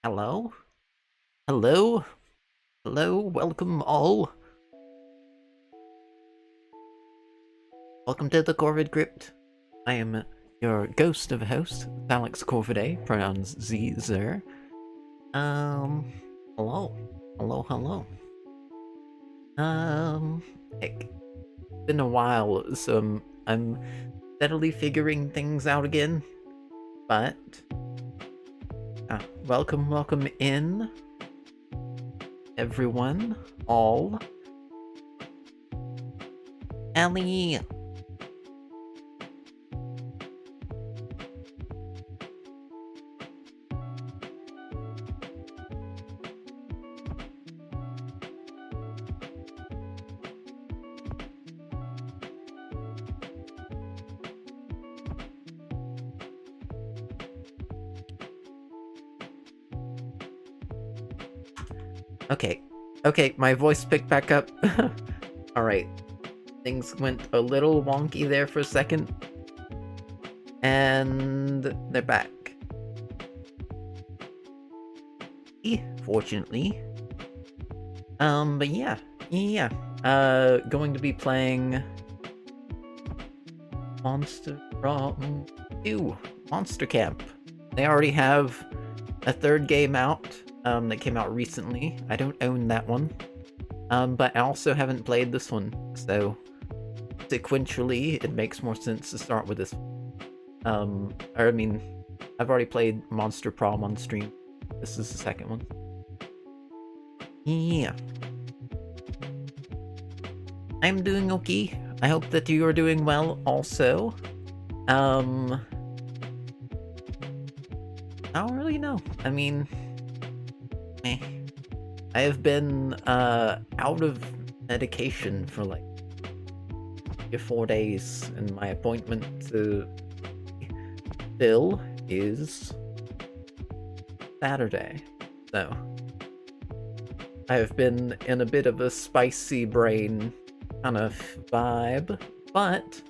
Hello? Hello? Hello? Welcome all. Welcome to the Corvid Crypt. I am your ghost of a host, Alex Corvidae, pronouns Z, Zer. Hello. Hello, hello. Heck, been a while, so I'm steadily figuring things out again, but, welcome in, everyone, all. Ellie! Okay, my voice picked back up. Alright, things went a little wonky there for a second. And they're back. Fortunately. But yeah. Going to be playing Monster Camp. They already have a third game out. That came out recently. I don't own that one. But I also haven't played this one, so sequentially it makes more sense to start with this. I mean, I've already played Monster Prom on stream. This is the second one. Yeah. I'm doing okay. I hope that you are doing well also. I don't really know. I mean, I have been out of medication for like 4 days, and my appointment to Bill is Saturday, so I have been in a bit of a spicy brain kind of vibe, but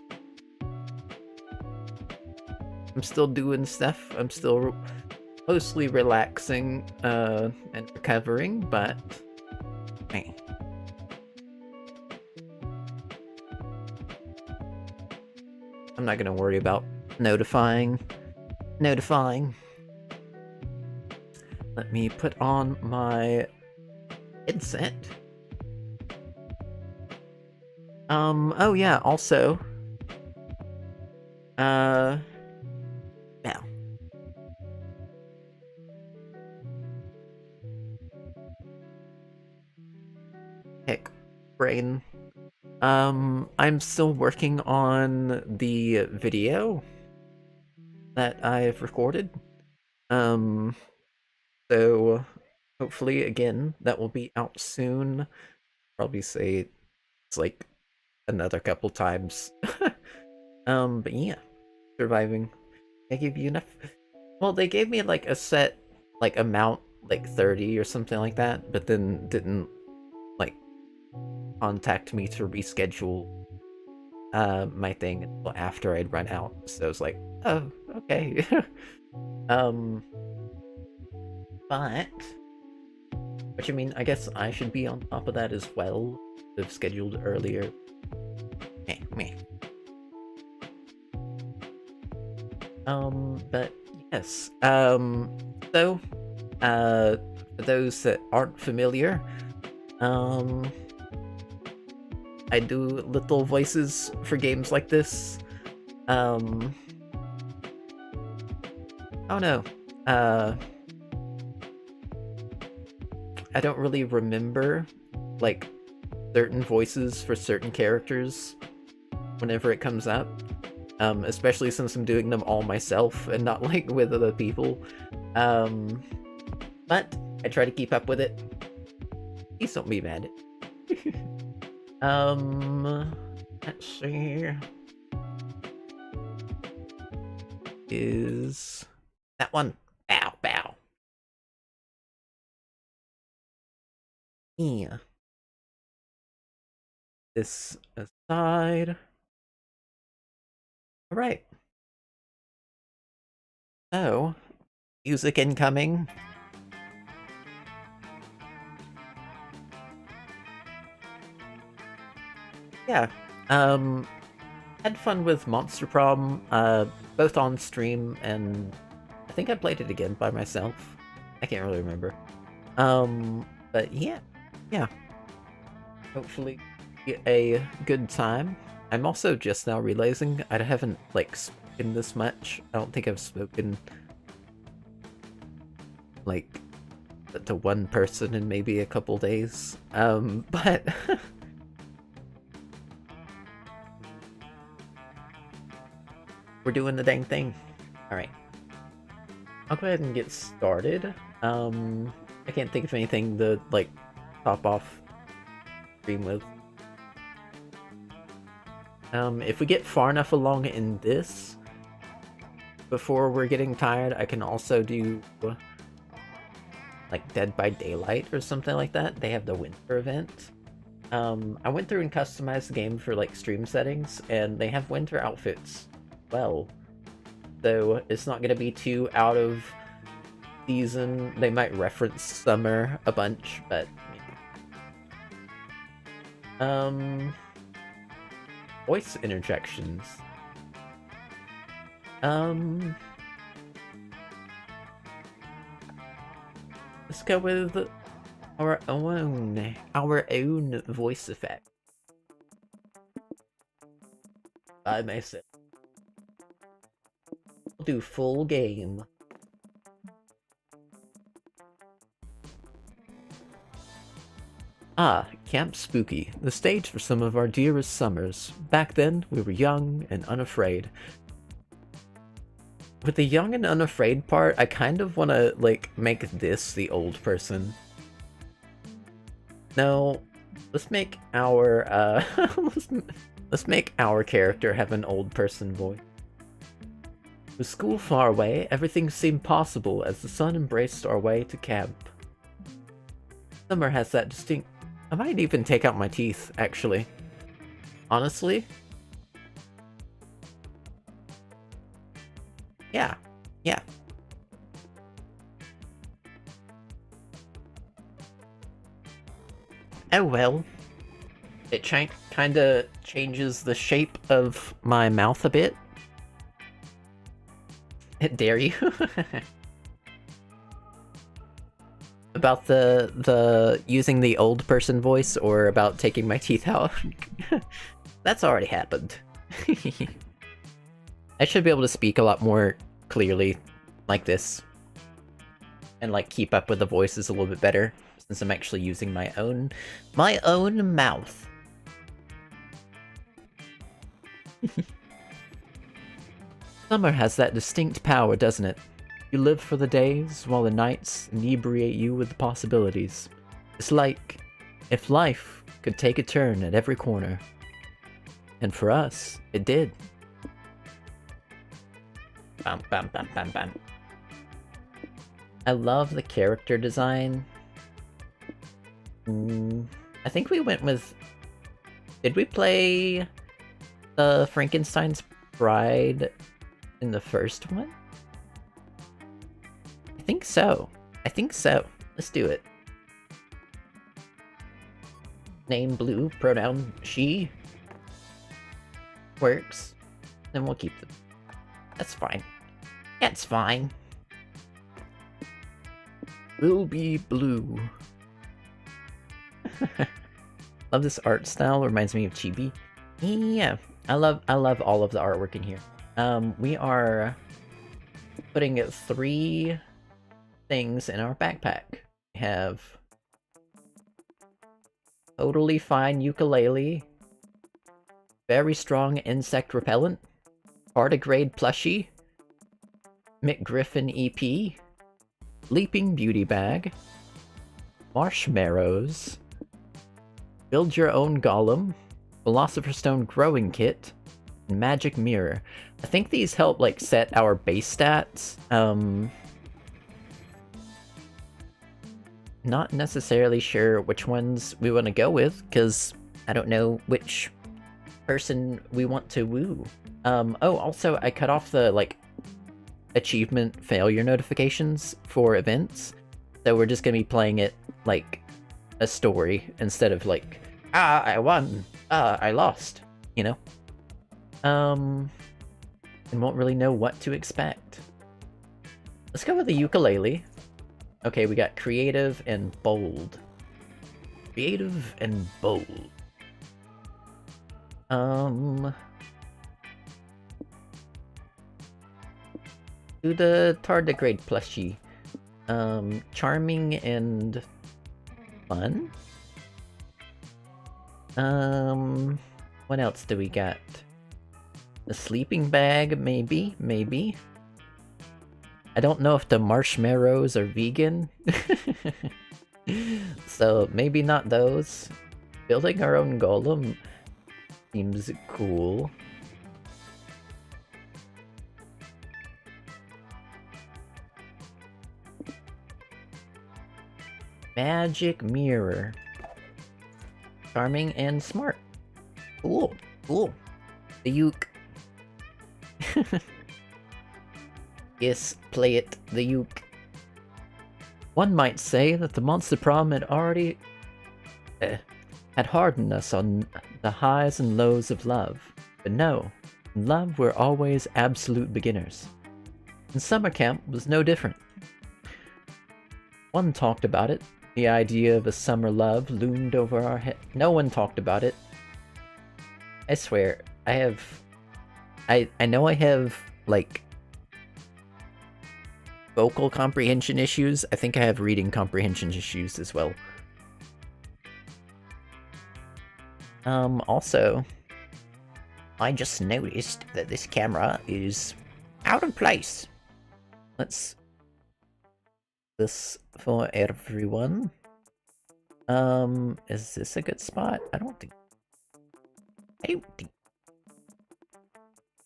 I'm still doing stuff. I'm still mostly relaxing and recovering, but hey. I'm not gonna worry about notifying. Let me put on my headset. Oh yeah, also, now. Heck, brain. I'm still working on the video that I've recorded. So hopefully, again, that will be out soon. Probably say it's like another couple times. But yeah, surviving. They give you enough. Well, they gave me like a set like amount, like 30 or something like that, but then didn't like contact me to reschedule my thing until after I'd run out. So I was like, oh, okay. But which I mean, I guess I should be on top of that as well. I've scheduled earlier. Meh. But yes. So, for those that aren't familiar, I do little voices for games like this. Oh no. I don't really remember, like, certain voices for certain characters whenever it comes up. Especially since I'm doing them all myself and not, like, with other people. But I try to keep up with it. Please don't be mad. Let's see. Is that one? Bow. Yeah. This aside. Alright. So, music incoming. yeah. Had fun with Monster Prom, both on stream, and I think I played it again by myself. I can't really remember. But yeah. Hopefully a good time. I'm also just now realizing I haven't, like, spoken this much. I don't think I've spoken, like, to one person in maybe a couple days. But... we're doing the dang thing. Alright. I'll go ahead and get started. I can't think of anything to, like, top off stream with. If we get far enough along in this, before we're getting tired, I can also do, like, Dead by Daylight or something like that. They have the winter event. I went through and customized the game for, like, stream settings, and they have winter outfits. Well, so it's not going to be too out of season. They might reference summer a bunch, but voice interjections. Let's go with our own voice effect. By myself. I'll do full game. Ah, Camp Spooky, the stage for some of our dearest summers. Back then, we were young and unafraid. With the young and unafraid part, I kind of want to, like, make this the old person. No, let's make our, let's make our character have an old person voice. With school far away, everything seemed possible as the sun embraced our way to camp. Summer has that distinct... I might even take out my teeth, actually. Honestly? Yeah. Oh well. It kinda changes the shape of my mouth a bit. Dare you? About the using the old person voice, or about taking my teeth out? That's already happened. I should be able to speak a lot more clearly like this. And, like, keep up with the voices a little bit better, since I'm actually using my own mouth. Summer has that distinct power, doesn't it? You live for the days, while the nights inebriate you with the possibilities. It's like if life could take a turn at every corner. And for us, it did. Bam, bam, bam, bam, bam. I love the character design. I think we went with... Did we play Frankenstein's Bride in the first one? I think so. Let's do it. Name blue, pronoun she. Works. Then we'll keep them. That's fine. That's fine. Will be blue. Love this art style. Reminds me of Chibi. Yeah, I love all of the artwork in here. We are putting 3 things in our backpack. We have totally fine ukulele, very strong insect repellent, tardigrade plushie, McGriffin EP, leaping beauty bag, marshmallows, build your own golem, philosopher's stone growing kit, and magic mirror. I think these help, like, set our base stats. Not necessarily sure which ones we want to go with, because I don't know which person we want to woo. Oh, also, I cut off the, like, achievement failure notifications for events, so we're just gonna be playing it like a story instead of like, I won, I lost, you know? And won't really know what to expect. Let's go with the ukulele. Okay, we got creative and bold. Creative and bold. Do the tardigrade plushie. Charming and fun. What else do we got? A sleeping bag, maybe. I don't know if the marshmallows are vegan. So maybe not those. Building our own golem seems cool. Magic mirror. Charming and smart. Cool. The uke. Yes, play it, the uke. One might say that the monster prom had already had hardened us on the highs and lows of love. But no, in love we're always absolute beginners. And summer camp was no different. One talked about it. The idea of a summer love loomed over our head. No one talked about it. I swear, I know I have, like, vocal comprehension issues. I think I have reading comprehension issues as well. Also, I just noticed that this camera is out of place. Let's this for everyone. Is this a good spot? I don't think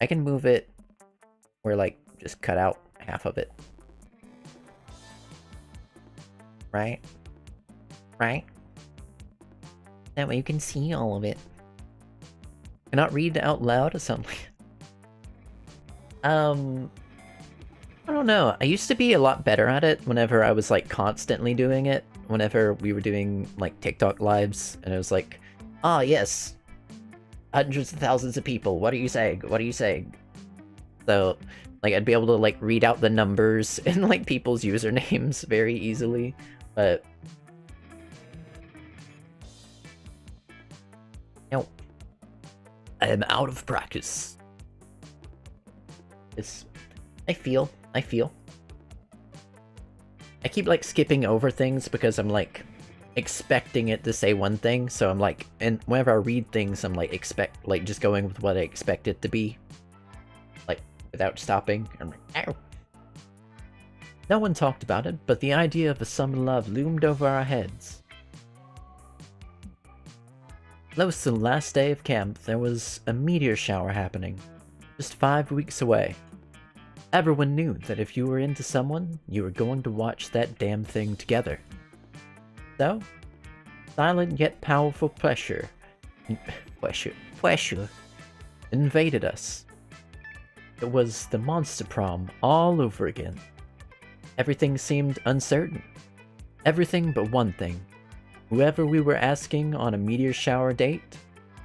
I can move it or like just cut out half of it. Right? That way you can see all of it. Cannot read out loud or something. I don't know. I used to be a lot better at it whenever I was like constantly doing it. Whenever we were doing like TikTok lives and it was like, oh yes, hundreds of thousands of people. What are you saying? So like I'd be able to like read out the numbers and like people's usernames very easily. But no, I am out of practice. I feel. I keep like skipping over things because I'm like expecting it to say one thing, so I'm like, and whenever I read things, I'm like just going with what I expect it to be, like without stopping. I'm like, ow. No one talked about it, but the idea of a summer love loomed over our heads. Close to the last day of camp, there was a meteor shower happening, just 5 weeks away. Everyone knew that if you were into someone, you were going to watch that damn thing together. So, silent yet powerful pressure invaded us. It was the monster prom all over again. Everything seemed uncertain. Everything but one thing. Whoever we were asking on a meteor shower date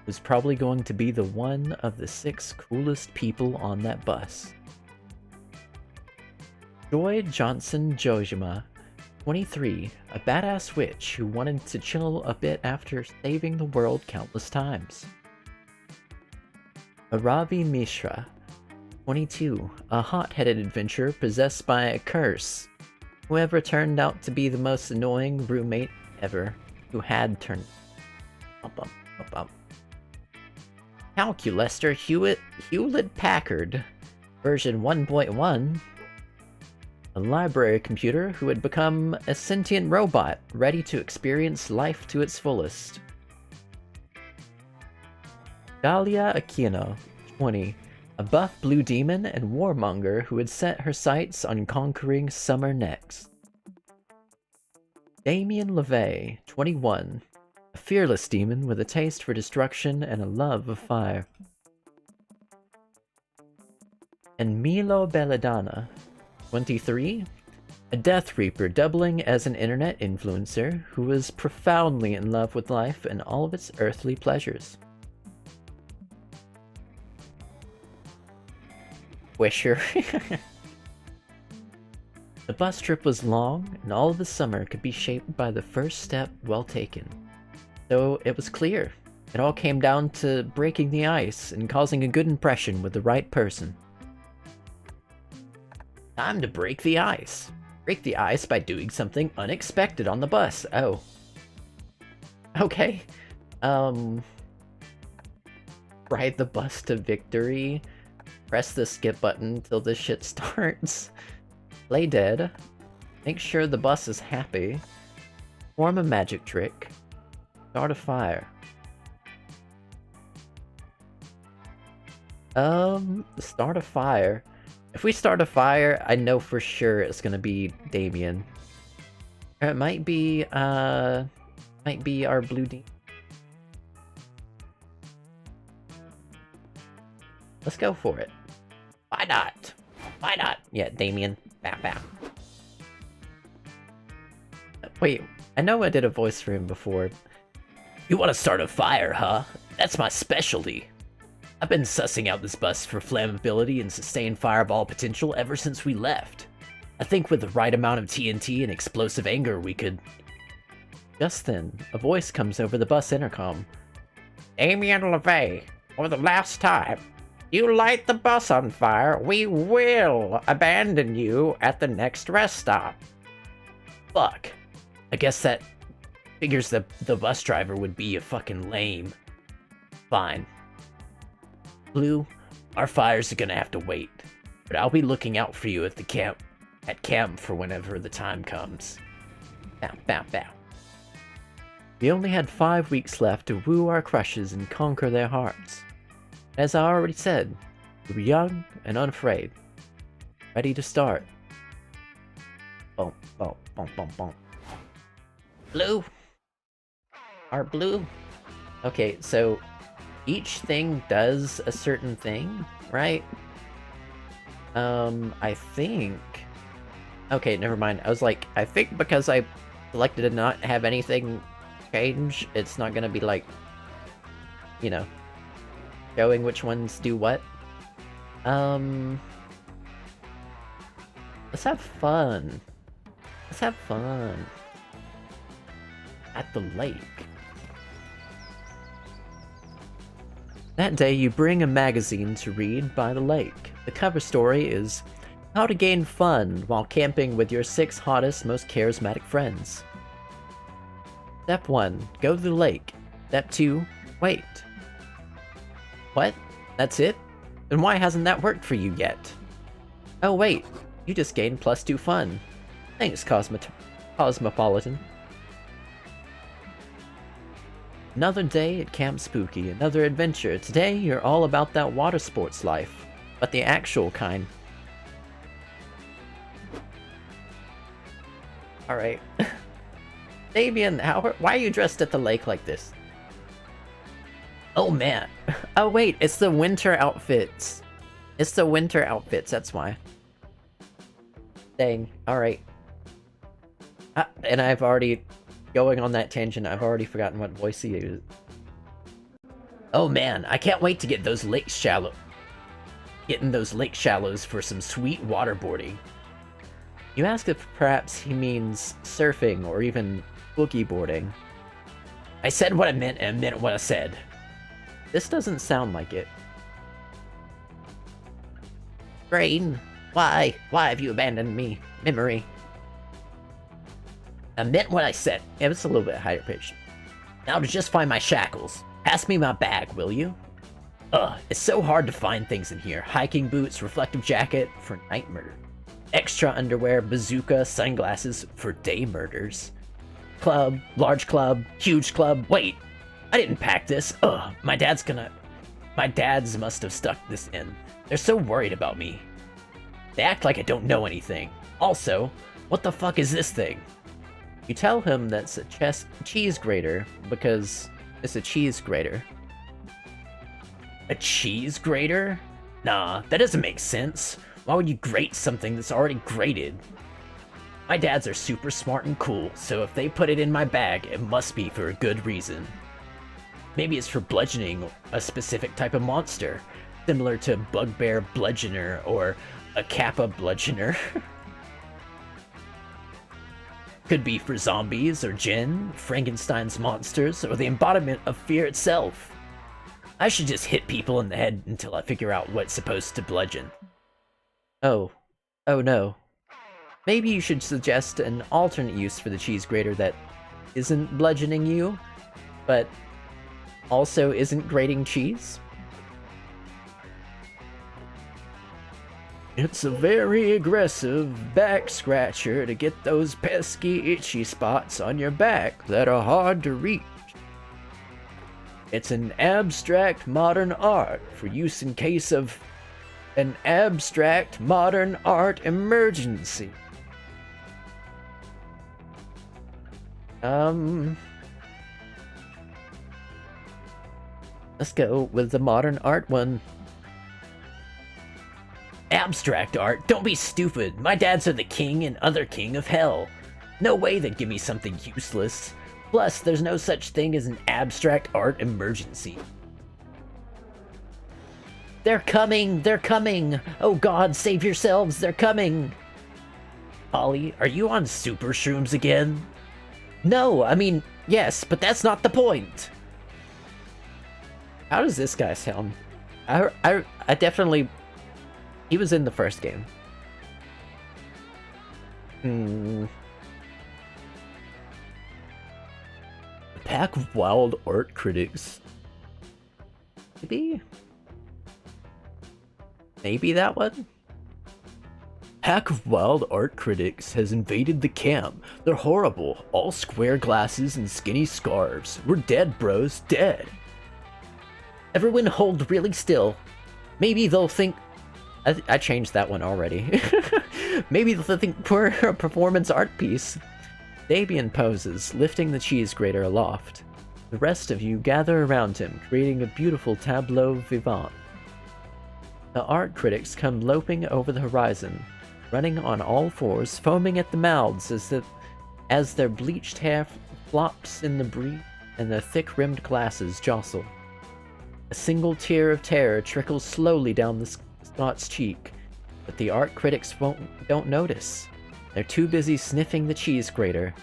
was probably going to be the one of the 6 coolest people on that bus. Joy Johnson Jojima, 23, a badass witch who wanted to chill a bit after saving the world countless times. Aravi Mishra, 22, a hot-headed adventurer possessed by a curse. Whoever turned out to be the most annoying roommate ever, who had turned... Calculester Hewlett-Packard, version 1.1, a library computer who had become a sentient robot, ready to experience life to its fullest. Dahlia Aquino, 20, a buff blue demon and warmonger who had set her sights on conquering summer next. Damien LeVay, 21, a fearless demon with a taste for destruction and a love of fire. And Milo Belladonna, 23, a Death Reaper doubling as an internet influencer who was profoundly in love with life and all of its earthly pleasures. Wisher. The bus trip was long, and all of the summer could be shaped by the first step well taken. So it was clear. It all came down to breaking the ice and causing a good impression with the right person. Time to break the ice. Break the ice by doing something unexpected on the bus. Oh. Okay. Ride the bus to victory. Press the skip button till the shit starts. Play dead. Make sure the bus is happy. Perform a magic trick. Start a fire. Start a fire. If we start a fire, I know for sure it's gonna be Damien. Or it might be our blue demon. Let's go for it. Why not? Why not? Yeah, Damien. Bow bow. Wait, I know I did a voice for him before. You want to start a fire, huh? That's my specialty. I've been sussing out this bus for flammability and sustained fireball potential ever since we left. I think with the right amount of TNT and explosive anger we could... Just then, a voice comes over the bus intercom. Damien LeVay, for the last time, you light the bus on fire, we will abandon you at the next rest stop. Fuck. I guess that figures the bus driver would be a fucking lame. Fine. Blue, our fires are gonna have to wait, but I'll be looking out for you at the camp for whenever the time comes. Bow, bow, bow. We only had 5 weeks left to woo our crushes and conquer their hearts. As I already said, we were young and unafraid, ready to start. Boom, boom, boom, boom, boom. Blue. Our blue. Okay, so each thing does a certain thing, right? I think... Okay, never mind. I was like, I think because I selected to not have anything change, it's not gonna be like, you know, showing which ones do what. Let's have fun. Let's have fun. At the lake. That day, you bring a magazine to read by the lake. The cover story is How to Gain Fun While Camping with Your 6 Hottest, Most Charismatic Friends. Step 1. Go to the lake. Step 2. Wait. What? That's it? Then why hasn't that worked for you yet? Oh wait, you just gained +2 fun. Thanks, Cosmopolitan. Another day at Camp Spooky, another adventure. Today, you're all about that water sports life, but the actual kind. Alright. Damien, why are you dressed at the lake like this? Oh man. Oh wait, it's the winter outfits. It's the winter outfits, that's why. Dang, alright. And I've already... Going on that tangent, I've already forgotten what voice he used. Oh man, I can't wait to get those lake shallows for some sweet waterboarding. You ask if perhaps he means surfing or even boogie boarding. I said what I meant and meant what I said. This doesn't sound like it. Brain, why? Why have you abandoned me? Memory. I meant what I said. Yeah, it's a little bit higher pitched. Now to just find my shackles. Pass me my bag, will you? It's so hard to find things in here. Hiking boots, reflective jacket for night murder. Extra underwear, bazooka, sunglasses for day murders. Club, large club, huge club. Wait, I didn't pack this. My dads must have stuck this in. They're so worried about me. They act like I don't know anything. Also, what the fuck is this thing? You tell him that's a cheese grater because it's a cheese grater. A cheese grater? Nah, that doesn't make sense. Why would you grate something that's already grated? My dads are super smart and cool, so if they put it in my bag, it must be for a good reason. Maybe it's for bludgeoning a specific type of monster. similar to Bugbear Bludgeoner or a Kappa Bludgeoner. Could be for zombies or Jinn, Frankenstein's monsters, or the embodiment of fear itself. I should just hit people in the head until I figure out what's supposed to bludgeon. Oh no. Maybe you should suggest an alternate use for the cheese grater that isn't bludgeoning you, but also isn't grating cheese? It's a very aggressive back scratcher to get those pesky itchy spots on your back that are hard to reach. It's an abstract modern art for use in case of an abstract modern art emergency. Let's go with the modern art one. Abstract art? Don't be stupid. My dads are the king and other king of hell. No way they'd give me something useless. Plus, there's no such thing as an abstract art emergency. They're coming! They're coming! Oh god, save yourselves! They're coming! Polly, are you on super shrooms again? No, I mean, yes, but that's not the point! How does this guy sound? I definitely... He was in the first game. A pack of wild art critics. Maybe that one? Pack of wild art critics has invaded the camp. They're horrible. All square glasses and skinny scarves. We're dead, bros. Dead. Everyone hold really still. Maybe they'll think... I changed that one already. Maybe they'll think we're a performance art piece. Dabian poses, lifting the cheese grater aloft. The rest of you gather around him, creating a beautiful tableau vivant. The art critics come loping over the horizon, running on all fours, foaming at the mouths as their bleached hair flops in the breeze and their thick-rimmed glasses jostle. A single tear of terror trickles slowly down the Scott's cheek, but the art critics don't notice. They're too busy sniffing the cheese grater,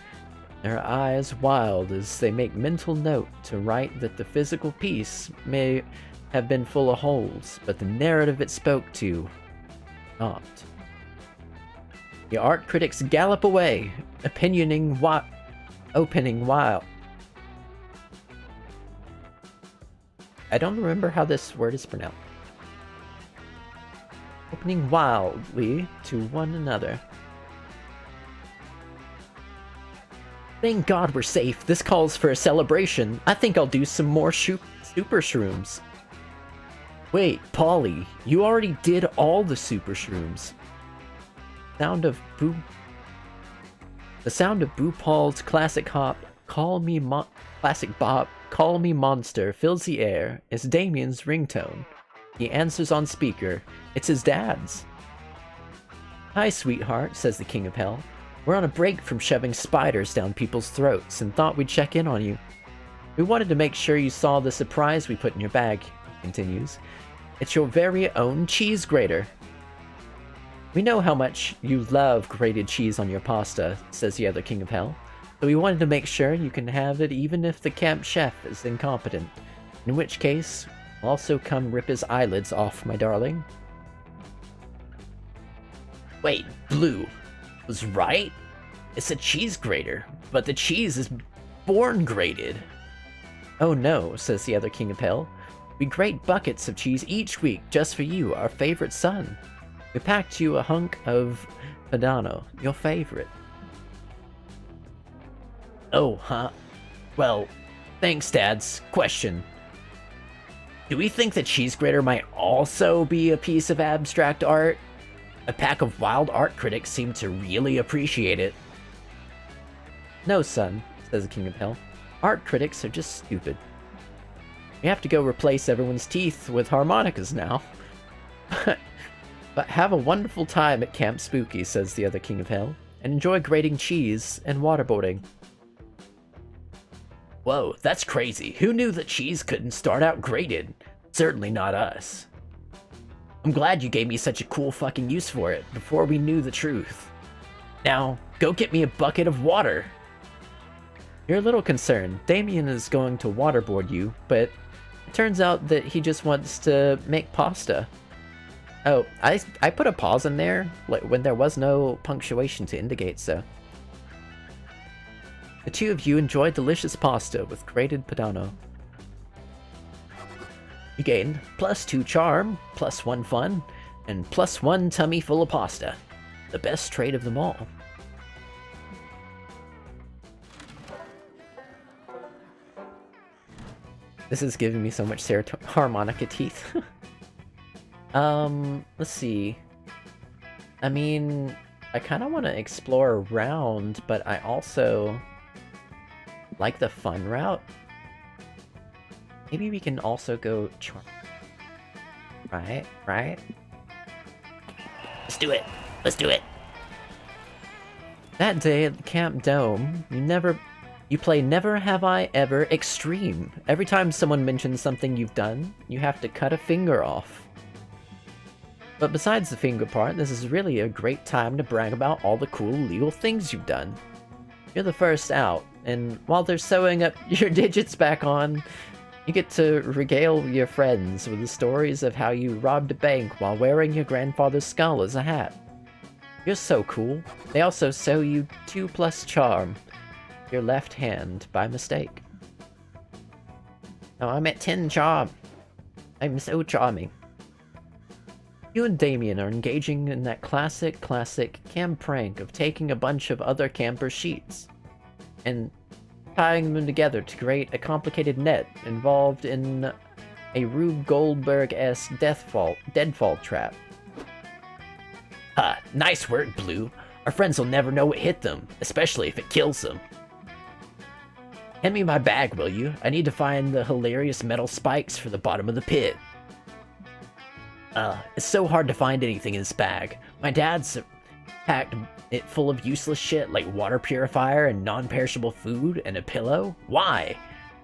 their eyes wild as they make mental note to write that the physical piece may have been full of holes, but the narrative it spoke to, not. The art critics gallop away, opening wild. I don't remember how this word is pronounced. Opening wildly to one another. Thank God we're safe. This calls for a celebration. I think I'll do some more super shrooms. Wait, Polly, you already did all the super shrooms. The sound of Boo Paul's classic hop, classic bop, Call Me Monster fills the air. It's Damien's ringtone. He answers on speaker. It's his dad's. Hi, sweetheart, says the King of Hell. We're on a break from shoving spiders down people's throats and thought we'd check in on you. We wanted to make sure you saw the surprise we put in your bag, he continues. It's your very own cheese grater. We know how much you love grated cheese on your pasta, says the other King of Hell. So we wanted to make sure you can have it even if the camp chef is incompetent. In which case, also come rip his eyelids off, my darling. Wait, Blue was right? It's a cheese grater, but the cheese is born grated. Oh no, says the other King of Hell. We grate buckets of cheese each week just for you, our favorite son. We packed you a hunk of Padano, your favorite. Oh, huh? Well, thanks, Dads. Question. Do we think the cheese grater might also be a piece of abstract art? A pack of wild art critics seem to really appreciate it. No, son, says the King of Hell. Art critics are just stupid. We have to go replace everyone's teeth with harmonicas now. But have a wonderful time at Camp Spooky, says the other King of Hell, and enjoy grating cheese and waterboarding. Whoa, that's crazy. Who knew that cheese couldn't start out grated? Certainly not us. I'm glad you gave me such a cool fucking use for it before we knew the truth. Now, go get me a bucket of water. You're a little concerned. Damien is going to waterboard you, but it turns out that he just wants to make pasta. Oh, I put a pause in there when there was no punctuation to indicate so. The two of you enjoy delicious pasta with grated padano. You gain +2 charm, +1 fun, and +1 tummy full of pasta. The best trait of them all. This is giving me so much harmonica teeth. Let's see. I mean, I kind of want to explore around, but I also like the fun route. Maybe we can also go charm. Right? Let's do it. Let's do it. That day at the Camp Dome, you play Never Have I Ever Extreme. Every time someone mentions something you've done, you have to cut a finger off. But besides the finger part, this is really a great time to brag about all the cool legal things you've done. You're the first out, and while they're sewing up your digits back on, you get to regale your friends with the stories of how you robbed a bank while wearing your grandfather's skull as a hat. You're so cool. They also sew you 2+ charm, your left hand, by mistake. Oh, I'm at 10 charm. I'm so charming. You and Damien are engaging in that classic camp prank of taking a bunch of other campers' sheets and tying them together to create a complicated net involved in a Rube Goldberg-esque deadfall trap. Nice work, Blue. Our friends will never know what hit them, especially if it kills them. Hand me my bag, will you? I need to find the hilarious metal spikes for the bottom of the pit. It's so hard to find anything in this bag. My dad's packed it full of useless shit like water purifier and non-perishable food and a pillow. Why?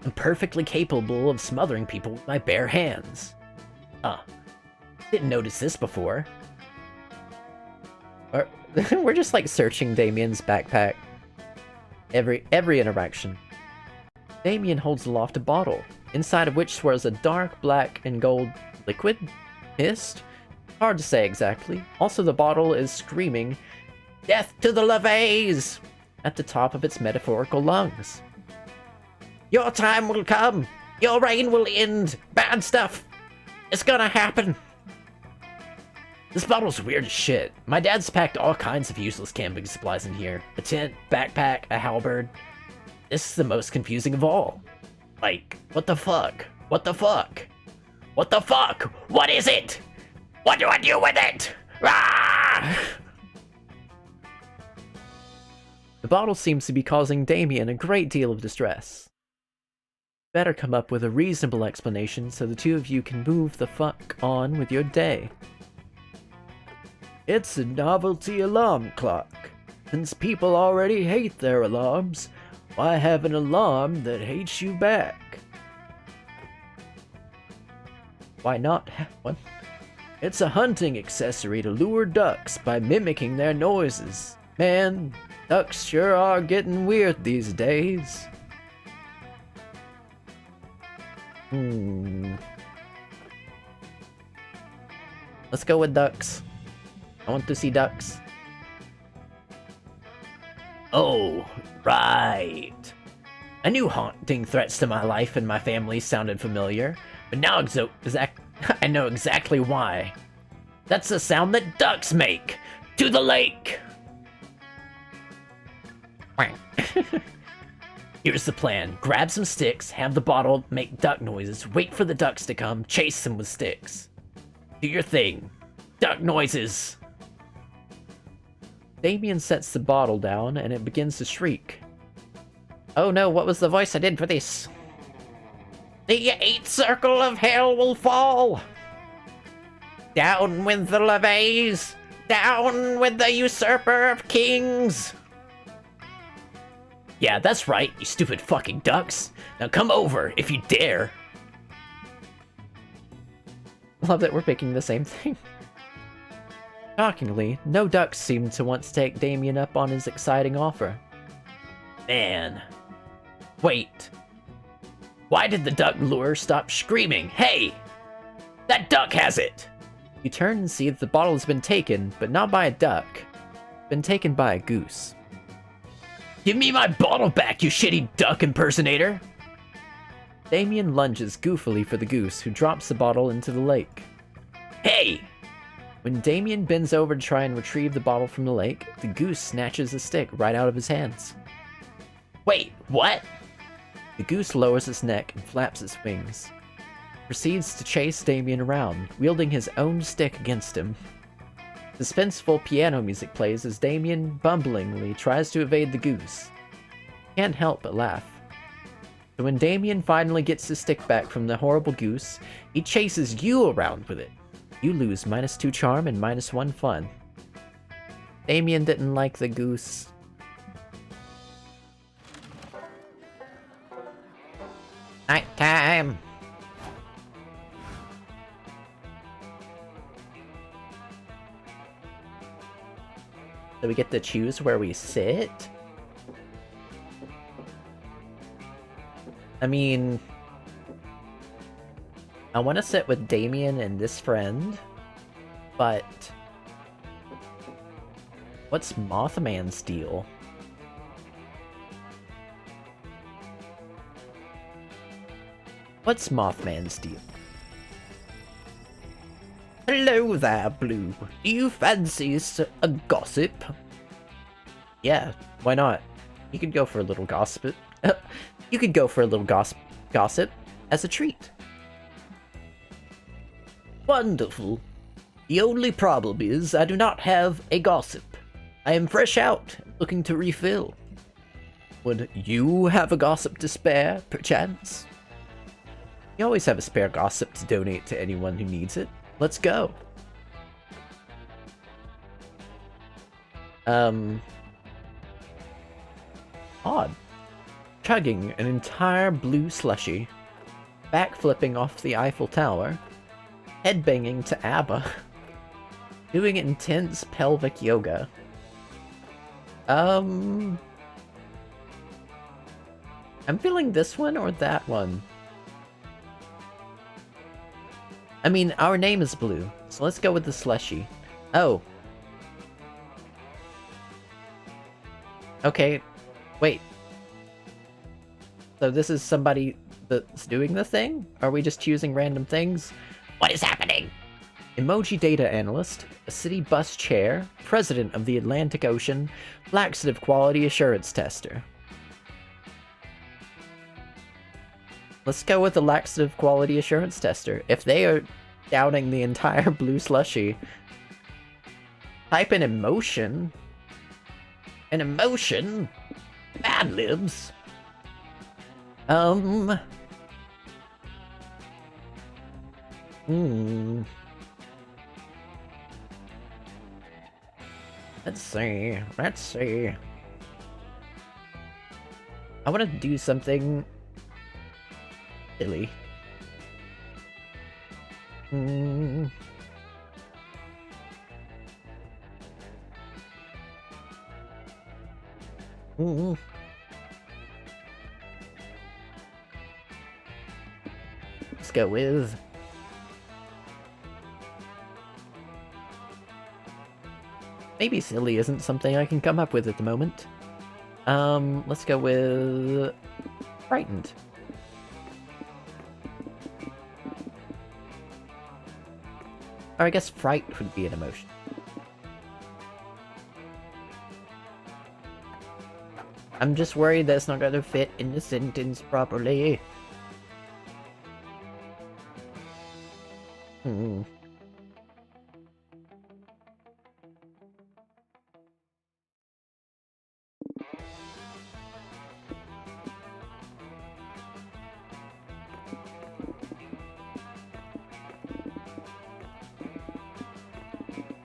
I'm perfectly capable of smothering people with my bare hands. Didn't notice this before. We're just like searching Damien's backpack. Every interaction. Damien holds aloft a bottle, inside of which swirls a dark black and gold liquid? Mist? Hard to say exactly. Also, the bottle is screaming, "Death to the LaVeys!" at the top of its metaphorical lungs. Your time will come! Your reign will end! Bad stuff! It's gonna happen! This bottle's weird as shit. My dad's packed all kinds of useless camping supplies in here. A tent, backpack, a halberd. This is the most confusing of all. Like, what the fuck? What the fuck? What the fuck? What is it? What do I do with it? Ah! The bottle seems to be causing Damien a great deal of distress. Better come up with a reasonable explanation so the two of you can move the fuck on with your day. It's a novelty alarm clock. Since people already hate their alarms, why have an alarm that hates you back? Why not have one? It's a hunting accessory to lure ducks by mimicking their noises. Man, ducks sure are getting weird these days. Let's go with ducks. I want to see ducks. Oh, right. I knew haunting threats to my life and my family sounded familiar, but now I know exactly why. That's the sound that ducks make! To the lake! Here's the plan. Grab some sticks, have the bottle make duck noises, wait for the ducks to come, chase them with sticks. Do your thing. Duck noises! Damien sets the bottle down and it begins to shriek. Oh no, what was the voice I did for this? The 8th circle of hell will fall! Down with the LaVeys! Down with the usurper of kings! Yeah, that's right, you stupid fucking ducks. Now come over, if you dare. Love that we're picking the same thing. Shockingly, no ducks seemed to want to take Damien up on his exciting offer. Man. Wait. Why did the duck lure stop screaming? Hey! That duck has it! You turn and see that the bottle has been taken, but not by a duck. Been taken by a goose. Give me my bottle back, you shitty duck impersonator! Damien lunges goofily for the goose, who drops the bottle into the lake. Hey! When Damien bends over to try and retrieve the bottle from the lake, the goose snatches the stick right out of his hands. Wait, what? The goose lowers its neck and flaps its wings. Proceeds to chase Damien around, wielding his own stick against him. Suspenseful piano music plays as Damien bumblingly tries to evade the goose. Can't help but laugh. So when Damien finally gets his stick back from the horrible goose, he chases you around with it. You lose -2 charm and -1 fun. Damien didn't like the goose. Nighttime! So we get to choose where we sit? I mean, I want to sit with Damien and this friend, but what's Mothman's deal? What's Mothman's deal? Hello there, Blue. Do you fancy a gossip? Yeah, why not? You could go for a little gossip. You could go for a little gossip as a treat. Wonderful. The only problem is I do not have a gossip. I am fresh out, looking to refill. Would you have a gossip to spare, perchance? You always have a spare gossip to donate to anyone who needs it. Let's go. Odd. Chugging an entire blue slushy. Backflipping off the Eiffel Tower. Headbanging to ABBA. Doing intense pelvic yoga. I'm feeling this one or that one. I mean, our name is Blue, so let's go with the slushy. Oh. Okay, wait. So this is somebody that's doing the thing? Are we just choosing random things? What is happening? Emoji data analyst, a city bus chair, president of the Atlantic Ocean, laxative quality assurance tester. Let's go with the laxative quality assurance tester. If they are downing the entire blue slushy, type in emotion. An emotion? Bad libs. Let's see. I want to do something silly. Let's go with maybe silly isn't something I can come up with at the moment. Let's go with frightened. Or I guess fright would be an emotion. I'm just worried that it's not going to fit in the sentence properly.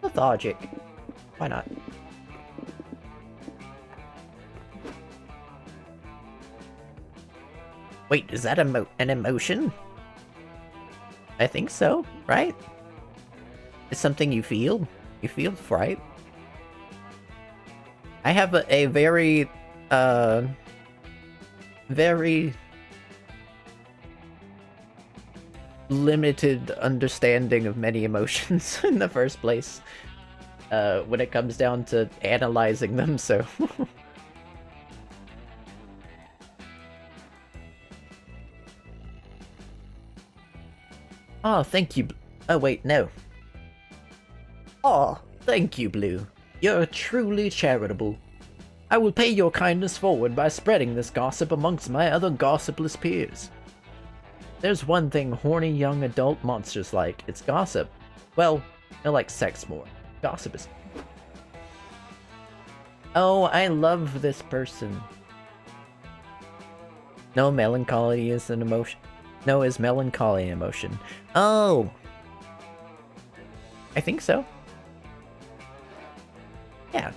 Lethargic. Why not? Wait, is that an emotion? I think so, right? It's something you feel. You feel fright. I have a very, very limited understanding of many emotions in the first place. When it comes down to analyzing them, so... Oh, thank you. Oh, wait, no. Oh, thank you, Blue. You're truly charitable. I will pay your kindness forward by spreading this gossip amongst my other gossipless peers. There's one thing horny young adult monsters like. It's gossip. Well, they like sex more. Gossip is... Oh, I love this person. No, melancholy is an emotion. No, is melancholy an emotion? Oh! I think so. Yeah.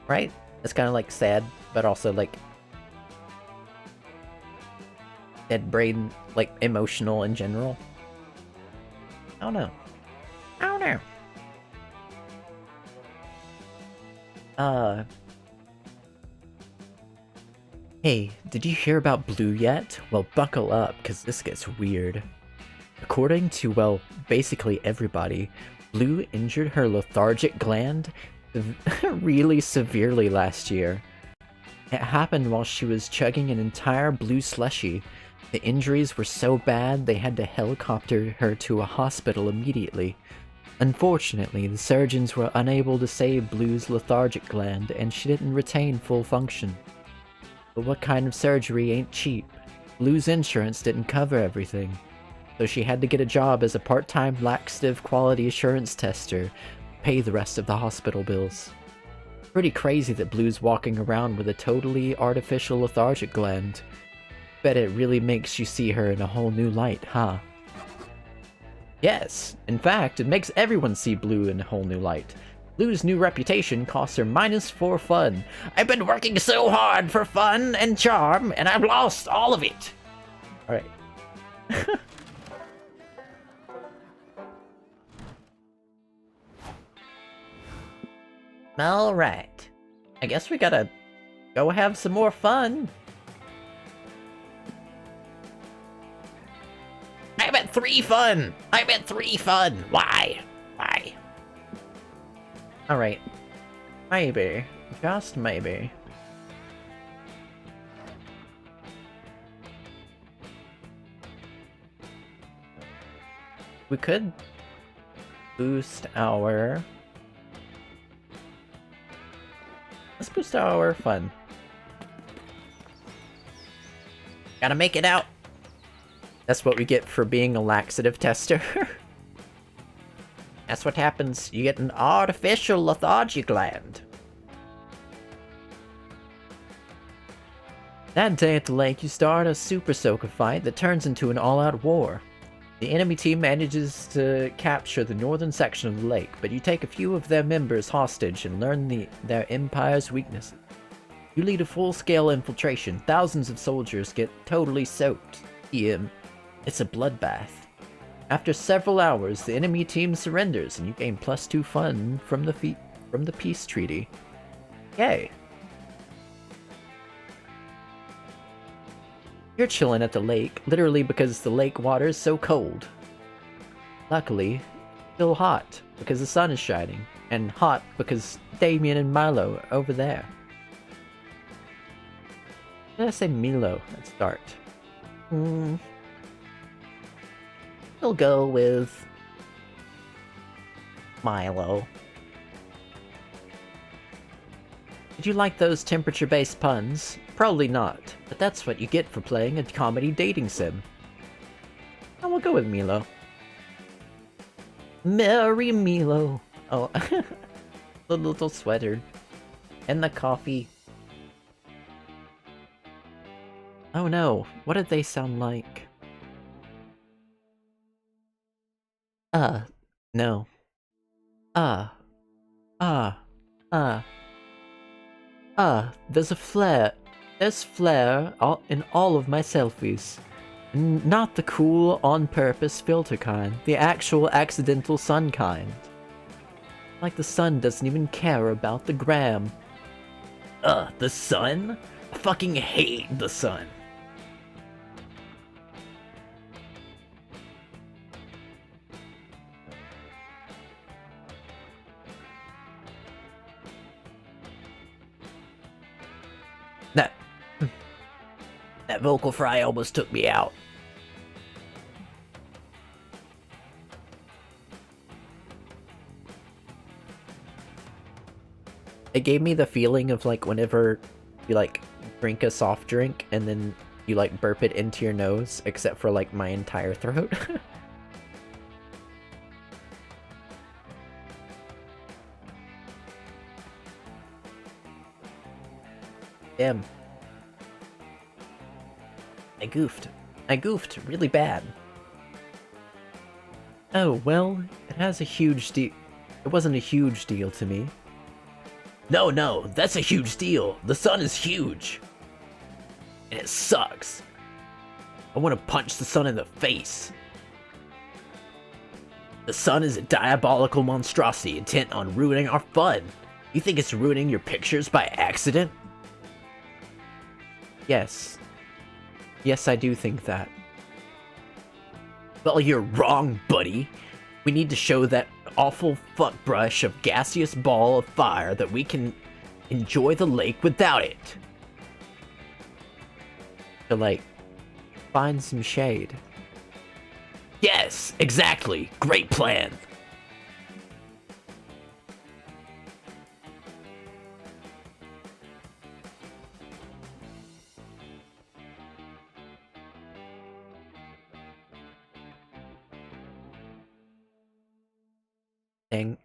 Right? It's kind of like sad, but also like... dead brain, like emotional in general. I don't know. I don't know. Hey, did you hear about Blue yet? Well, buckle up, because this gets weird. According to, well, basically everybody, Blue injured her lethargic gland really severely last year. It happened while she was chugging an entire blue slushie. The injuries were so bad they had to helicopter her to a hospital immediately. Unfortunately, the surgeons were unable to save Blue's lethargic gland, and she didn't retain full function. But what kind of surgery ain't cheap? Blue's insurance didn't cover everything, so she had to get a job as a part-time laxative quality assurance tester to pay the rest of the hospital bills. Pretty crazy that Blue's walking around with a totally artificial lethargic gland. Bet it really makes you see her in a whole new light, huh? Yes, in fact, it makes everyone see Blue in a whole new light. Blue's new reputation costs her -4 fun. I've been working so hard for fun and charm, and I've lost all of it. Alright. Alright. I guess we gotta go have some more fun. I'm at 3 fun! I'm at 3 fun! Why? Why? Alright. Maybe. Just maybe. We could boost our... Let's boost our fun. Gotta make it out! That's what we get for being a laxative tester. That's what happens. You get an artificial lethargy gland. That day at the lake, you start a super soaker fight that turns into an all-out war. The enemy team manages to capture the northern section of the lake, but you take a few of their members hostage and learn their empire's weaknesses. You lead a full-scale infiltration. Thousands of soldiers get totally soaked. It's a bloodbath. After several hours, the enemy team surrenders, and you gain +2 fun from the peace treaty. Yay! You're chilling at the lake, literally because the lake water is so cold. Luckily, it's still hot because the sun is shining, and hot because Damien and Milo are over there. Did I say Milo at start? We'll go with Milo. Did you like those temperature-based puns? Probably not, but that's what you get for playing a comedy dating sim. I will go with Milo. Merry Milo! Oh, the little sweater. And the coffee. Oh no, what did they sound like? No. There's a flare. There's flare in all of my selfies. Not the cool, on-purpose filter kind. The actual accidental sun kind. Like the sun doesn't even care about the gram. The sun? I fucking hate the sun. That vocal fry almost took me out. It gave me the feeling of like whenever you like drink a soft drink and then you like burp it into your nose, except for like my entire throat. Damn. I goofed really bad. Oh, well, it has a huge deal. It wasn't a huge deal to me. No, that's a huge deal. The sun is huge. And it sucks. I want to punch the sun in the face. The sun is a diabolical monstrosity intent on ruining our fun. You think it's ruining your pictures by accident? Yes. Yes, I do think that. Well, you're wrong, buddy. We need to show that awful fuck brush of gaseous ball of fire that we can enjoy the lake without it. To, like, find some shade. Yes, exactly. Great plan. Dang.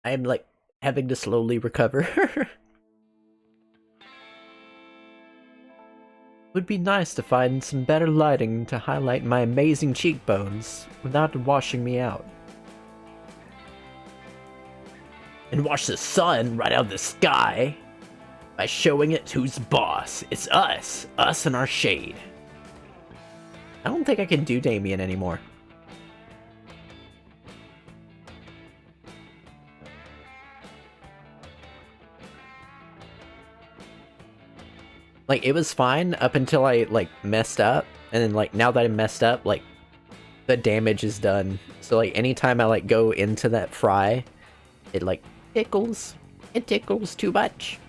I'm, like, having to slowly recover. Would be nice to find some better lighting to highlight my amazing cheekbones without washing me out. And wash the sun right out of the sky by showing it who's boss. It's us. Us and our shade. I don't think I can do Damien anymore. Like, it was fine up until I, like, messed up, and then, like, now that I messed up, like, the damage is done. So, like, anytime I, like, go into that fry, it, like, tickles. It tickles too much.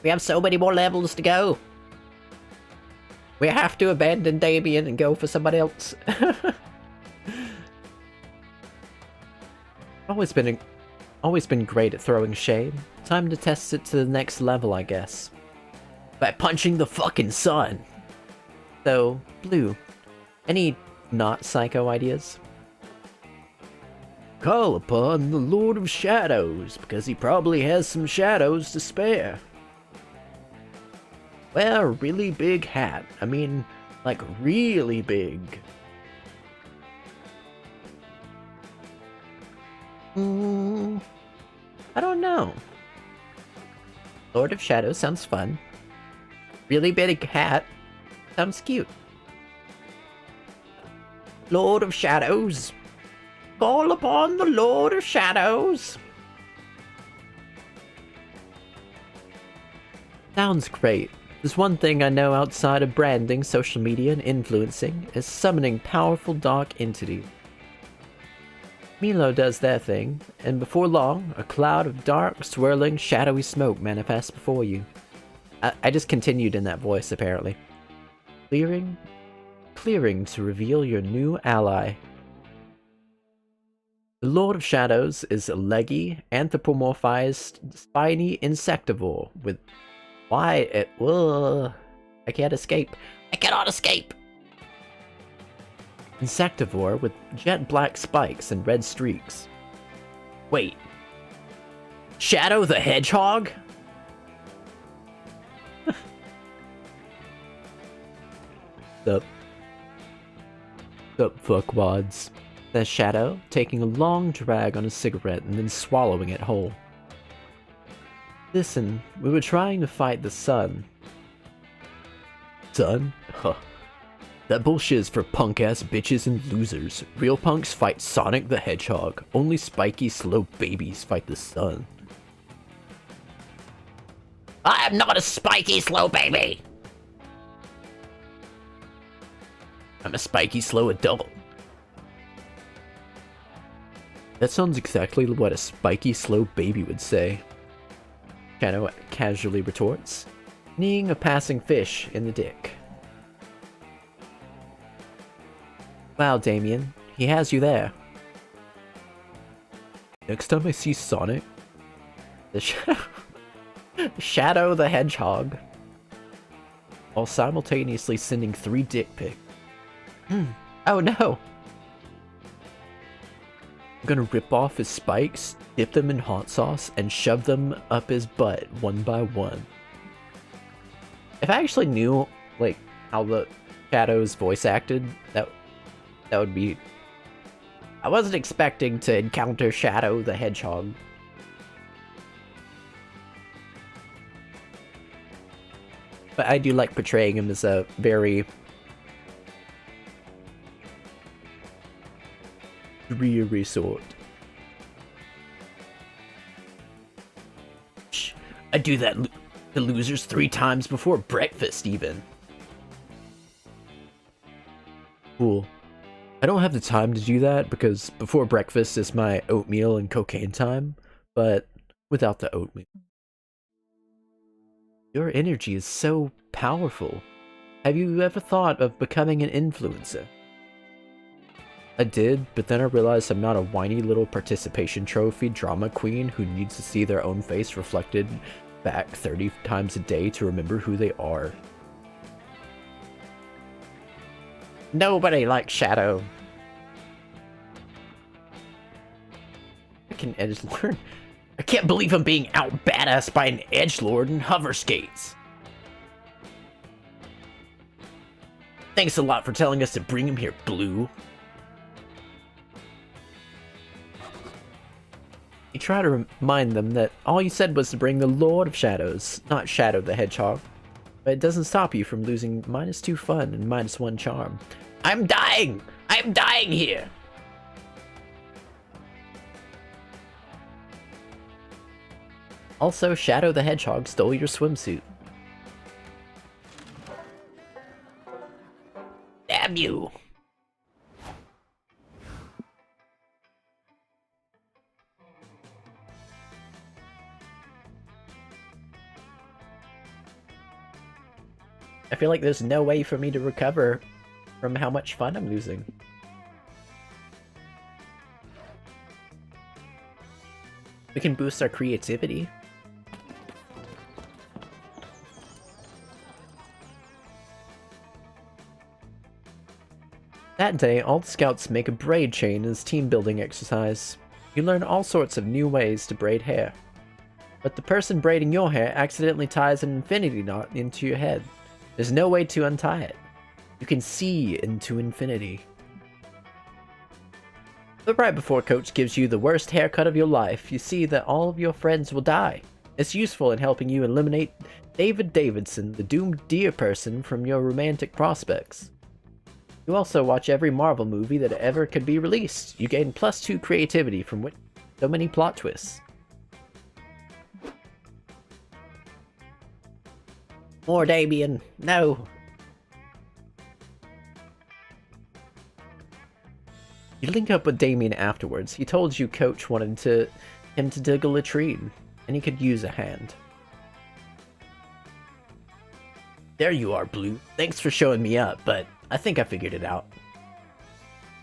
We have so many more levels to go. We have to abandon Damien and go for somebody else. Always been great at throwing shade. Time to test it to the next level, I guess. By punching the fucking sun! So, Blue, any not psycho ideas? Call upon the Lord of Shadows, because he probably has some shadows to spare. Wear a really big hat. I mean, like, really big. I don't know. Lord of Shadows sounds fun. Really big hat sounds cute. Lord of Shadows. Call upon the Lord of Shadows. Sounds great. There's one thing I know outside of branding, social media, and influencing, is summoning powerful dark entities. Milo does their thing, and before long, a cloud of dark, swirling, shadowy smoke manifests before you. I just continued in that voice, apparently. Clearing to reveal your new ally. The Lord of Shadows is a leggy, anthropomorphized, spiny insectivore with I can't escape. I cannot escape! Insectivore with jet black spikes and red streaks. Wait. Shadow the Hedgehog? Sup, fuckwads? Says Shadow, taking a long drag on a cigarette and then swallowing it whole. Listen, we were trying to fight the sun. son? Huh. That bullshit is for punk-ass bitches and losers. Real punks fight Sonic the Hedgehog. Only spiky, slow babies fight the sun. I am not a spiky, slow baby! I'm a spiky, slow adult. That sounds exactly what a spiky, slow baby would say. Shadow casually retorts, kneeing a passing fish in the dick. Wow, Damien, he has you there. Next time I see Sonic, Shadow the Hedgehog, while simultaneously sending 3 dick pics. Oh no! I'm gonna rip off his spikes, dip them in hot sauce, and shove them up his butt one by one. If I actually knew, like, how the Shadow's voice acted, that would be... I wasn't expecting to encounter Shadow the Hedgehog. But I do like portraying him as a very... dreary sort. Shh, I do that to losers 3 times before breakfast, even. Cool. I don't have the time to do that because before breakfast is my oatmeal and cocaine time, but without the oatmeal. Your energy is so powerful. Have you ever thought of becoming an influencer? I did, but then I realized I'm not a whiny little participation trophy drama queen who needs to see their own face reflected back 30 times a day to remember who they are. Nobody likes Shadow. I can edgelord. I can't believe I'm being out badass by an edgelord in hover skates. Thanks a lot for telling us to bring him here, Blue. You try to remind them that all you said was to bring the Lord of Shadows, not Shadow the Hedgehog. But it doesn't stop you from losing -2 fun and -1 charm. I'm dying! I'm dying here! Also, Shadow the Hedgehog stole your swimsuit. Damn you! I feel like there's no way for me to recover from how much fun I'm losing. We can boost our creativity. That day, all the scouts make a braid chain as team building exercise. You learn all sorts of new ways to braid hair. But the person braiding your hair accidentally ties an infinity knot into your head. There's no way to untie it. You can see into infinity. But right before Coach gives you the worst haircut of your life, you see that all of your friends will die. It's useful in helping you eliminate David Davidson, the doomed deer person, from your romantic prospects. You also watch every Marvel movie that ever could be released. You gain +2 creativity from which so many plot twists. More Damien. No. You link up with Damien afterwards. He told you Coach wanted him to dig a latrine, and he could use a hand. There you are, Blue. Thanks for showing me up, but I think I figured it out.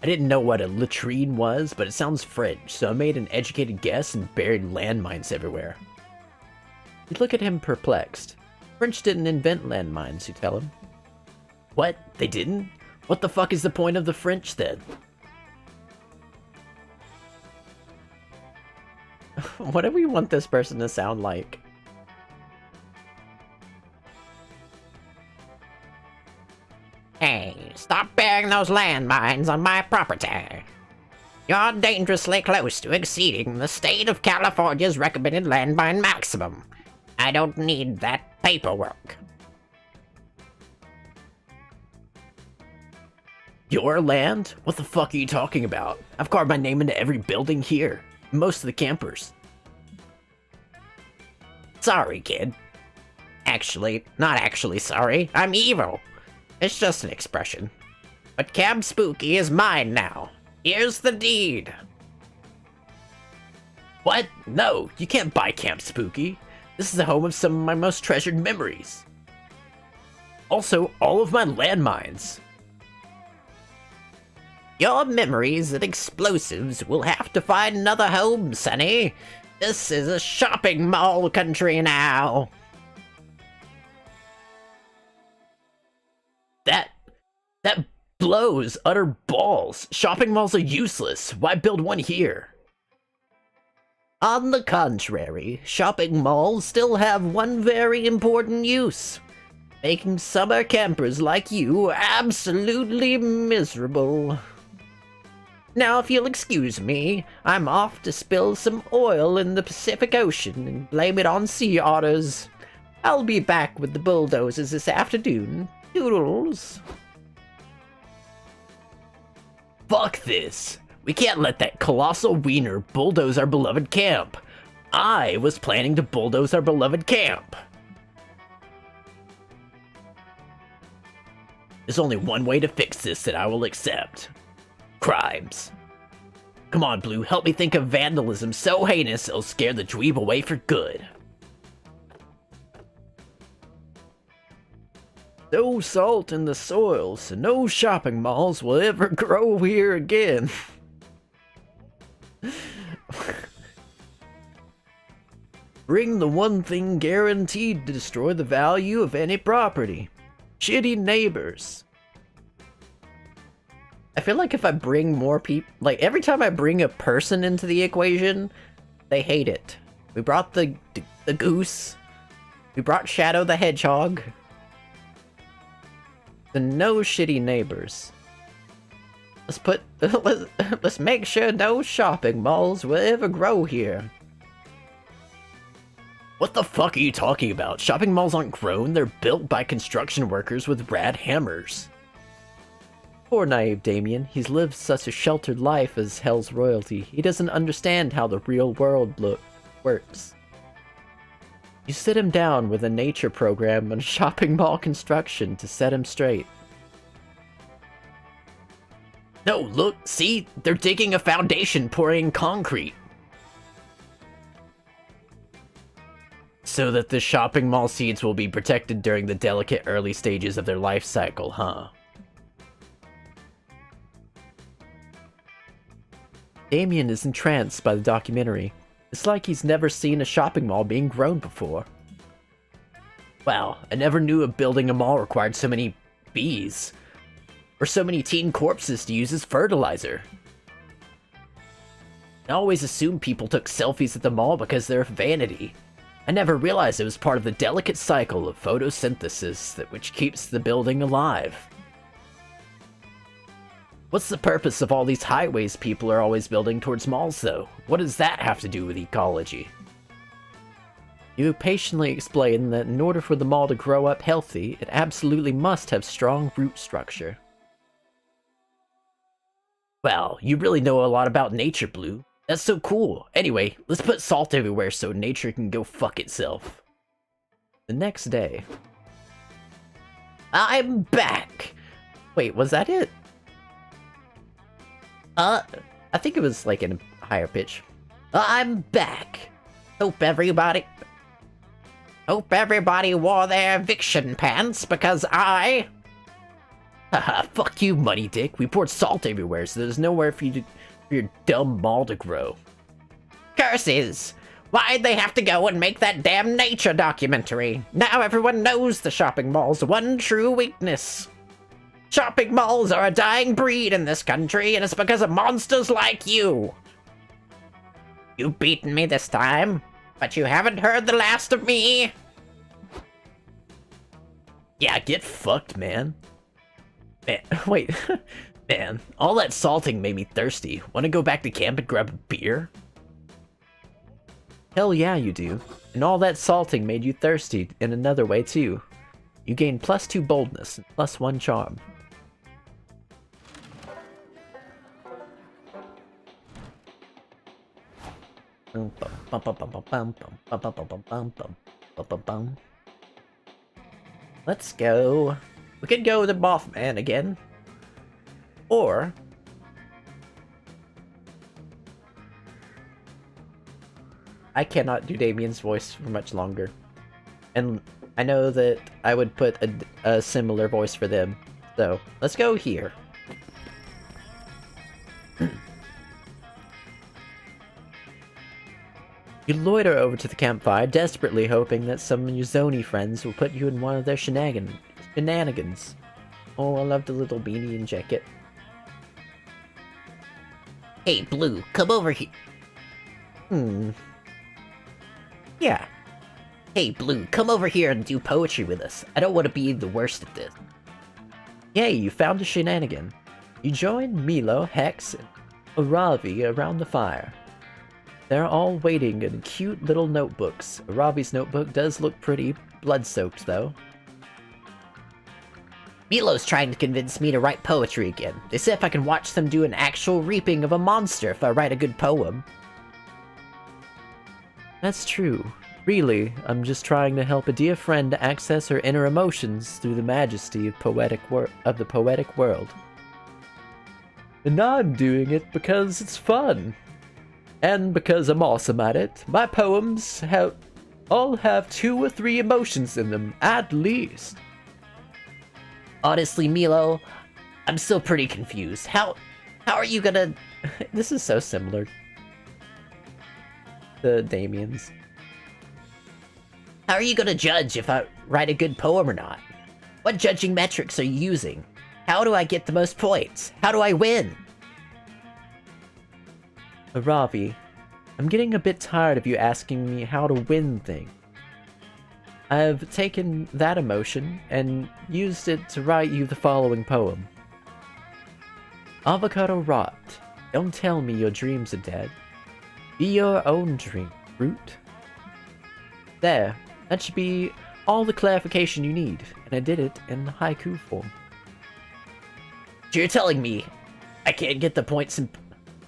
I didn't know what a latrine was, but it sounds French, so I made an educated guess and buried landmines everywhere. You look at him perplexed. French didn't invent landmines, you tell him. What? They didn't? What the fuck is the point of the French, then? What do we want this person to sound like? Hey, stop burying those landmines on my property. You're dangerously close to exceeding the state of California's recommended landmine maximum. I don't need that paperwork. Your land? What the fuck are you talking about? I've carved my name into every building here. Most of the campers. Sorry, kid. Actually, not actually sorry. I'm evil. It's just an expression. But Camp Spooky is mine now. Here's the deed. What? No, you can't buy Camp Spooky. This is the home of some of my most treasured memories. Also, all of my landmines. Your memories and explosives will have to find another home, Sonny. This is a shopping mall country now. That blows utter balls. Shopping malls are useless. Why build one here? On the contrary, shopping malls still have one very important use. Making summer campers like you absolutely miserable. Now, if you'll excuse me, I'm off to spill some oil in the Pacific Ocean and blame it on sea otters. I'll be back with the bulldozers this afternoon. Toodles. Fuck this. We can't let that colossal wiener bulldoze our beloved camp. I was planning to bulldoze our beloved camp. There's only one way to fix this that I will accept. Crimes. Come on, Blue, help me think of vandalism so heinous it'll scare the dweeb away for good. No salt in the soil, so no shopping malls will ever grow here again. Bring the one thing guaranteed to destroy the value of any property. Shitty neighbors. I feel like if I bring more people, like every time I bring a person into the equation, they hate it. We brought the goose. We brought Shadow the Hedgehog. The no shitty neighbors. Let's make sure no shopping malls will ever grow here. What the fuck are you talking about? Shopping malls aren't grown, they're built by construction workers with rad hammers. Poor naive Damien, he's lived such a sheltered life as Hell's royalty. He doesn't understand how the real world works. You sit him down with a nature program and shopping mall construction to set him straight. No, look, see? They're digging a foundation, pouring concrete. So that the shopping mall seeds will be protected during the delicate early stages of their life cycle, huh? Damien is entranced by the documentary. It's like he's never seen a shopping mall being grown before. Wow, I never knew building a mall required so many bees. Or so many teen corpses to use as fertilizer. I always assumed people took selfies at the mall because they're vanity. I never realized it was part of the delicate cycle of photosynthesis which keeps the building alive. What's the purpose of all these highways people are always building towards malls, though? What does that have to do with ecology? You patiently explain that in order for the mall to grow up healthy, it absolutely must have strong root structure. Well, you really know a lot about nature, Blue. That's so cool. Anyway, let's put salt everywhere so nature can go fuck itself. The next day. I'm back! Wait, was that it? I think it was like in a higher pitch. I'm back. Hope everybody wore their eviction pants because I... Haha, fuck you, money dick. We poured salt everywhere, so there's nowhere for your dumb mall to grow. Curses! Why'd they have to go and make that damn nature documentary? Now everyone knows the shopping mall's one true weakness. Shopping malls are a dying breed in this country, and it's because of monsters like you. You've beaten me this time, but you haven't heard the last of me. Yeah, get fucked, man. Man, wait. Man, all that salting made me thirsty. Want to go back to camp and grab a beer? Hell yeah, you do. And all that salting made you thirsty in another way, too. You gained +2 boldness and +1 charm. Let's go. We could go the Mothman again. Or I cannot do Damien's voice for much longer. And I know that I would put a similar voice for them. So, let's go here. You loiter over to the campfire, desperately hoping that some of your Zony friends will put you in one of their shenanigans. Oh, I love the little beanie and jacket. Hey, Blue, come over here. Yeah. Hey, Blue, come over here and do poetry with us. I don't want to be the worst at this. Yay, you found a shenanigan. You join Milo, Hex, and Aravi around the fire. They're all waiting in cute little notebooks. Aravi's notebook does look pretty blood-soaked, though. Milo's trying to convince me to write poetry again. They say if I can watch them do an actual reaping of a monster if I write a good poem. That's true. Really, I'm just trying to help a dear friend access her inner emotions through the majesty of the poetic world. And I'm doing it because it's fun. And because I'm awesome at it. My poems all have 2 or 3 emotions in them, at least. Honestly, Milo, I'm still pretty confused. How are you gonna... This is so similar to Damien's. How are you gonna judge if I write a good poem or not? What judging metrics are you using? How do I get the most points? How do I win? Ravi, I'm getting a bit tired of you asking me how to win things. I've taken that emotion and used it to write you the following poem. Avocado rot, don't tell me your dreams are dead. Be your own dream, fruit. There, that should be all the clarification you need, and I did it in haiku form. So you're telling me I can't get the points in...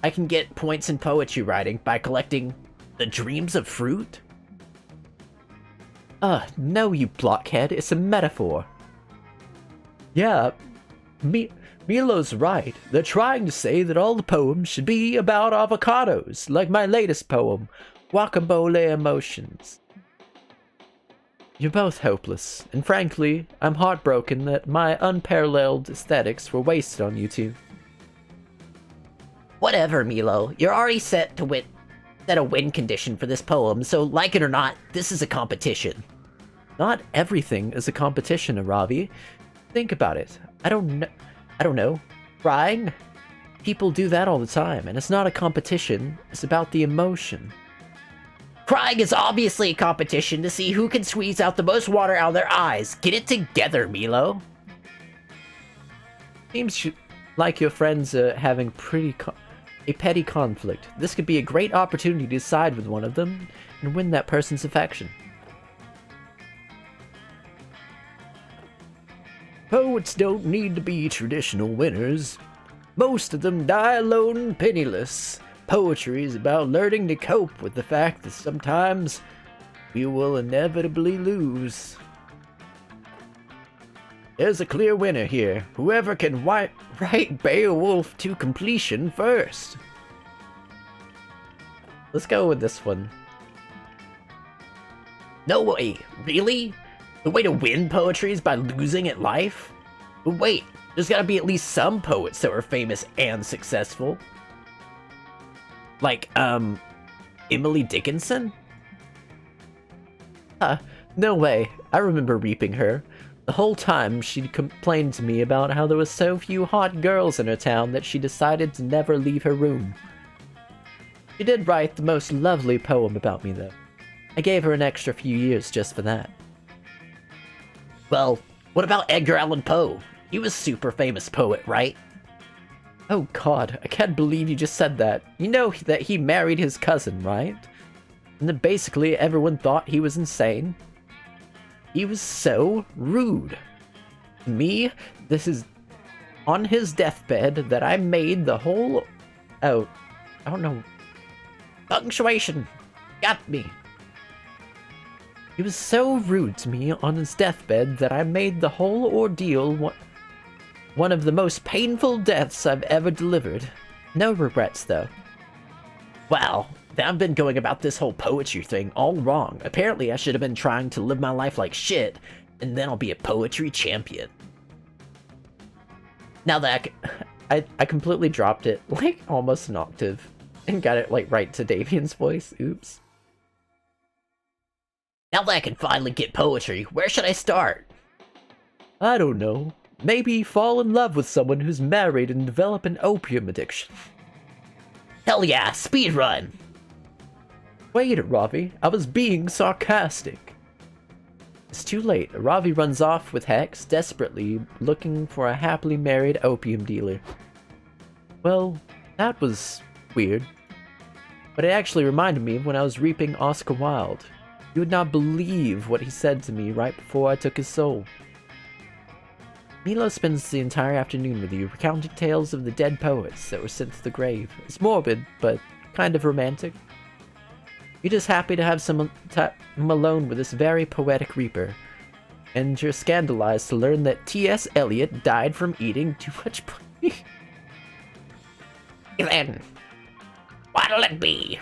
I can get points in poetry writing by collecting the dreams of fruit? No, you blockhead, it's a metaphor. Yeah, Milo's right. They're trying to say that all the poems should be about avocados, like my latest poem, Guacamole Emotions. You're both hopeless, and frankly, I'm heartbroken that my unparalleled aesthetics were wasted on you two. Whatever, Milo. You're already set a win condition for this poem, so like it or not, this is a competition. Not everything is a competition, Aravi. Think about it. I don't know. Crying? People do that all the time, and it's not a competition. It's about the emotion. Crying is obviously a competition to see who can squeeze out the most water out of their eyes. Get it together, Milo. Seems like your friends are having a petty conflict. This could be a great opportunity to side with one of them and win that person's affection. Poets don't need to be traditional winners. Most of them die alone and penniless. Poetry is about learning to cope with the fact that sometimes we will inevitably lose. There's a clear winner here. Whoever can write Beowulf to completion first. Let's go with this one. No way, really? The way to win poetry is by losing at life? But wait, there's gotta be at least some poets that were famous and successful. Like, Emily Dickinson? No way. I remember reaping her. The whole time, she complained to me about how there were so few hot girls in her town that she decided to never leave her room. She did write the most lovely poem about me, though. I gave her an extra few years just for that. Well, what about Edgar Allan Poe? He was a super famous poet, right? Oh god, I can't believe you just said that. You know that he married his cousin, right? And that basically everyone thought he was insane. He was so rude. Me, this is on his deathbed that I made the whole... Oh, I don't know. Punctuation. Got me. He was so rude to me on his deathbed that I made the whole ordeal one of the most painful deaths I've ever delivered. No regrets, though. Wow, I've been going about this whole poetry thing all wrong. Apparently, I should have been trying to live my life like shit, and then I'll be a poetry champion. Now that I completely dropped it, like, almost an octave, and got it, like, right to Davian's voice. Oops. Now that I can finally get poetry, where should I start? I don't know. Maybe fall in love with someone who's married and develop an opium addiction. Hell yeah, speedrun! Wait, Ravi, I was being sarcastic. It's too late. Ravi runs off with Hex, desperately looking for a happily married opium dealer. Well, that was weird. But it actually reminded me of when I was reaping Oscar Wilde. You would not believe what he said to me right before I took his soul. Milo spends the entire afternoon with you, recounting tales of the dead poets that were sent to the grave. It's morbid, but kind of romantic. You're just happy to have some time alone with this very poetic reaper. And you're scandalized to learn that T.S. Eliot died from eating too much pudding. Then, what'll it be?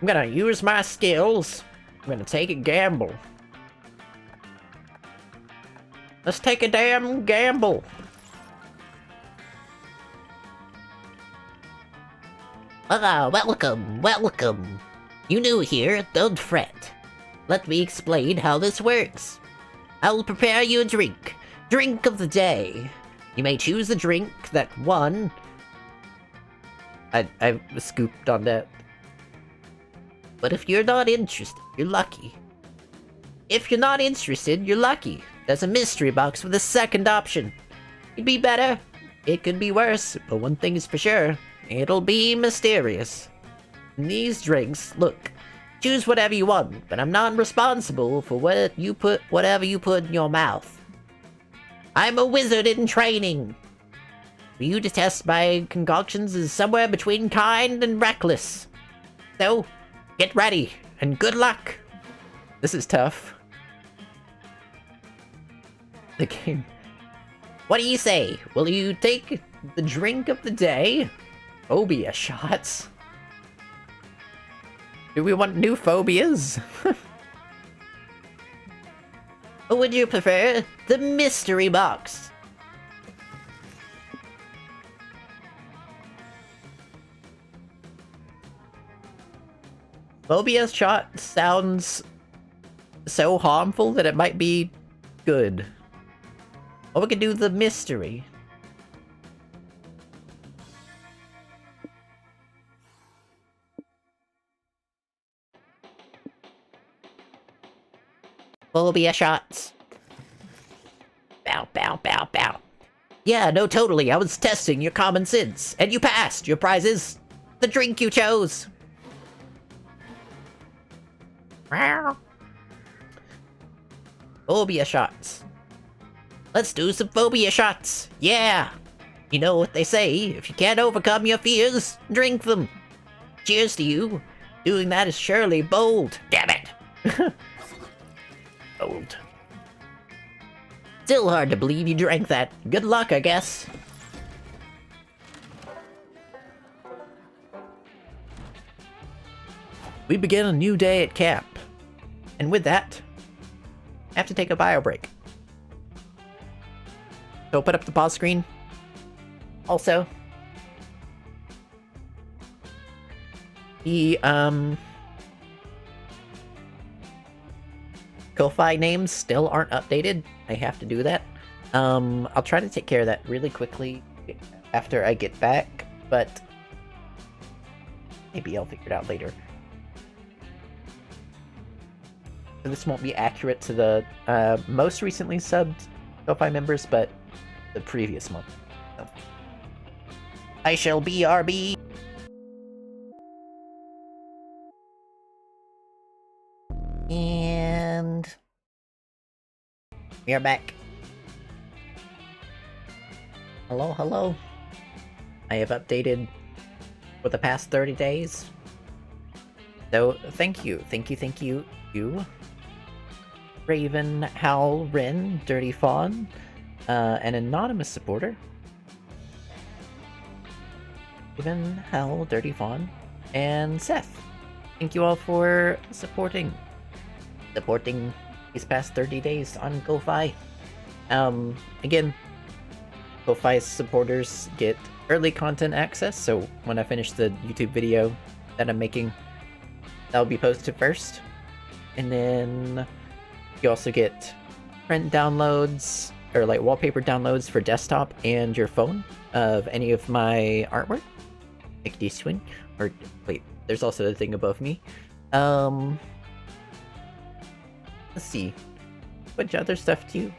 I'm gonna use my skills. I'm gonna take a gamble. Let's take a damn gamble. Welcome. You new here, don't fret. Let me explain how this works. I will prepare you a drink. Drink of the day. You may choose a drink that won. I scooped on that. But if you're not interested, you're lucky. If you're not interested, you're lucky. There's a mystery box with a second option. It could be better, it could be worse, but one thing is for sure, it'll be mysterious. In these drinks, look, choose whatever you want, but I'm not responsible for whatever you put in your mouth. I'm a wizard in training. For you to test my concoctions is somewhere between kind and reckless. So, get ready, and good luck. This is tough. The game. What do you say? Will you take the drink of the day? Phobia shots. Do we want new phobias? Or would you prefer the mystery box? Phobia shot sounds so harmful that it might be good. Or we could do the mystery. Phobia shots. Bow, bow, bow, bow. Yeah, no, totally. I was testing your common sense. And you passed. Your prize is the drink you chose. Phobia shots. Let's do some phobia shots. Yeah. You know what they say. If you can't overcome your fears, drink them. Cheers to you. Doing that is surely bold. Damn it. Bold. Still hard to believe you drank that. Good luck, I guess. We begin a new day at camp. And with that, I have to take a bio break. So put up the pause screen. Also, the Ko-Fi names still aren't updated. I have to do that. I'll try to take care of that really quickly after I get back, but maybe I'll figure it out later. So this won't be accurate to the most recently subbed Ko-Fi members, but the previous month. So. I shall BRB. And we are back. Hello. I have updated for the past 30 days. So thank you, you, Raven, Howl, Rin, Dirty Fawn, an anonymous supporter. Raven, Howl, Dirty Fawn, and Seth. Thank you all for supporting these past 30 days on Ko-Fi. Again, Ko-Fi supporters get early content access, so when I finish the YouTube video that I'm making, that'll be posted first. And then you also get print downloads, or like wallpaper downloads for desktop and your phone of any of my artwork. Like this one. Or, wait, there's also the thing above me. Let's see. A bunch of other stuff too.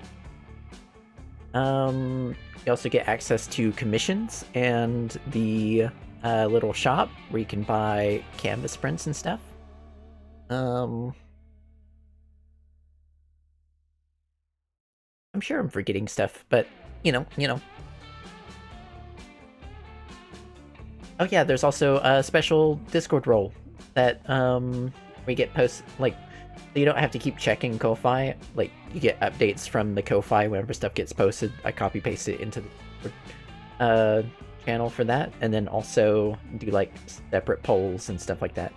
You also get access to commissions and the little shop where you can buy canvas prints and stuff. I'm sure I'm forgetting stuff, but you know. Oh yeah, there's also a special Discord role that we get posts, like, so you don't have to keep checking Ko-Fi. Like, you get updates from the Ko-Fi whenever stuff gets posted. I copy paste it into the channel for that, and then also do like separate polls and stuff like that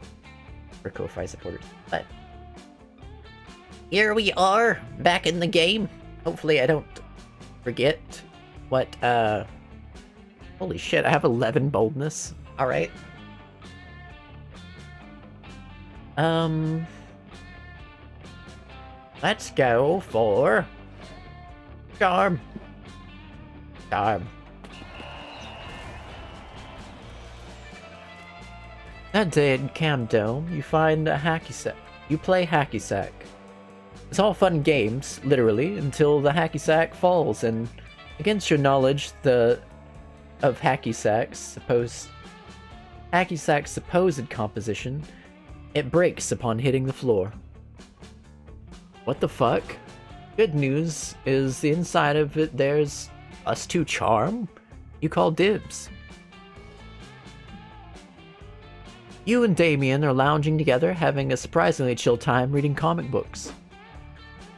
for Ko-Fi supporters. But here we are, back in the game. Hopefully I don't forget what holy shit, I have 11 boldness. Alright. Let's go for charm. Charm. That day in Cam Dome, you find a hacky sack. You play hacky sack. It's all fun and games, literally, until the hacky sack falls, and against your knowledge, of hacky sack's supposed composition, it breaks upon hitting the floor. What the fuck? Good news is the inside of it there's us two charm. You call dibs. You and Damien are lounging together, having a surprisingly chill time reading comic books.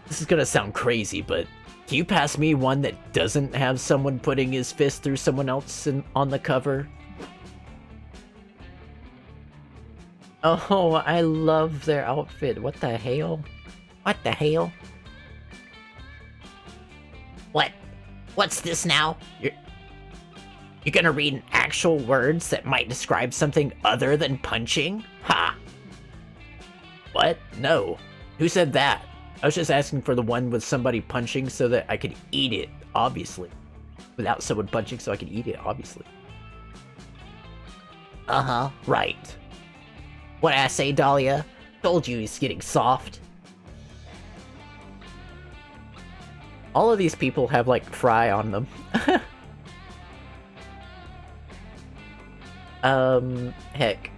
This is gonna sound crazy, but can you pass me one that doesn't have someone putting his fist through someone else on the cover? Oh, I love their outfit. What the hell? What the hell? What's this now? You're gonna read actual words that might describe something other than punching? Ha! What? No. Who said that? I was just asking for the one with somebody punching so that I could eat it, obviously. Without someone punching so I could eat it, obviously. Uh-huh, right. What I say, Dahlia? Told you he's getting soft. All of these people have, like, fry on them. Heck.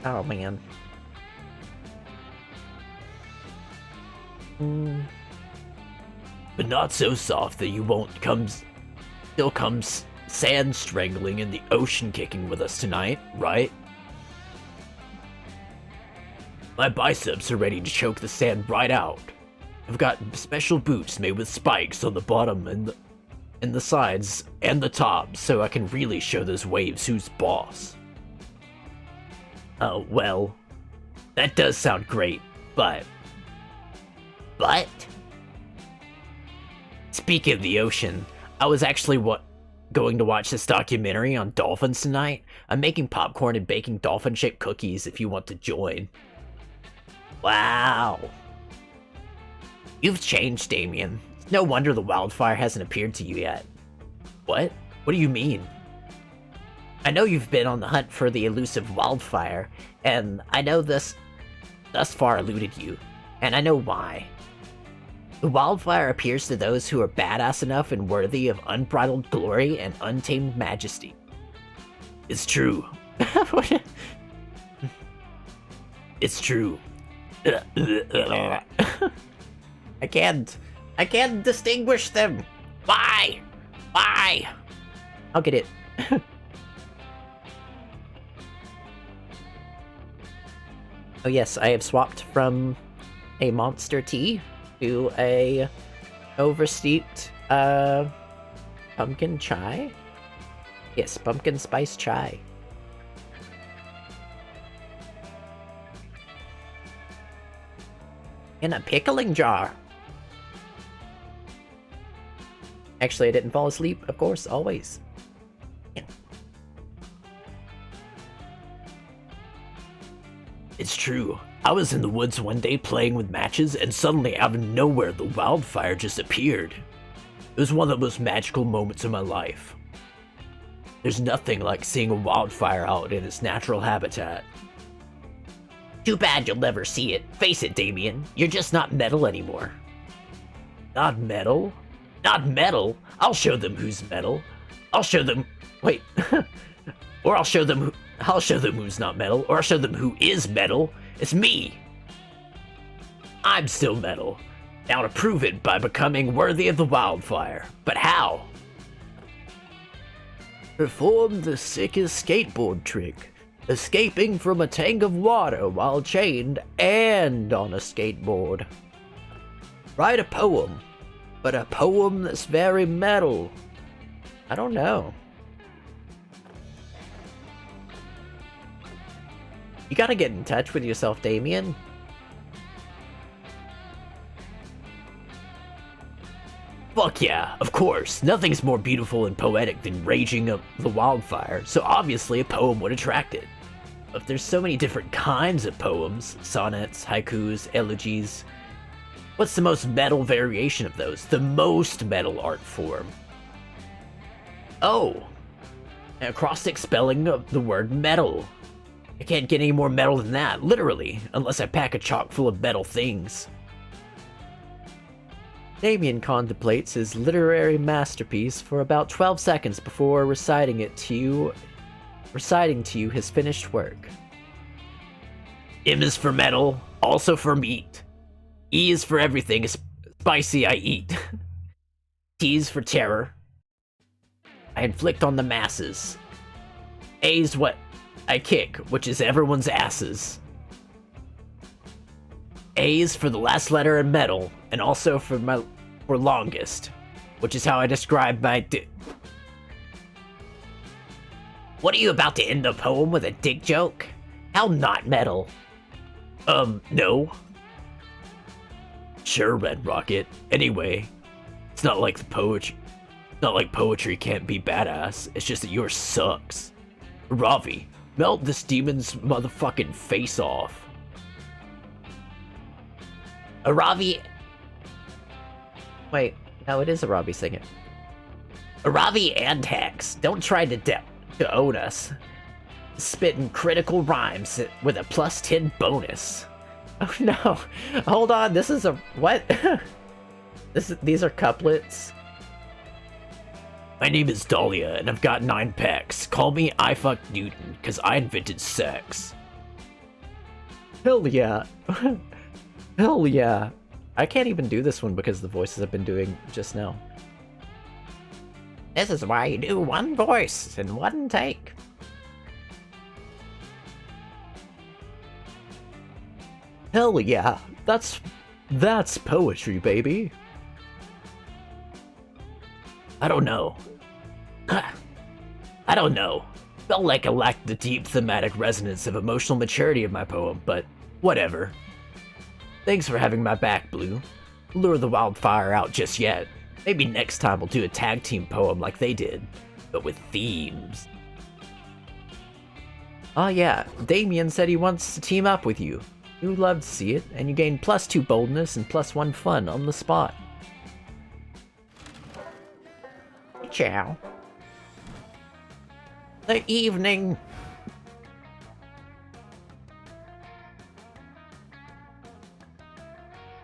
Oh, man. But not so soft that you won't still comes sand strangling and the ocean kicking with us tonight, right? My biceps are ready to choke the sand right out. I've got special boots made with spikes on the bottom and the sides and the top, so I can really show those waves who's boss. Oh, well, that does sound great, but... Speaking of the ocean, I was actually going to watch this documentary on dolphins tonight. I'm making popcorn and baking dolphin-shaped cookies if you want to join. Wow. You've changed, Damien. No wonder the wildfire hasn't appeared to you yet. What? What do you mean? I know you've been on the hunt for the elusive wildfire, and I know this thus far eluded you, and I know why. The wildfire appears to those who are badass enough and worthy of unbridled glory and untamed majesty. It's true. It's true. I can't distinguish them. Why? I'll get it. Oh yes, I have swapped from a monster tea to a oversteeped pumpkin chai. Yes, pumpkin spice chai. In a pickling jar. Actually, I didn't fall asleep, of course, always. Yeah. It's true. I was in the woods one day playing with matches, and suddenly, out of nowhere, the wildfire just appeared. It was one of the most magical moments of my life. There's nothing like seeing a wildfire out in its natural habitat. Too bad you'll never see it. Face it, Damien. You're just not metal anymore. Not metal? Not metal? I'll show them who's metal. I'll show them... Wait. Or I'll show them who's not metal, or I'll show them who is metal. It's me. I'm still metal. Now to prove it by becoming worthy of the wildfire. But how? Perform the sickest skateboard trick. Escaping from a tank of water while chained and on a skateboard. Write a poem, but a poem that's very metal. I don't know. You gotta get in touch with yourself, Damien. Fuck yeah, of course. Nothing's more beautiful and poetic than raging up the wildfire, so obviously a poem would attract it. But there's so many different kinds of poems, sonnets, haikus, elegies. What's the most metal variation of those? The most metal art form. Oh, an acrostic spelling of the word metal. I can't get any more metal than that, literally, unless I pack a chock full of metal things. Damien contemplates his literary masterpiece for about 12 seconds before reciting to you his finished work. M is for metal, also for meat. E is for everything spicy I eat. T is for terror. I inflict on the masses. A is what I kick, which is everyone's asses. A is for the last letter in metal, and also for longest, which is how I describe my What are you about to end the poem with a dick joke? How not metal? No. Sure, Red Rocket. Anyway, it's not like poetry can't be badass. It's just that yours sucks. Ravi, melt this demon's motherfucking face off. A Ravi. Wait, no, it is a Ravi singing. A Ravi and Hex, don't try to own us. Spitting critical rhymes with a +10 bonus. Oh no, hold on, this is a, what? These are couplets. My name is Dahlia, and I've got 9 pecs. Call me I fucked Newton, cause I invented sex. Hell yeah. Hell yeah. I can't even do this one because of the voices I've been doing just now. This is why you do one voice in one take. Hell yeah, that's poetry, baby. I don't know. I don't know. Felt like I lacked the deep thematic resonance of emotional maturity of my poem, but whatever. Thanks for having my back, Blue. Lure the wildfire out just yet. Maybe next time we'll do a tag team poem like they did, but with themes. Oh yeah, Damien said he wants to team up with you. You'd love to see it, and you gain +2 boldness and +1 fun on the spot. Ciao. The evening.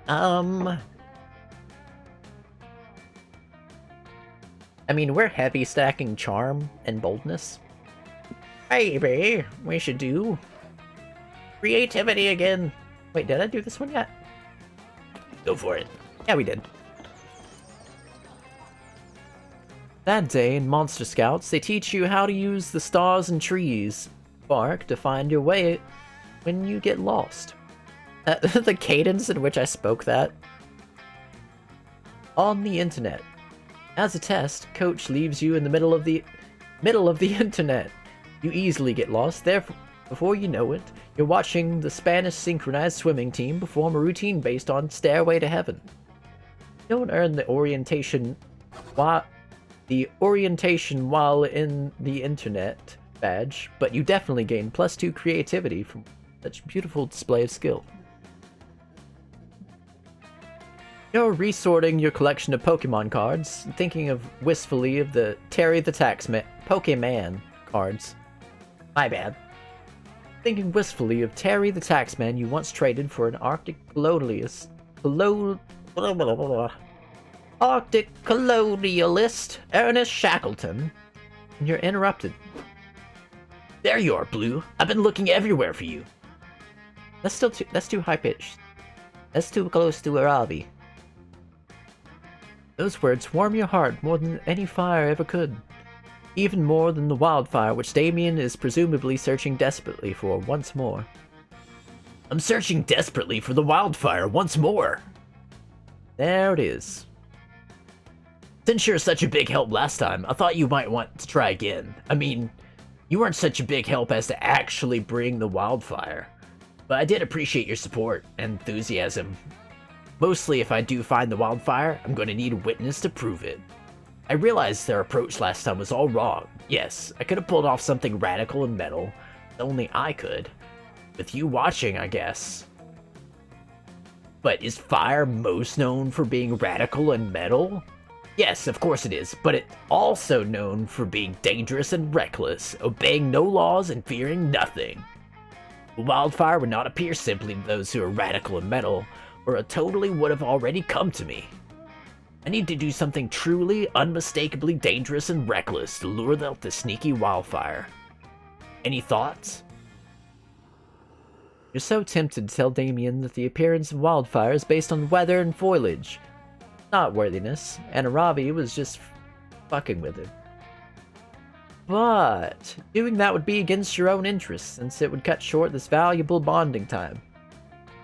I mean, we're heavy stacking charm and boldness. Maybe we should do creativity again. Wait, did I do this one yet? Go for it. Yeah, we did. That day in Monster Scouts, they teach you how to use the stars and trees bark to find your way when you get lost. The cadence in which I spoke that. On the internet. As a test, coach leaves you in the middle of the internet. You easily get lost. Therefore, before you know it, you're watching the Spanish synchronized swimming team perform a routine based on Stairway to Heaven. You don't earn the orientation while in the internet badge, but you definitely gain +2 creativity from such beautiful display of skill. You're resorting your collection of Pokemon cards, thinking wistfully of the Terry the Taxman Pokemon cards. My bad. Thinking wistfully of Terry the Taxman you once traded for an Arctic colonialist, Ernest Shackleton, and you're interrupted. There you are, Blue. I've been looking everywhere for you. That's too high pitched. That's too close to Arabi. Those words warm your heart more than any fire ever could. Even more than the wildfire which Damien is presumably searching desperately for once more. I'm searching desperately for the wildfire once more. There it is. Since you're such a big help last time, I thought you might want to try again. I mean, you weren't such a big help as to actually bring the wildfire. But I did appreciate your support and enthusiasm. Mostly if I do find the wildfire, I'm going to need a witness to prove it. I realized their approach last time was all wrong. Yes, I could have pulled off something radical and metal. Only I could. With you watching, I guess. But is fire most known for being radical and metal? Yes, of course it is, but it's also known for being dangerous and reckless, obeying no laws and fearing nothing. The wildfire would not appear simply to those who are radical and metal, or it totally would have already come to me. I need to do something truly, unmistakably dangerous and reckless to lure out the sneaky wildfire. Any thoughts? You're so tempted to tell Damien that the appearance of wildfire is based on weather and foliage. Not worthiness, and Arabi was just fucking with him. But doing that would be against your own interests, since it would cut short this valuable bonding time.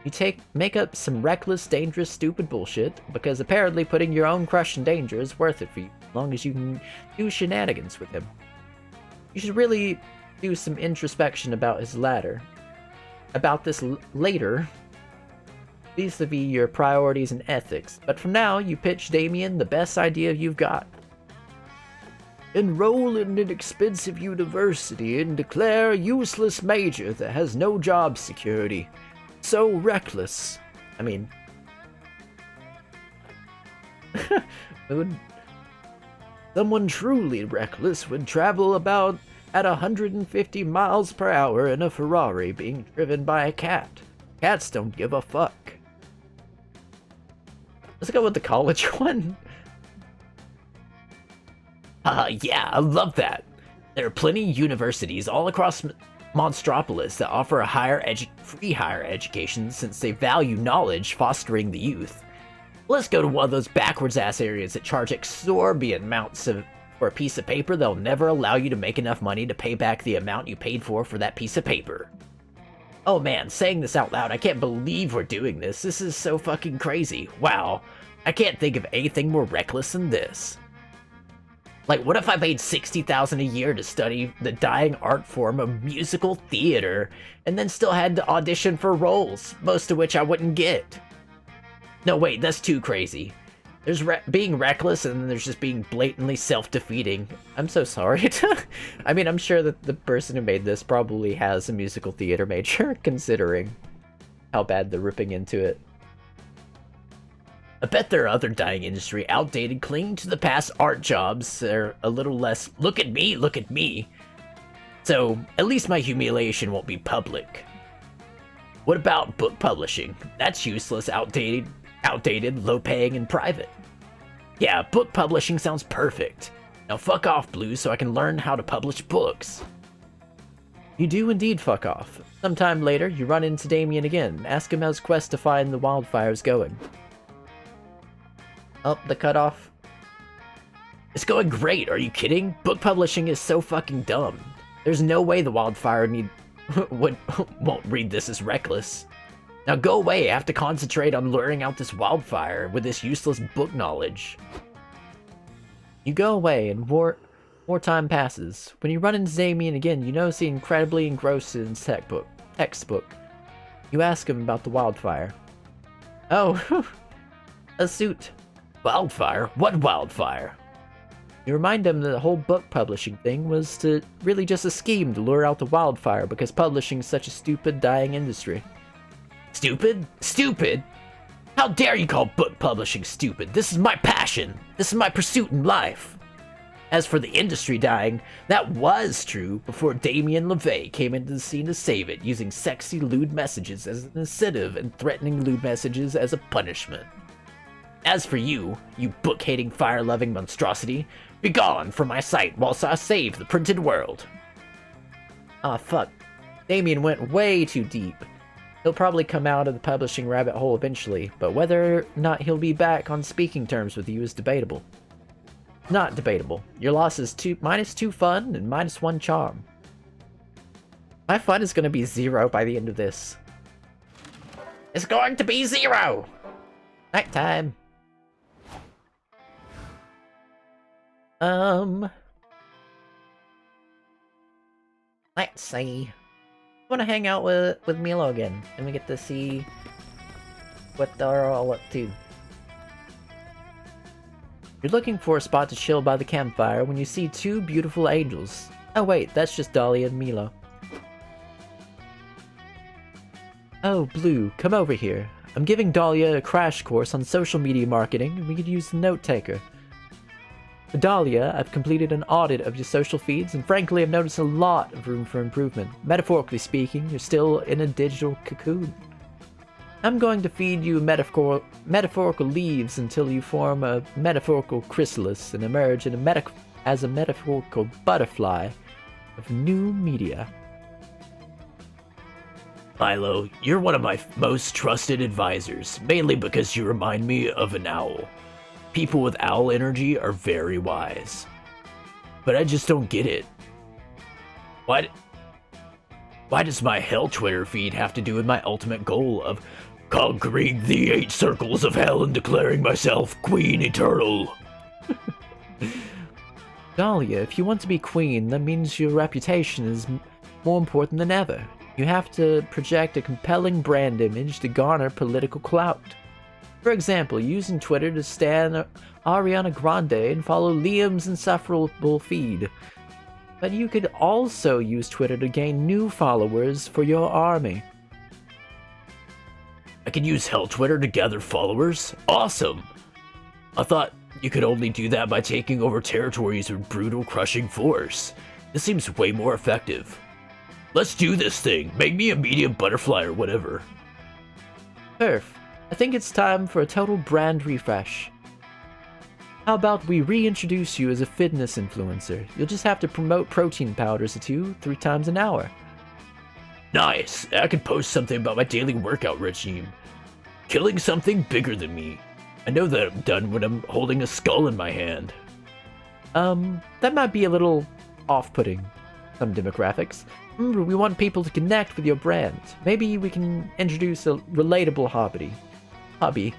You make up some reckless, dangerous, stupid bullshit, because apparently putting your own crush in danger is worth it for you, as long as you can do shenanigans with him. You should really do some introspection about this later, vis-a-vis your priorities and ethics, but for now, you pitch Damien the best idea you've got. Enroll in an expensive university and declare a useless major that has no job security. So reckless. I mean... Someone truly reckless would travel about at 150 miles per hour in a Ferrari being driven by a cat. Cats don't give a fuck. Let's go with the college one. Yeah, I love that. There are plenty of universities all across Monstropolis that offer a free higher education since they value knowledge fostering the youth. Let's go to one of those backwards-ass areas that charge exorbitant amounts for a piece of paper that'll never allow you to make enough money to pay back the amount you paid for that piece of paper. Oh man, saying this out loud, I can't believe we're doing this. This is so fucking crazy. Wow, I can't think of anything more reckless than this. Like, what if I paid $60,000 a year to study the dying art form of musical theater, and then still had to audition for roles, most of which I wouldn't get? No, wait, that's too crazy. There's being reckless, and then there's just being blatantly self-defeating. I'm so sorry. I mean, I'm sure that the person who made this probably has a musical theater major, considering how bad they're ripping into it. I bet there are other dying industry, outdated, clinging to the past art jobs that are a little less, look at me, look at me. So, at least my humiliation won't be public. What about book publishing? That's useless, outdated, low-paying, and private. Yeah, book publishing sounds perfect. Now fuck off, Blue, so I can learn how to publish books. You do indeed fuck off. Sometime later, you run into Damien again, ask him how his quest to find the wildfire's going. Oh, the cutoff. It's going great, are you kidding? Book publishing is so fucking dumb. There's no way the wildfire won't read this as reckless. Now go away, I have to concentrate on luring out this wildfire with this useless book knowledge. You go away, and more time passes. When you run into Damien again, you notice he incredibly engrossed in his textbook. You ask him about the wildfire. Oh, a suit. Wildfire? What wildfire? You remind him that the whole book publishing thing was really just a scheme to lure out the wildfire because publishing is such a stupid, dying industry. Stupid? Stupid? How dare you call book publishing stupid? This is my passion. This is my pursuit in life. As for the industry dying, that was true before Damien LeVay came into the scene to save it, using sexy lewd messages as an incentive and threatening lewd messages as a punishment. As for you, you book-hating, fire-loving monstrosity, be gone from my sight whilst I save the printed world. Ah, fuck. Damien went way too deep. He'll probably come out of the publishing rabbit hole eventually, but whether or not he'll be back on speaking terms with you is debatable. Not debatable. Your loss is -2 fun and -1 charm. My fun is going to be 0 by the end of this. It's going to be 0! Nighttime. Let's see. I want to hang out with Milo again, and we get to see what they're all up to. You're looking for a spot to chill by the campfire when you see 2 beautiful angels. Oh wait, that's just Dahlia and Milo. Oh, Blue, come over here. I'm giving Dahlia a crash course on social media marketing, and we could use the note taker. For Dahlia, I've completed an audit of your social feeds, and frankly, I've noticed a lot of room for improvement. Metaphorically speaking, you're still in a digital cocoon. I'm going to feed you metaphorical leaves until you form a metaphorical chrysalis and emerge in as a metaphorical butterfly of new media. Milo, you're one of my most trusted advisors, mainly because you remind me of an owl. People with owl energy are very wise. But I just don't get it. Why does my hell Twitter feed have to do with my ultimate goal of conquering the 8 circles of hell and declaring myself Queen Eternal? Dahlia, if you want to be queen, that means your reputation is more important than ever. You have to project a compelling brand image to garner political clout. For example, using Twitter to stan Ariana Grande and follow Liam's insufferable feed. But you could also use Twitter to gain new followers for your army. I can use Hell Twitter to gather followers? Awesome! I thought you could only do that by taking over territories with brutal, crushing force. This seems way more effective. Let's do this thing. Make me a medium butterfly or whatever. Perf, I think it's time for a total brand refresh. How about we reintroduce you as a fitness influencer? You'll just have to promote protein powders 2-3 times an hour. Nice! I could post something about my daily workout regime. Killing something bigger than me. I know that I'm done when I'm holding a skull in my hand. That might be a little off-putting. Some demographics. Remember, we want people to connect with your brand. Maybe we can introduce a relatable hobby. Hobby?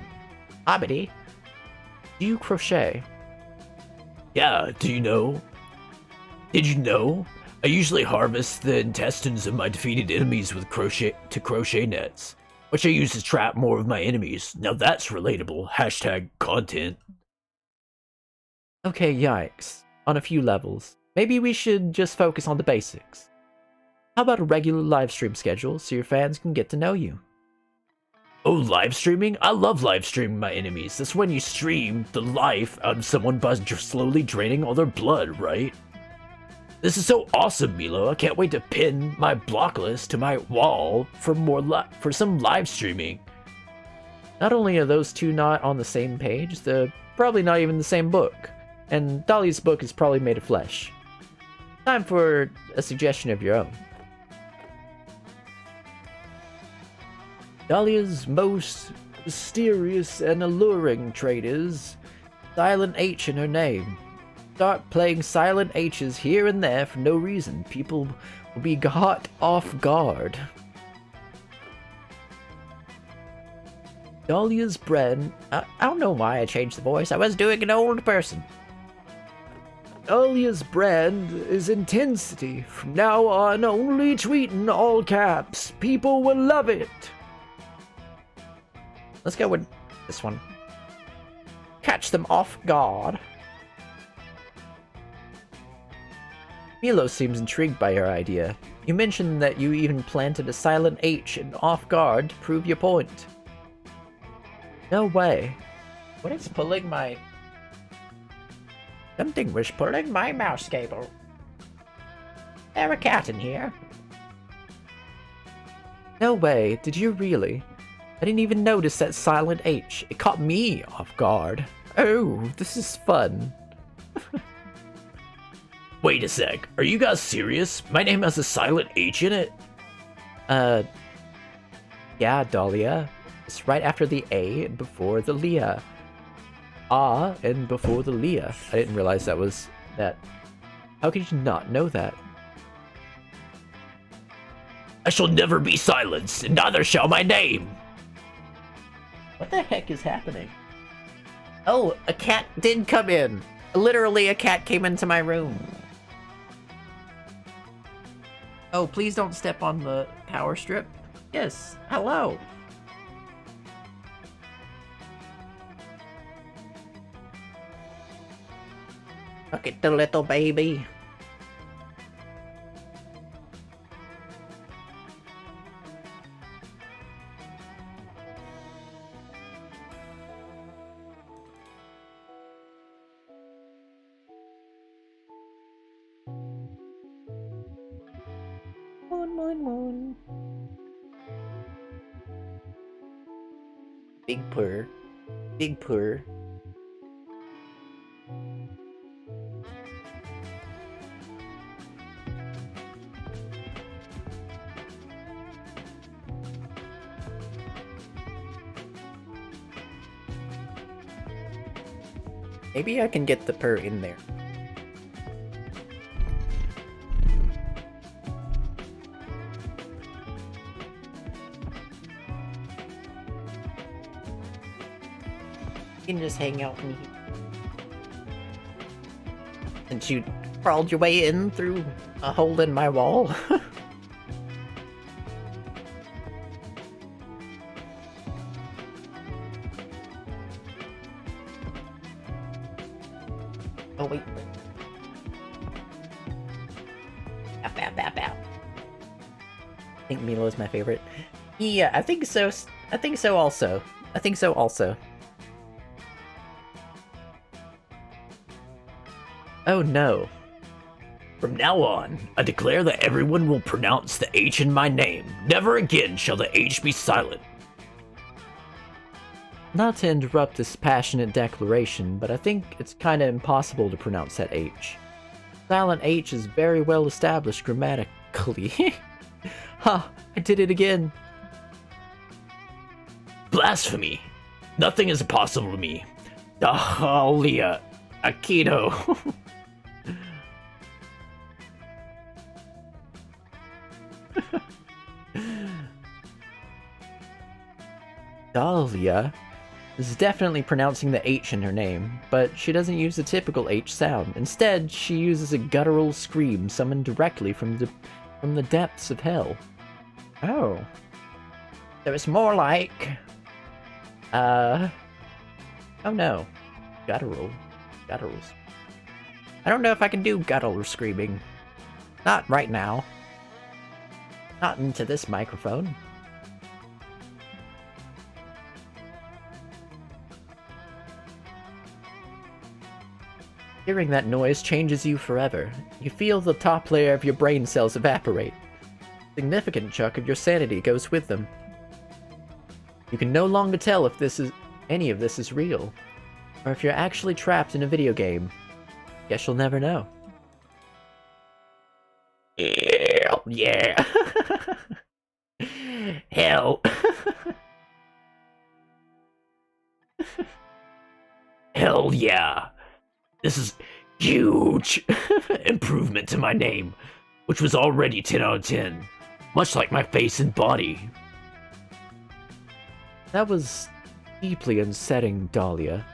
Do you crochet? Yeah, did you know? I usually harvest the intestines of my defeated enemies with crochet nets, which I use to trap more of my enemies. Now that's relatable. #content. Okay, yikes. On a few levels. Maybe we should just focus on the basics. How about a regular live stream schedule so your fans can get to know you? Oh, live streaming? I love live streaming my enemies. That's when you stream the life out of someone by slowly draining all their blood, right? This is so awesome, Milo. I can't wait to pin my block list to my wall for some live streaming. Not only are those two not on the same page, they're probably not even the same book. And Dolly's book is probably made of flesh. Time for a suggestion of your own. Dahlia's most mysterious and alluring trait is silent H in her name. Start playing silent H's here and there for no reason. People will be caught off guard. Dahlia's bread. I don't know why I changed the voice. I was doing an old person. Dahlia's brand is intensity. From now on, only tweet in all caps. People will love it. Let's go with this one. Catch them off guard. Milo seems intrigued by your idea. You mentioned that you even planted a silent H in off guard to prove your point. No way. What is pulling my... Something was pulling my mouse cable. There a cat in here? No way, did you really? I didn't even notice that silent H. It caught me off guard. Oh, this is fun. Wait a sec, are you guys serious? My name has a silent H in it? Yeah, Dahlia. It's right after the A and before the Leah. Ah, and before the Leah. I didn't realize that was that. How could you not know that? I shall never be silenced, and neither shall my name! What the heck is happening? Oh, a cat did come in. Literally, a cat came into my room. Oh, please don't step on the power strip. Yes, hello. Look at the little baby. Moon. Big purr. Big purr. Maybe I can get the purr in there. You can just hang out in here. Since you crawled your way in through a hole in my wall. Oh wait. Ow. I think Milo is my favorite. Yeah, I think so. I think so also. Oh no. From now on, I declare that everyone will pronounce the H in my name. Never again shall the H be silent. Not to interrupt this passionate declaration, but I think it's kinda impossible to pronounce that H. Silent H is very well established grammatically. Ha! I did it again! Blasphemy! Nothing is impossible to me. Dahlia Aikido. Dahlia is definitely pronouncing the H in her name, but she doesn't use the typical H sound. Instead, she uses a guttural scream summoned directly from the depths of hell. Oh. So it's more like... Oh no. Gutturals. I don't know if I can do guttural screaming. Not right now. Not into this microphone. Hearing that noise changes you forever. You feel the top layer of your brain cells evaporate. A significant chunk of your sanity goes with them. You can no longer tell if any of this is real, or if you're actually trapped in a video game. Guess you'll never know. Yeah. Hell. Hell yeah. This is huge improvement to my name. which was already 10 out of 10, much like my face and body. That was deeply unsettling, Dahlia.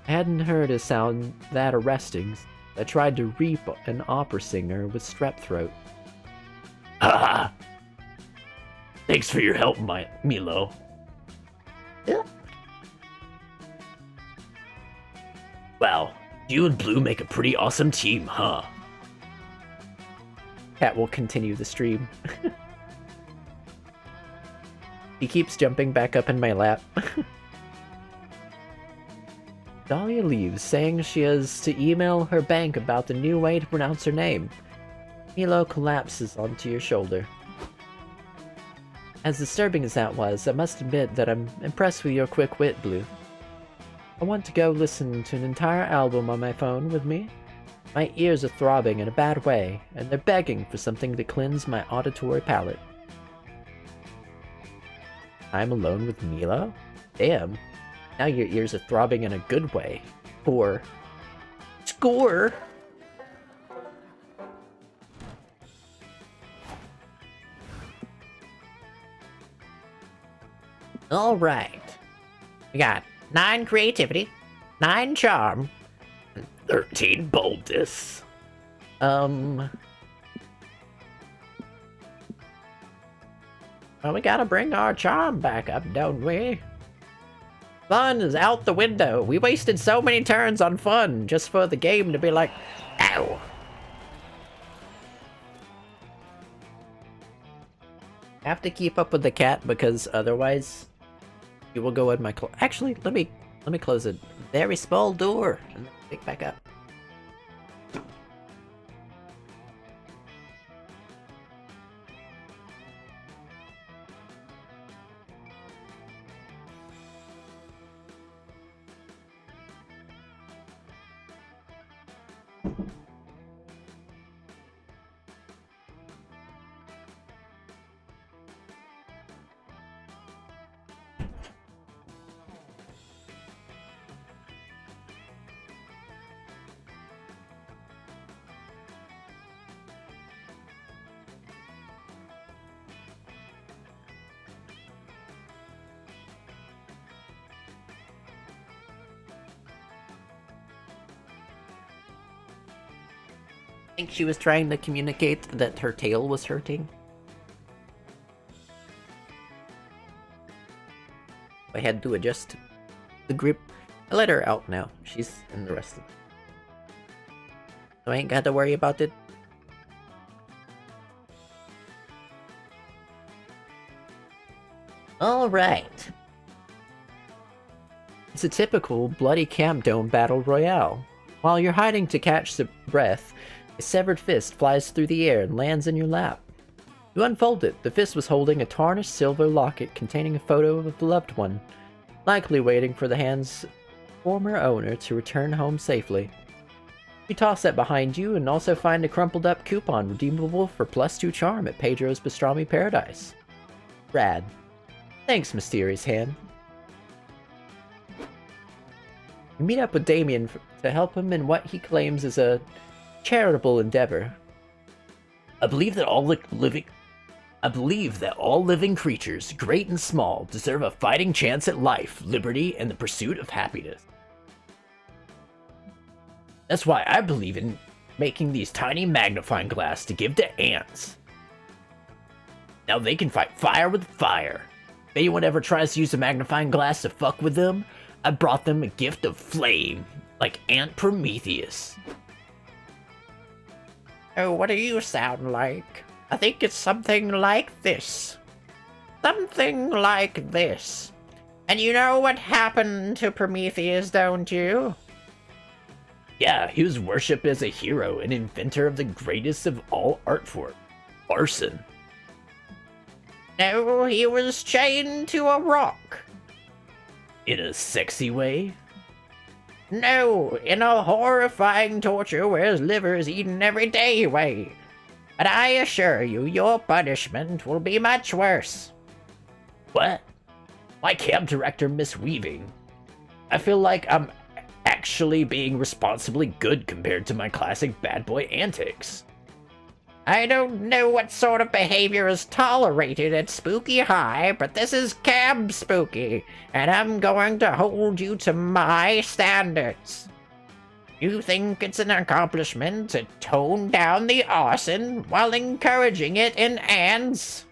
I hadn't heard a sound that arresting. I tried to reap an opera singer with strep throat. Ah! Thanks for your help, Milo. Yeah. Wow, you and Blue make a pretty awesome team, huh? Cat will continue the stream. He keeps jumping back up in my lap. Dahlia leaves, saying she has to email her bank about the new way to pronounce her name. Milo collapses onto your shoulder. As disturbing as that was, I must admit that I'm impressed with your quick wit, Blue. I want to go listen to an entire album on my phone with me. My ears are throbbing in a bad way, and they're begging for something to cleanse my auditory palate. I'm alone with Milo? Damn. Now your ears are throbbing in a good way. Score! Alright. We got 9 creativity, 9 charm, and 13 boldness. Well, we gotta bring our charm back up, don't we? Fun is out the window. We wasted so many turns on fun just for the game to be like, ow. I have to keep up with the cat because otherwise he will go in my Actually, let me close a very small door and then pick back up. I think she was trying to communicate that her tail was hurting. I had to adjust the grip. I let her out now. She's in the rest of it. So I ain't got to worry about it. Alright. It's a typical bloody camp dome battle royale. While you're hiding to catch the breath, a severed fist flies through the air and lands in your lap. You unfold it. The fist was holding a tarnished silver locket containing a photo of a loved one, likely waiting for the hand's former owner to return home safely. You toss that behind you and also find a crumpled up coupon redeemable for +2 charm at Pedro's Pastrami Paradise. Rad. Thanks, mysterious hand. You meet up with Damien to help him in what he claims is a charitable endeavor. I believe that all living creatures, great and small, deserve a fighting chance at life, liberty, and the pursuit of happiness. That's why I believe in making these tiny magnifying glass to give to ants. Now they can fight fire with fire. If anyone ever tries to use a magnifying glass to fuck with them, I brought them a gift of flame, like Ant Prometheus. Oh, what do you sound like? I think it's something like this. Something like this. And you know what happened to Prometheus, don't you? Yeah, he was worshipped as a hero and inventor of the greatest of all art forms, arson. No, he was chained to a rock. In a sexy way? No, in a horrifying torture where his liver is eaten every day way. But I assure you, your punishment will be much worse. What? My camp director misweaving. I feel like I'm actually being responsibly good compared to my classic bad boy antics. I don't know what sort of behavior is tolerated at Spooky High, but this is Camp Spooky, and I'm going to hold you to my standards. You think it's an accomplishment to tone down the arson while encouraging it in ants?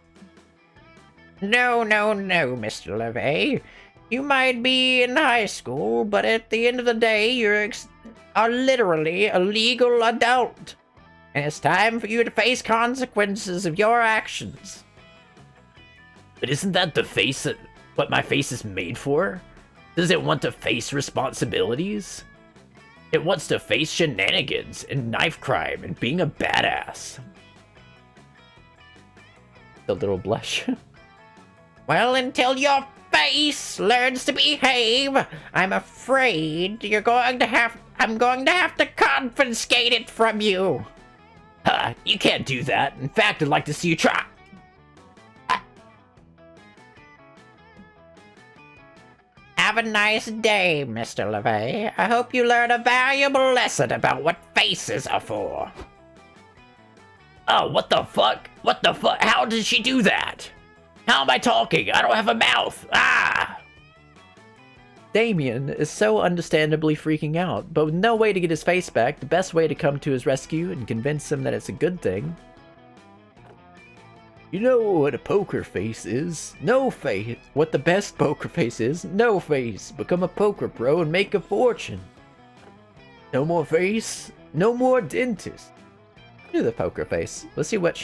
No, Mr. LeVay. You might be in high school, but at the end of the day, you are literally a legal adult. And it's time for you to face consequences of your actions. But isn't that what my face is made for? Does it want to face responsibilities? It wants to face shenanigans and knife crime and being a badass. The little blush. Well, until your face learns to behave, I'm afraid I'm going to have to confiscate it from you. You can't do that. In fact, I'd like to see you try. Have a nice day, Mr. LeVay. I hope you learn a valuable lesson about what faces are for. Oh, what the fuck? What the fuck? How did she do that? How am I talking? I don't have a mouth. Ah! Damien is so understandably freaking out, but with no way to get his face back, the best way to come to his rescue and convince him that it's a good thing. You know what a poker face is? No face. What the best poker face is? No face. Become a poker pro and make a fortune. No more face, no more dentist. Do the poker face. Let's see what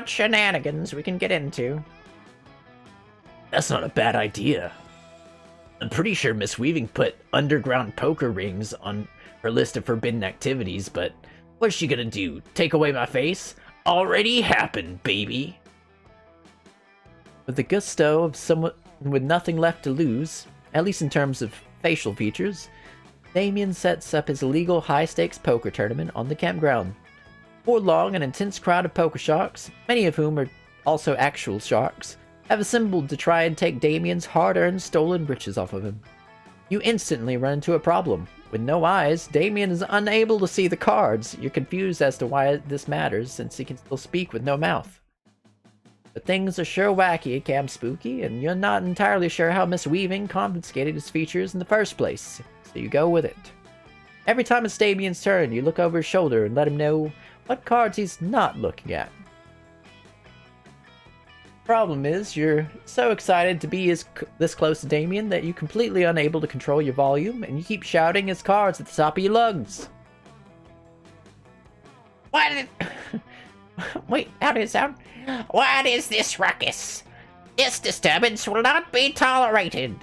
shenanigans we can get into. That's not a bad idea. I'm pretty sure Miss Weaving put underground poker rings on her list of forbidden activities, but what's she gonna do? Take away my face? Already happened, baby. With the gusto of someone with nothing left to lose, at least in terms of facial features, Damien sets up his illegal high-stakes poker tournament on the campground. Before long, an intense crowd of poker sharks, many of whom are also actual sharks, have assembled to try and take Damien's hard-earned stolen riches off of him. You instantly run into a problem. With no eyes, Damien is unable to see the cards. You're confused as to why this matters, since he can still speak with no mouth. But things are sure wacky at Camp Spooky, and you're not entirely sure how Miss Weaving confiscated his features in the first place, so you go with it. Every time it's Damien's turn, you look over his shoulder and let him know what cards he's not looking at. Problem is, you're so excited to be this close to Damien that you're completely unable to control your volume, and you keep shouting his cards at the top of your lungs. Wait, how did it sound? What is this ruckus? This disturbance will not be tolerated.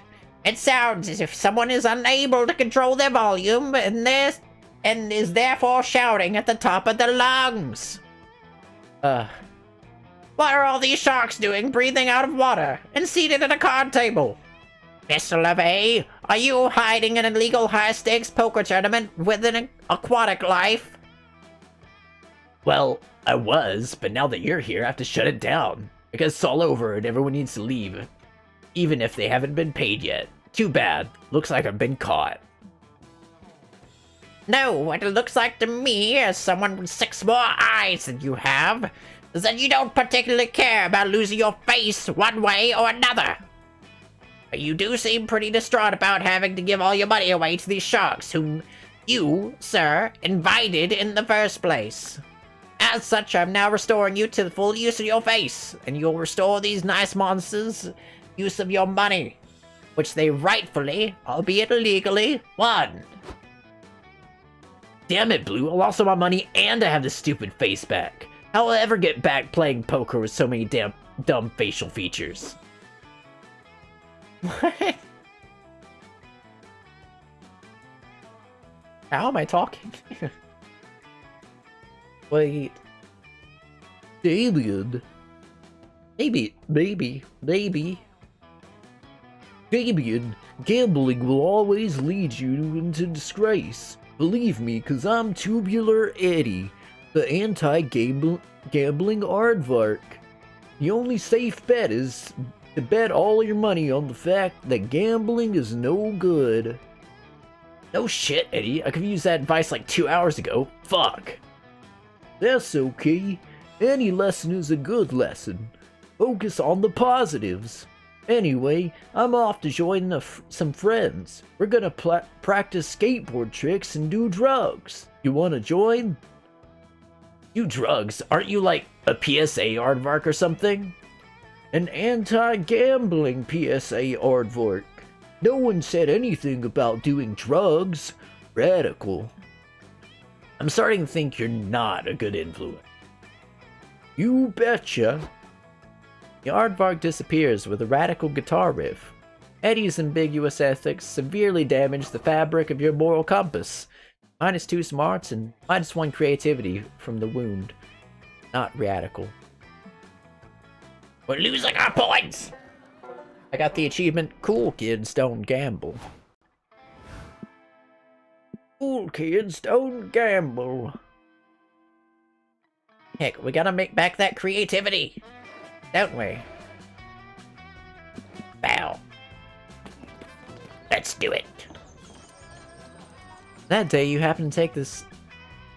It sounds as if someone is unable to control their volume and is therefore shouting at the top of their lungs. What are all these sharks doing breathing out of water and seated at a card table? Mr. LeVay, are you hiding an illegal high-stakes poker tournament with an aquatic life? Well, I was, but now that you're here, I have to shut it down. Because it's all over and everyone needs to leave. Even if they haven't been paid yet. Too bad. Looks like I've been caught. No, what it looks like to me, as someone with 6 more eyes than you have, is that you don't particularly care about losing your face one way or another. But you do seem pretty distraught about having to give all your money away to these sharks whom you, sir, invited in the first place. As such, I'm now restoring you to the full use of your face, and you'll restore these nice monsters use of your money, which they rightfully, albeit illegally, won. Damn it, Blue, I lost all my money and I have this stupid face back. How will I ever get back playing poker with so many damn dumb facial features? What? How am I talking? Wait. Damien. Baby. Damien, gambling will always lead you into disgrace. Believe me, 'cause I'm Tubular Eddie, the anti-gambling aardvark. The only safe bet is to bet all your money on the fact that gambling is no good. No shit, Eddie. I could've used that advice like 2 hours ago. Fuck. That's okay. Any lesson is a good lesson. Focus on the positives. Anyway, I'm off to join some friends. We're gonna practice skateboard tricks and do drugs. You wanna join? You drugs? Aren't you like a PSA aardvark or something? An anti-gambling PSA aardvark. No one said anything about doing drugs. Radical. I'm starting to think you're not a good influence. You betcha. The aardvark disappears with a radical guitar riff. Eddie's ambiguous ethics severely damage the fabric of your moral compass. -2 smarts and -1 creativity from the wound. Not radical. We're losing our points! I got the achievement, Cool Kids Don't Gamble. Cool kids don't gamble. Heck, we gotta make back that creativity, don't we? Bow. Let's do it. That day you happen to take this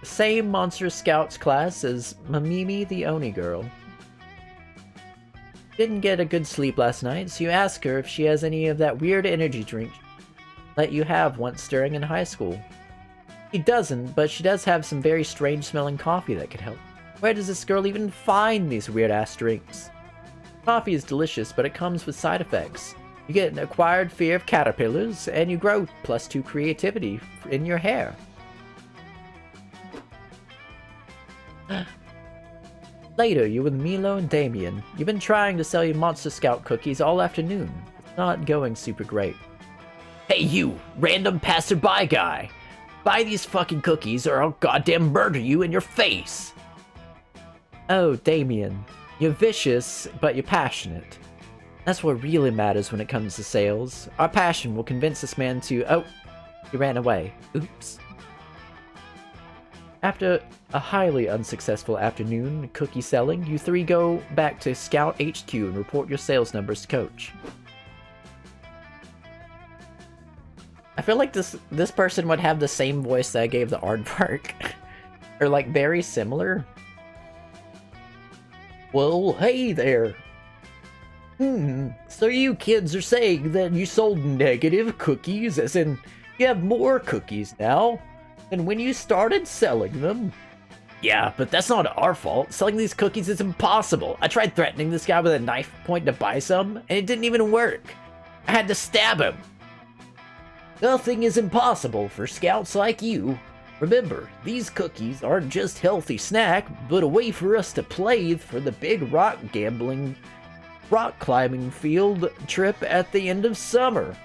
same Monster Scouts class as Mamimi the Oni girl. Didn't get a good sleep last night, so you ask her if she has any of that weird energy drink that you have once during in high school. She doesn't, but she does have some very strange smelling coffee that could help. Where does this girl even find these weird ass drinks? Coffee is delicious, but it comes with side effects. You get an acquired fear of caterpillars, and you grow +2 creativity in your hair. Later, you're with Milo and Damien. You've been trying to sell your Monster Scout cookies all afternoon. It's not going super great. Hey you, random passerby guy! Buy these fucking cookies or I'll goddamn murder you in your face! Oh, Damien. You're vicious, but you're passionate. That's what really matters when it comes to sales. Our passion will convince this man to— oh, he ran away. Oops. After a highly unsuccessful afternoon cookie selling, you three go back to Scout HQ and report your sales numbers to Coach. I feel like this person would have the same voice that I gave the aardvark. Or like very similar. Well, hey there. So you kids are saying that you sold negative cookies, as in you have more cookies now than when you started selling them? Yeah, but that's not our fault. Selling these cookies is impossible. I tried threatening this guy with a knife point to buy some, and it didn't even work. I had to stab him. Nothing is impossible for scouts like you. Remember, these cookies aren't just healthy snack, but a way for us to play for the big rock climbing field trip at the end of summer.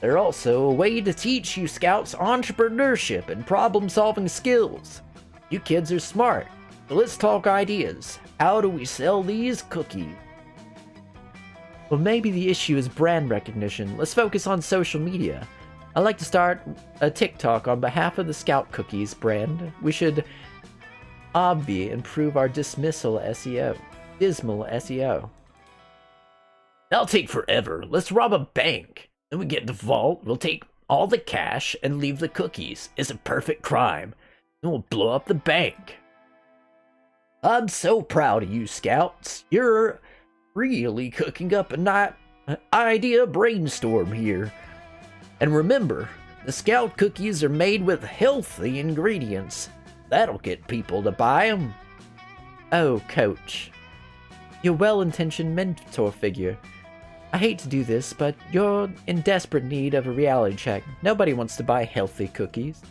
They're also a way to teach you scouts entrepreneurship and problem-solving skills. You kids are smart, so let's talk ideas. How do we sell these cookies? Well, maybe the issue is brand recognition. Let's focus on social media. I'd like to start a TikTok on behalf of the Scout Cookies brand. We should improve our dismal SEO. That'll take forever. Let's rob a bank. Then we get the vault, we'll take all the cash and leave the cookies. It's a perfect crime. Then we'll blow up the bank. I'm so proud of you, Scouts. You're really cooking up an idea brainstorm here. And remember, the Scout cookies are made with healthy ingredients. That'll get people to buy them. Oh, Coach. Your well-intentioned mentor figure. I hate to do this, but you're in desperate need of a reality check. Nobody wants to buy healthy cookies.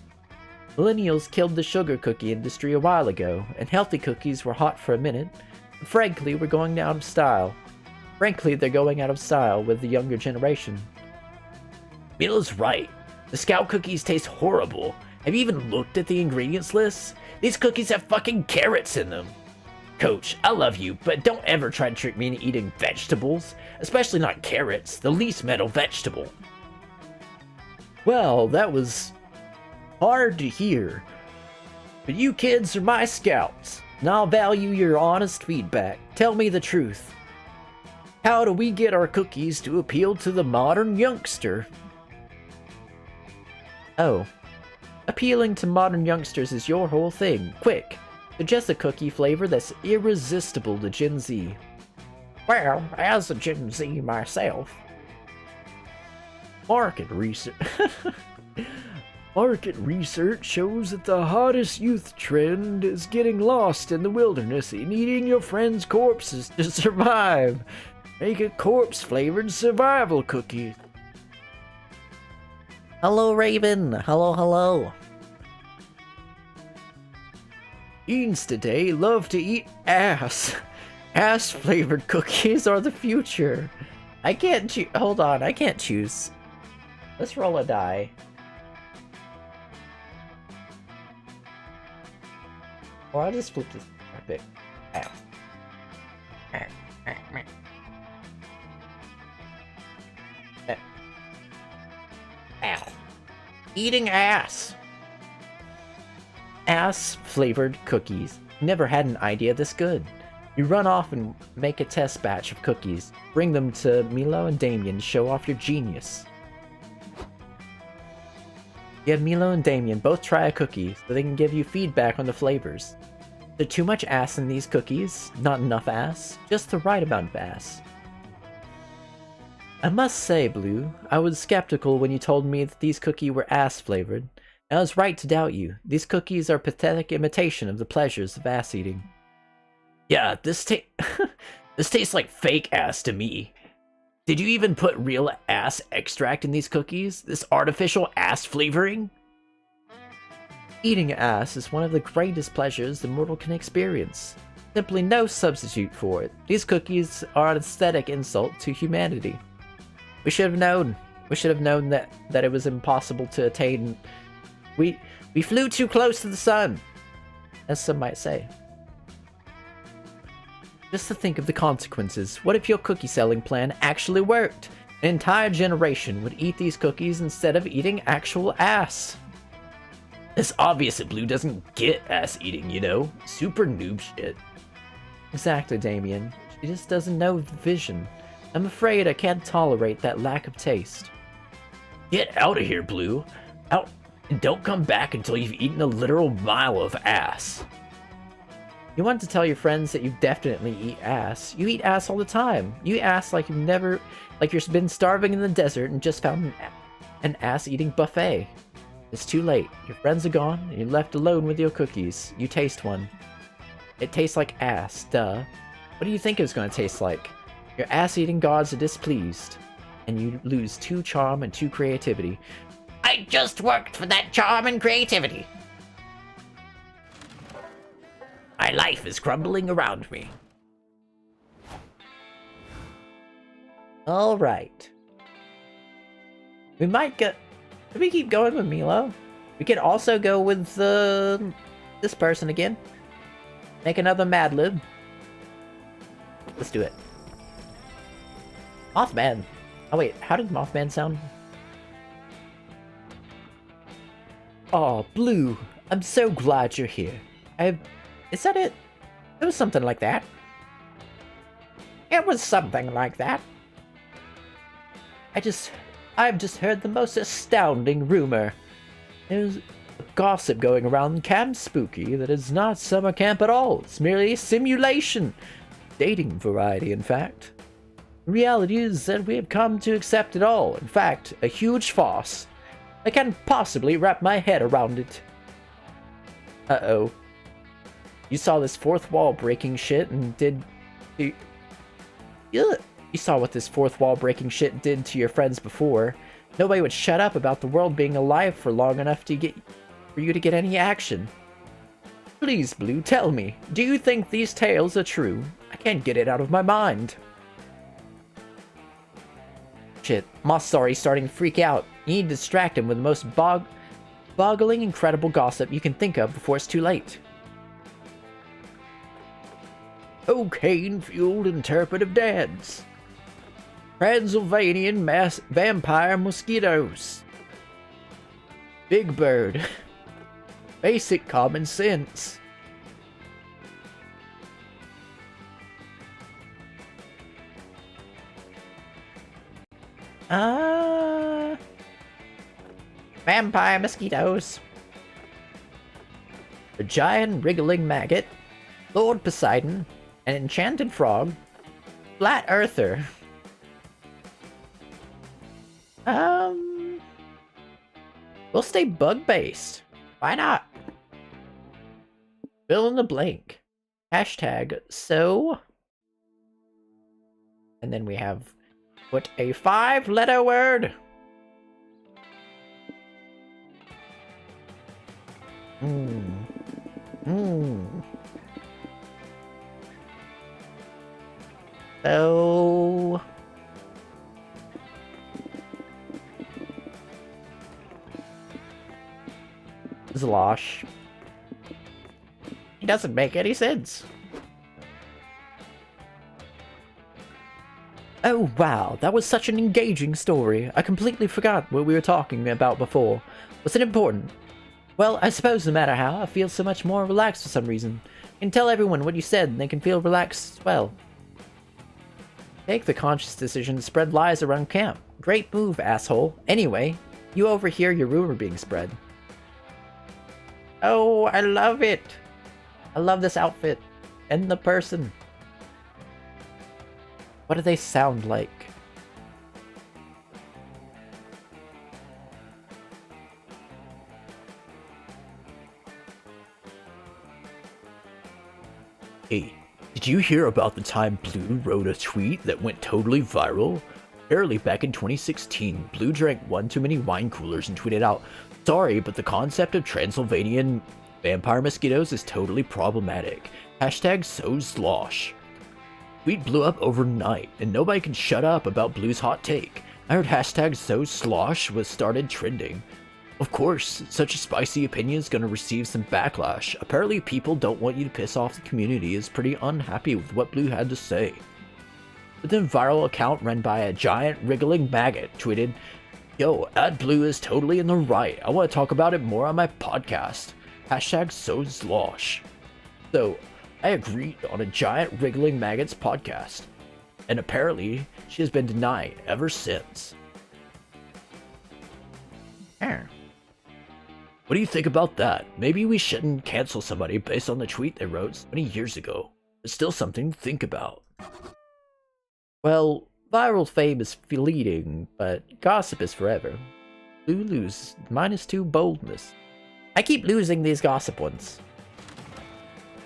Millennials killed the sugar cookie industry a while ago, and healthy cookies were hot for a minute. But frankly, we're going out of style. Frankly, they're going out of style with the younger generation. Mila's right. The Scout cookies taste horrible. Have you even looked at the ingredients list? These cookies have fucking carrots in them. Coach, I love you, but don't ever try to trick me into eating vegetables. Especially not carrots, the least metal vegetable. Well, that was hard to hear. But you kids are my scouts, and I'll value your honest feedback. Tell me the truth. How do we get our cookies to appeal to the modern youngster? Oh. Appealing to modern youngsters is your whole thing. Quick, Suggest a cookie flavor that's irresistible to Gen Z. Well, as a Gen Z myself, Market research. Market research shows that the hottest youth trend is getting lost in the wilderness and eating your friends' corpses to survive. Make a corpse-flavored survival cookie. hello Raven, hello. Teens today love to eat ass. Ass-flavored cookies are the future. I can't choose. Hold on, I can't choose. Let's roll a die. Or I'll just flip this bit. Ow. Ow. Eating ass. Ass-flavored cookies. Never had an idea this good. You run off and make a test batch of cookies. Bring them to Milo and Damien to show off your genius. You have Milo and Damien both try a cookie so they can give you feedback on the flavors. Is there too much ass in these cookies? Not enough ass? Just the right amount of ass. I must say, Blue, I was skeptical when you told me that these cookies were ass-flavored. I was right to doubt you. These cookies are a pathetic imitation of the pleasures of ass eating. Yeah, this tastes like fake ass to me. Did you even put real ass extract in these cookies? This artificial ass flavoring? Eating ass is one of the greatest pleasures the mortal can experience. Simply no substitute for it. These cookies are an aesthetic insult to humanity. We should have known. We should have known that it was impossible to attain. We flew too close to the sun, as some might say. Just to think of the consequences. What if your cookie selling plan actually worked? An entire generation would eat these cookies instead of eating actual ass. It's obvious that Blue doesn't get ass eating, you know? Super noob shit. Exactly, Damien. She just doesn't know the vision. I'm afraid I can't tolerate that lack of taste. Get out of here, Blue. Out, and don't come back until you've eaten a literal mile of ass. You want to tell your friends that you definitely eat ass. You eat ass all the time. You eat ass like you've been starving in the desert and just found an ass-eating buffet. It's too late. Your friends are gone, and you're left alone with your cookies. You taste one. It tastes like ass, duh. What do you think it was going to taste like? Your ass-eating gods are displeased, and you lose 2 charm and 2 creativity. I just worked for that charm and creativity. My life is crumbling around me. Alright. We might go... Should we keep going with Milo? We could also go with this person again. Make another Mad Lib. Let's do it. Mothman. Oh wait, how did Mothman sound? Aw, Blue. I'm so glad you're here. Is that it? It was something like that. It was something like that. I've just heard the most astounding rumor. There's gossip going around Camp Spooky that is not summer camp at all. It's merely a simulation. Dating variety, in fact. The reality is that we have come to accept it all. In fact, a huge farce. I can't possibly wrap my head around it. Uh-oh. You saw this fourth wall breaking shit and you saw what this fourth wall breaking shit did to your friends before. Nobody would shut up about the world being alive for long enough for you to get any action. Please, Blue, tell me, do you think these tales are true? I can't get it out of my mind. Shit, Mossari's starting to freak out. You need to distract him with the most boggling incredible gossip you can think of before it's too late. Cocaine-fueled interpretive dance. Transylvanian mass vampire mosquitoes. Big Bird. Basic common sense. Vampire mosquitoes. a giant wriggling maggot, Lord Poseidon, an enchanted frog, flat earther. We'll stay bug-based. Why not? Fill in the blank. Hashtag so. And then we have put a 5-letter word. So Zlosh. It doesn't make any sense. Oh wow, that was such an engaging story. I completely forgot what we were talking about before. Was it important? Well, I suppose no matter how, I feel so much more relaxed for some reason. I can tell everyone what you said and they can feel relaxed as well. Take the conscious decision to spread lies around camp. Great move, asshole. Anyway, you overhear your rumor being spread. Oh, I love it. I love this outfit. And the person. What do they sound like? Hey, did you hear about the time Blue wrote a tweet that went totally viral? Apparently back in 2016, Blue drank one too many wine coolers and tweeted out, "Sorry, but the concept of Transylvanian vampire mosquitoes is totally problematic. Hashtag so slosh." Tweet blew up overnight, and nobody can shut up about Blue's hot take. I heard hashtag so slosh was started trending. Of course, such a spicy opinion is gonna receive some backlash. Apparently people don't want you to piss off the community is pretty unhappy with what Blue had to say. But then viral account run by a giant wriggling maggot tweeted, "Yo, AdBlue is totally in the right. I want to talk about it more on my podcast. Hashtag so slosh." So, I agreed on a giant wriggling maggot's podcast. And apparently, she has been denied ever since. What do you think about that? Maybe we shouldn't cancel somebody based on the tweet they wrote 20 years ago. It's still something to think about. Well, viral fame is fleeting, but gossip is forever. Blue loses -2 boldness. I keep losing these gossip ones.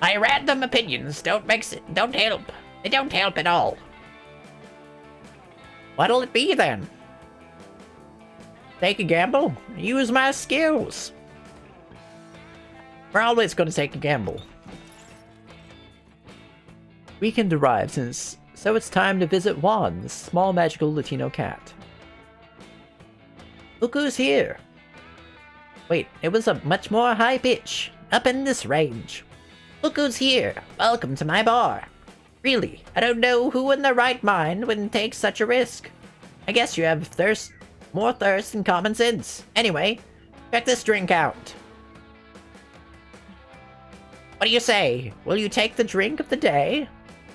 My random opinions don't help. They don't help at all. What'll it be then? Take a gamble? Use my skills. We're always going to take a gamble. Weekend arrives, so it's time to visit Juan, the small magical Latino cat. Look who's here. Wait, it was a much more high pitch, up in this range. Look who's here. Welcome to my bar. Really, I don't know who in their right mind would take such a risk. I guess you have more thirst than common sense. Anyway, check this drink out. What do you say? Will you take the drink of the day?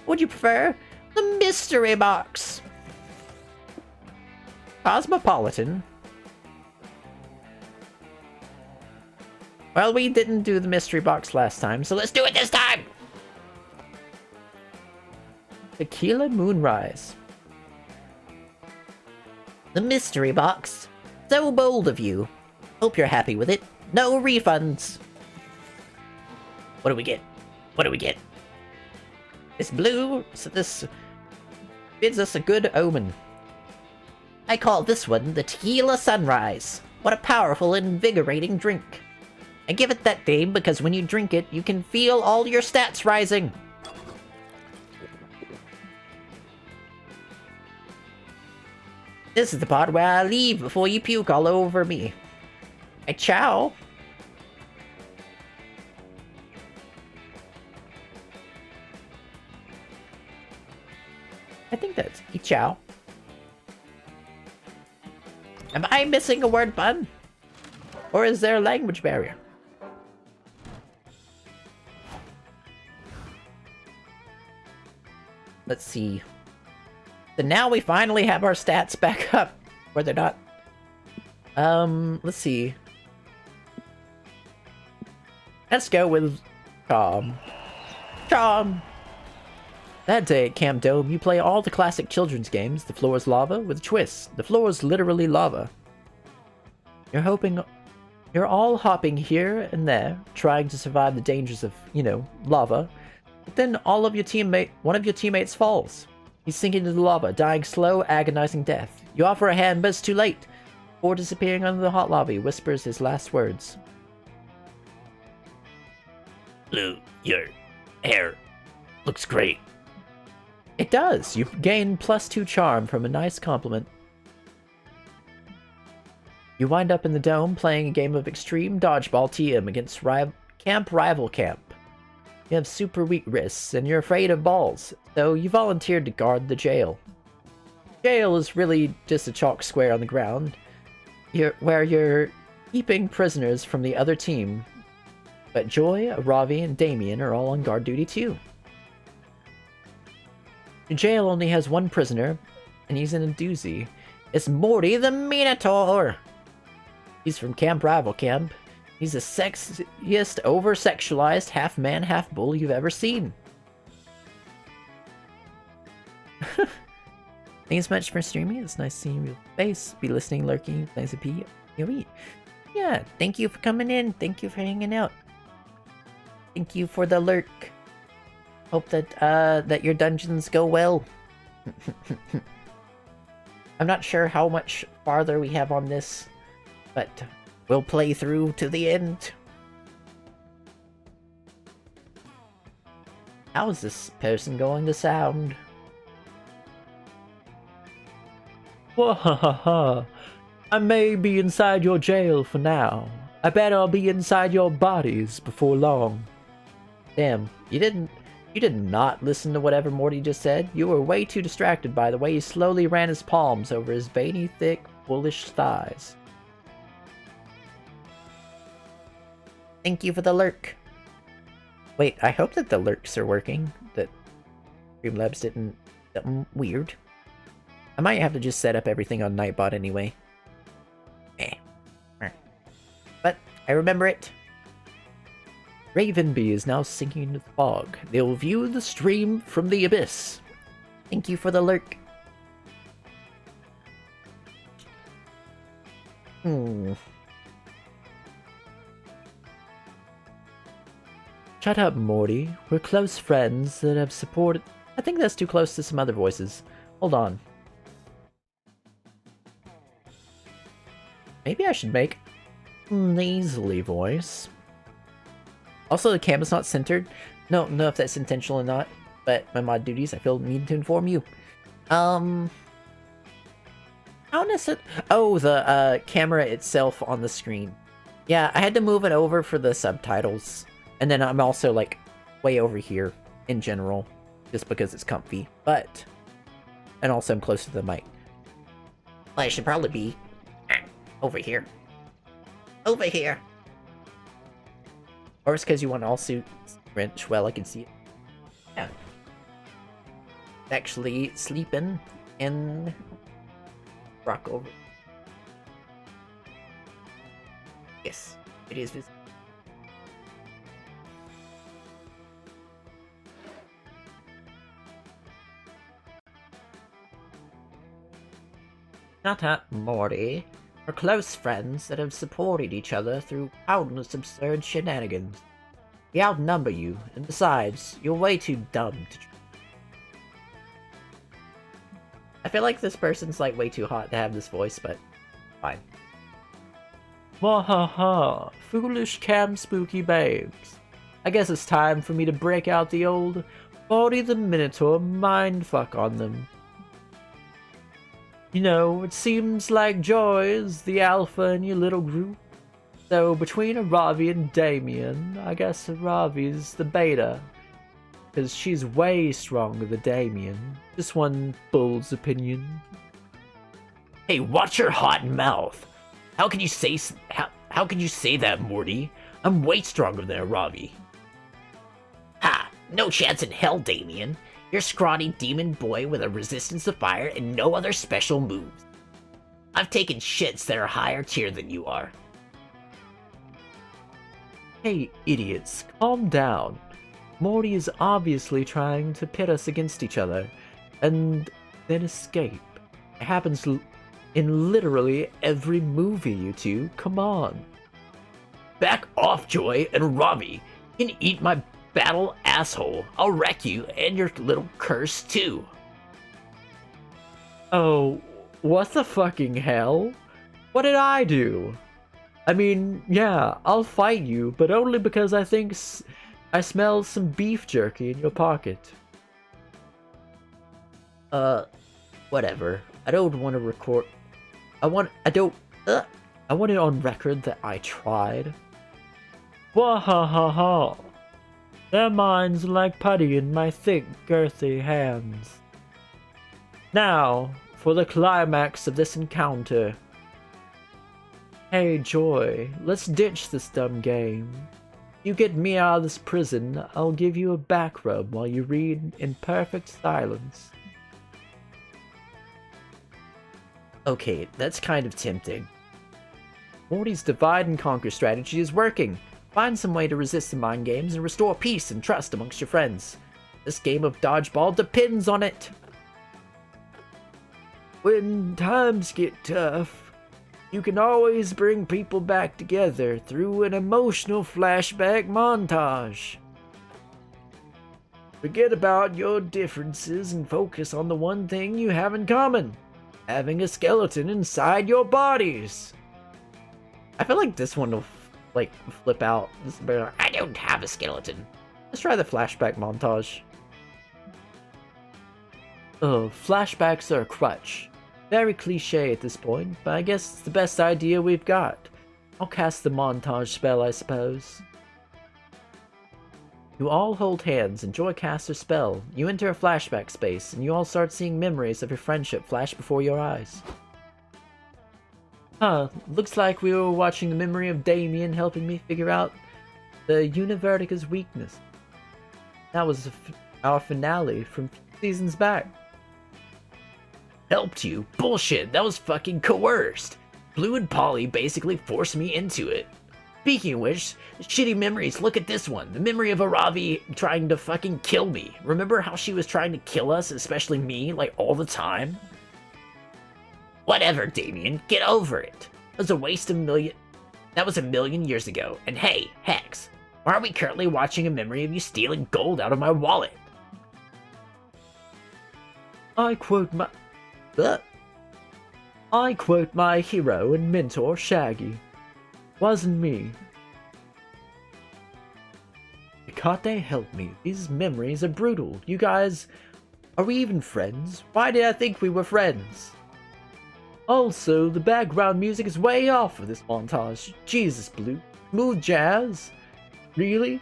Would you prefer the mystery box? Cosmopolitan. Well, we didn't do the mystery box last time, so let's do it this time! Tequila Moonrise. The mystery box. So bold of you. Hope you're happy with it. No refunds. What do we get? What do we get? It's blue, so this bids us a good omen. I call this one the Tequila Sunrise. What a powerful, invigorating drink. I give it that name because when you drink it, you can feel all your stats rising. This is the part where I leave before you puke all over me. Hey, ciao. I think that's ciao. Am I missing a word pun? Or is there a language barrier? Let's see. So now we finally have our stats back up. Where they're not. Let's see. Let's go with Charm. Charm! That day at Camp Dome, you play all the classic children's games. The floor is lava with a twist. The floor is literally lava. You're all hopping here and there, trying to survive the dangers of, lava. But then one of your teammates falls. He's sinking into the lava, dying slow, agonizing death. You offer a hand, but it's too late. Before disappearing under the hot lava, he whispers his last words. Blue, your hair looks great. It does. You gain +2 charm from a nice compliment. You wind up in the dome playing a game of extreme dodgeball TM against rival camp. You have super weak wrists and you're afraid of balls, so you volunteered to guard the jail. Jail is really just a chalk square on the ground, where you're keeping prisoners from the other team. But Joy, Ravi, and Damien are all on guard duty too. The jail only has one prisoner, and he's in a doozy. It's Morty the Minotaur! He's from Camp Rival Camp. He's the sexiest, over-sexualized, half-man, half-bull you've ever seen. Thanks so much for streaming. It's nice seeing your face. Be listening, lurking. Nice to be here. Yeah, thank you for coming in. Thank you for hanging out. Thank you for the lurk. Hope that your dungeons go well. I'm not sure how much farther we have on this, but we'll play through to the end. How is this person going to sound? Wahahaha. I may be inside your jail for now. I bet I'll be inside your bodies before long. Damn, you did not listen to whatever Morty just said. You were way too distracted by the way he slowly ran his palms over his veiny, thick, bullish thighs. Thank you for the lurk. Wait, I hope that the lurks are working. That Streamlabs didn't something weird. I might have to just set up everything on Nightbot anyway. But I remember it. Ravenbee is now sinking into the fog. They'll view the stream from the abyss. Thank you for the lurk. Shut up, Morty. We're close friends that have supported... I think that's too close to some other voices. Hold on. Maybe I should make a nasally voice. Also, the camera's not centered. No, know if that's intentional or not, but my mod duties, I feel need to inform you. How is it? Oh, the camera itself on the screen. Yeah, I had to move it over for the subtitles. And then I'm also, like, way over here in general, just because it's comfy. But, and also I'm close to the mic. Well, I should probably be over here. Over here. Or it's because you want all suit wrench. Well, I can see it. Yeah. Actually sleeping in rock over. Yes, it is visible. Shut up, Morty. We're close friends that have supported each other through countless absurd shenanigans. We outnumber you, and besides, you're way too dumb to I feel like this person's like way too hot to have this voice, but fine. Wahaha. Foolish camp spooky babes. I guess it's time for me to break out the old Morty the Minotaur mindfuck on them. You know, it seems like Joy is the alpha in your little group. So between Ravi and Damien, I guess Ravi's the beta. Because she's way stronger than Damien. Just one bull's opinion. Hey, watch your hot mouth. How can you say that, Morty? I'm way stronger than Ravi. Ha! No chance in hell, Damien. You're scrawny demon boy with a resistance to fire and no other special moves. I've taken shits that are higher tier than you are. Hey, idiots, calm down. Morty is obviously trying to pit us against each other, and then escape. It happens in literally every movie, you two. Come on. Back off, Joy and Ravi. You can eat my battle asshole. I'll wreck you and your little curse too. Oh, what the fucking hell? What did I do? I mean, yeah, I'll fight you, but only because I think I smell some beef jerky in your pocket. Whatever. I don't want to record. I want it on record that I tried. Wahahaha. Their minds like putty in my thick, girthy hands. Now, for the climax of this encounter. Hey, Joy, let's ditch this dumb game. You get me out of this prison, I'll give you a back rub while you read in perfect silence. Okay, that's kind of tempting. Morty's divide and conquer strategy is working. Find some way to resist the mind games and restore peace and trust amongst your friends. This game of dodgeball depends on it. When times get tough, you can always bring people back together through an emotional flashback montage. Forget about your differences and focus on the one thing you have in common. Having a skeleton inside your bodies. I feel like this one will like flip out. This will be like, I don't have a skeleton. let's try the flashback montage. Flashbacks are a crutch. Very cliche at this point, but I guess it's the best idea we've got. I'll cast the montage spell, I suppose. You all hold hands and Joy casts her spell. You enter a flashback space, and you all start seeing memories of your friendship flash before your eyes. Huh, looks like we were watching the memory of Damien helping me figure out the Univertica's weakness. That was our finale from seasons back. Helped you? Bullshit, that was fucking coerced. Blue and Polly basically forced me into it. Speaking of which, shitty memories, look at this one. The memory of Aravi trying to fucking kill me. Remember how she was trying to kill us, especially me, like all the time? Whatever, Damien, get over it. It was a waste of that was a million years ago. And hey, Hex, why are we currently watching a memory of you stealing gold out of my wallet? I quote my hero and mentor, Shaggy. Wasn't me. Can't they help me? These memories are brutal. You guys, are we even friends? Why did I think we were friends? Also, the background music is way off for this montage. Jesus, Blue. Smooth jazz? Really?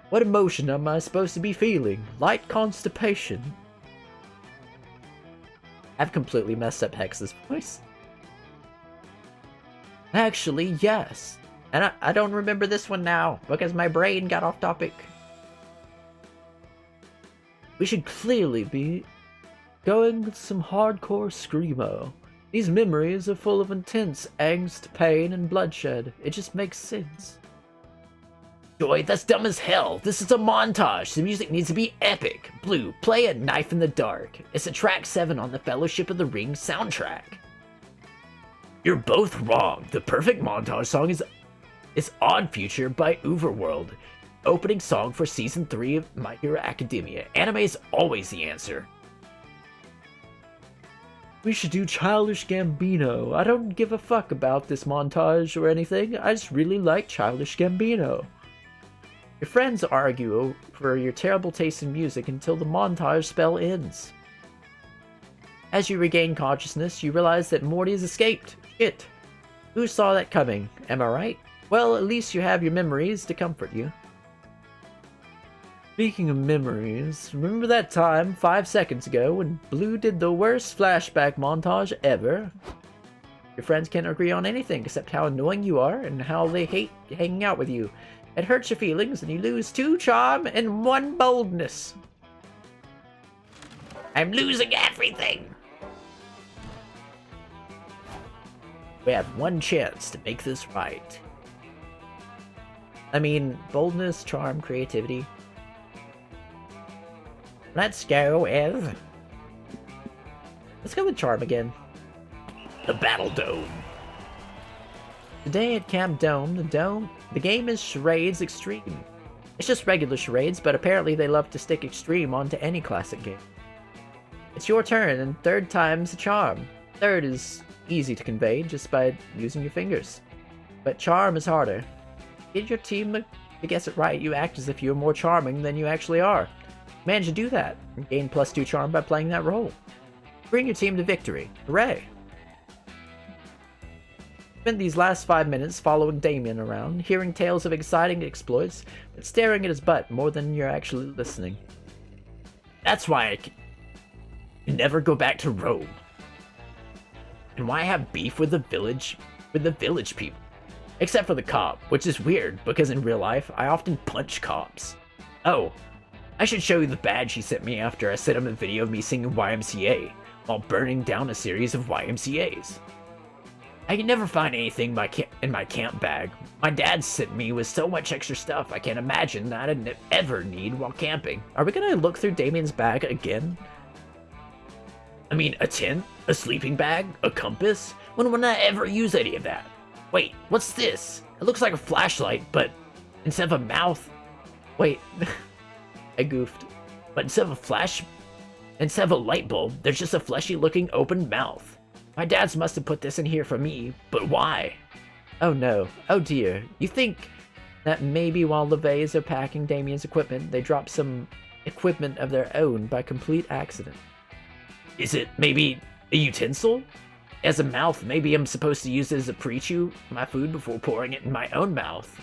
What emotion am I supposed to be feeling? Light constipation? I've completely messed up Hex's voice. Actually, yes. And I don't remember this one now, because my brain got off topic. We should clearly be going with some hardcore screamo. These memories are full of intense angst, pain, and bloodshed. It just makes sense. Joy, that's dumb as hell. This is a montage. The music needs to be epic. Blue, play A Knife in the Dark. It's a track 7 on the Fellowship of the Ring soundtrack. You're both wrong. The perfect montage song is Odd Future by Overworld. Opening song for season 3 of My Hero Academia. Anime is always the answer. We should do Childish Gambino. I don't give a fuck about this montage or anything. I just really like Childish Gambino. Your friends argue over your terrible taste in music until the montage spell ends. As you regain consciousness, you realize that Morty has escaped. Shit. Who saw that coming? Am I right? Well, at least you have your memories to comfort you. Speaking of memories, remember that time 5 seconds ago when Blue did the worst flashback montage ever? Your friends can't agree on anything except how annoying you are and how they hate hanging out with you. It hurts your feelings and you lose 2 charm and 1 boldness. I'm losing everything. We have 1 chance to make this right. I mean, boldness, charm, creativity. Let's go with... Let's go with charm again. The Battle Dome. Today at Camp Dome, the game is Charades Extreme. It's just regular charades, but apparently they love to stick extreme onto any classic game. It's your turn, and third time's a charm. Third is easy to convey just by using your fingers. But charm is harder. Get your team to guess it right, you act as if you're more charming than you actually are. Manage to do that, and gain +2 charm by playing that role. Bring your team to victory. Hooray! Spent these last 5 minutes following Damien around, hearing tales of exciting exploits, but staring at his butt more than you're actually listening. That's why I can never go back to Rome. And why I have beef with the village people. Except for the cop, which is weird, because in real life, I often punch cops. Oh, I should show you the badge he sent me after I sent him a video of me singing YMCA, while burning down a series of YMCAs. I can never find anything in my camp bag. My dad sent me with so much extra stuff I can't imagine that I'd ever need while camping. Are we gonna look through Damien's bag again? I mean, a tent, a sleeping bag, a compass? When would I ever use any of that? Wait, what's this? It looks like a flashlight, but instead of a mouth... Wait, I goofed. But instead of a light bulb, there's just a fleshy-looking open mouth. My dads must have put this in here for me, but why? Oh no, oh dear. You think that maybe while LeVays are packing Damien's equipment, they dropped some equipment of their own by complete accident. Is it maybe a utensil? As a mouth, maybe I'm supposed to use it as a pre-chew my food before pouring it in my own mouth.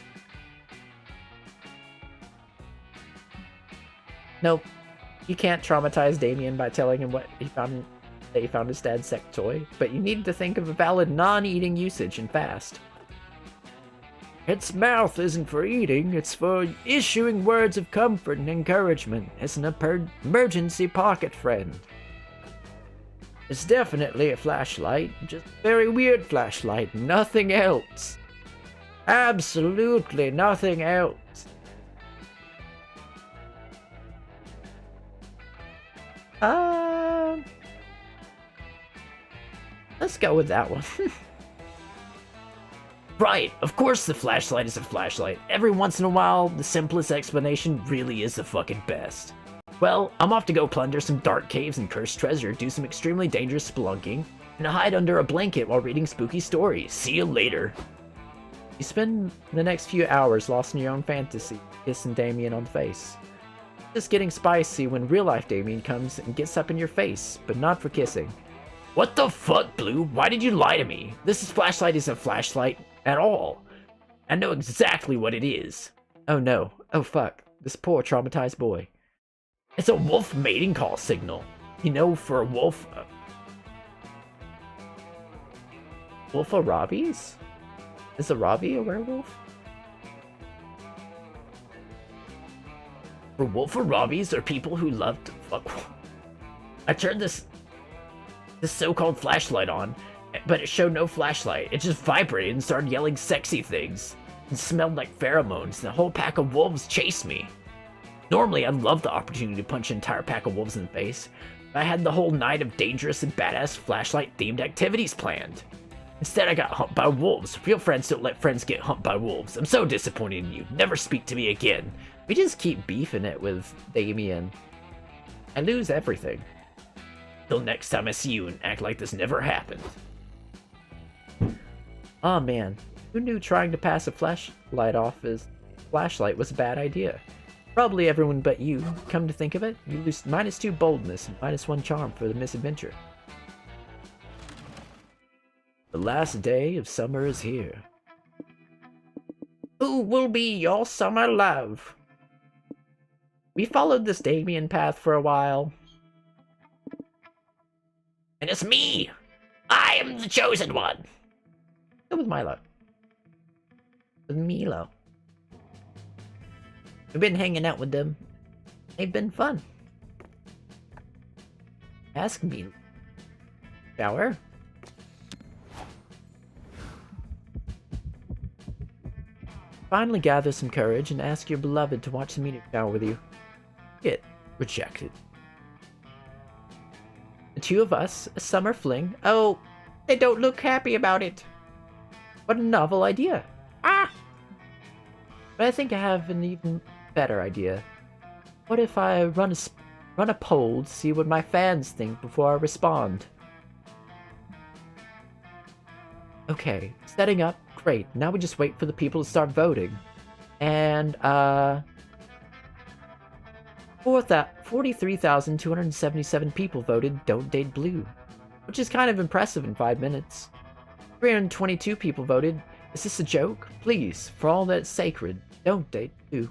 Nope. You can't traumatize Damien by telling him that he found his dad's sex toy, but you need to think of a valid non-eating usage and fast. Its mouth isn't for eating, it's for issuing words of comfort and encouragement. It's an emergency pocket friend. It's definitely a flashlight, just a very weird flashlight, nothing else. Absolutely nothing else. Let's go with that one. Right, of course the flashlight is a flashlight. Every once in a while, the simplest explanation really is the fucking best. Well, I'm off to go plunder some dark caves and cursed treasure, do some extremely dangerous spelunking, and hide under a blanket while reading spooky stories. See you later. You spend the next few hours lost in your own fantasy, kissing Damien on the face. Just getting spicy when real-life Damien comes and gets up in your face, but not for kissing. What the fuck, Blue? Why did you lie to me? This flashlight isn't a flashlight at all. I know exactly what it is. Oh no. Oh fuck. This poor traumatized boy. It's a wolf mating call signal. You know, for a wolf... Wolf-a-Rabies? Is a Ravi a werewolf? For wolf-a-Rabies are people who love to fuck... I turned this so-called flashlight on, but it showed no flashlight. It just vibrated and started yelling sexy things. It smelled like pheromones, and a whole pack of wolves chased me. Normally, I'd love the opportunity to punch an entire pack of wolves in the face, but I had the whole night of dangerous and badass flashlight-themed activities planned. Instead, I got humped by wolves. Real friends don't let friends get humped by wolves. I'm so disappointed in you. Never speak to me again. We just keep beefing it with Damien. I lose everything. Till next time I see you and act like this never happened. Oh man, who knew trying to pass a flashlight off as flashlight was a bad idea? Probably everyone but you. Come to think of it, you lose -2 boldness and -1 charm for the misadventure. The last day of summer is here. Who will be your summer love? We followed this Damien path for a while. And it's me! I am the chosen one! Go with Milo. With Milo. We've been hanging out with them. They've been fun. Ask me. Shower? Finally gather some courage and ask your beloved to watch the meteor shower with you. Get rejected. The two of us, a summer fling. Oh, they don't look happy about it. What a novel idea. Ah! But I think I have an even better idea. What if I run a poll to see what my fans think before I respond? Okay, setting up. Great. Now we just wait for the people to start voting. And, 43,277 people voted Don't Date Blue, which is kind of impressive in 5 minutes. 322 people voted Is this a joke? Please, for all that's sacred, don't date Blue.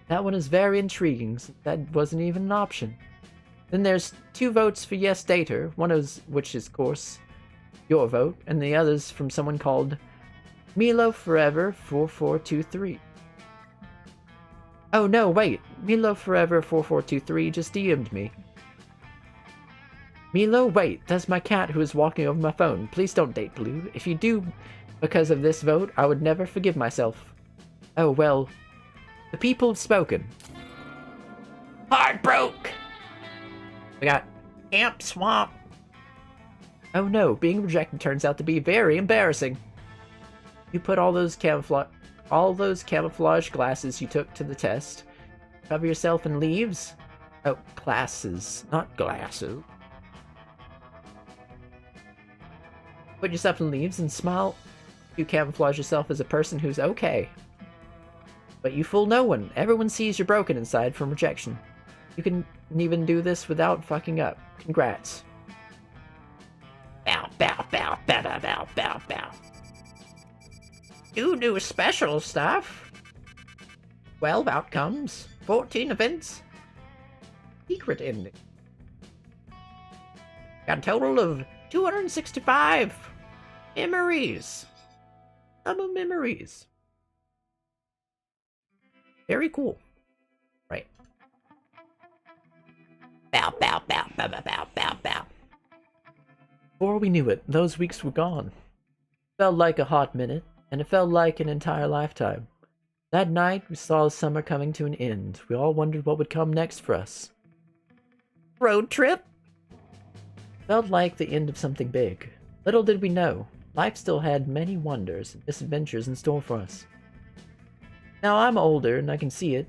That one is very intriguing, since that wasn't even an option. Then there's 2 votes for Yes Dater, one of which is, of course, your vote, and the others from someone called Milo Forever 4423. Oh no, wait. Milo Forever 4423 just DM'd me. Milo, wait. That's my cat who is walking over my phone. Please don't date Blue. If you do because of this vote, I would never forgive myself. Oh well. The people have spoken. Heartbroke! We got Camp Swamp. Oh no, being rejected turns out to be very embarrassing. You put all those camouflage glasses you took to the test. Cover yourself in leaves? Oh, glasses, not glasses. Put yourself in leaves and smile. You camouflage yourself as a person who's okay. But you fool no one. Everyone sees you're broken inside from rejection. You can even do this without fucking up. Congrats. Bow, bow, bow, bow, bow, bow, bow, bow. 2 new special stuff. 12 outcomes. 14 events. Secret ending. Got a total of 265 memories. Summer memories. Very cool. Right. Bow, bow, bow, bow, bow, bow, bow, bow. Before we knew it, those weeks were gone. Felt like a hot minute, and it felt like an entire lifetime. That night, we saw summer coming to an end. We all wondered what would come next for us. Road trip? Felt like the end of something big. Little did we know, life still had many wonders and misadventures in store for us. Now I'm older and I can see it,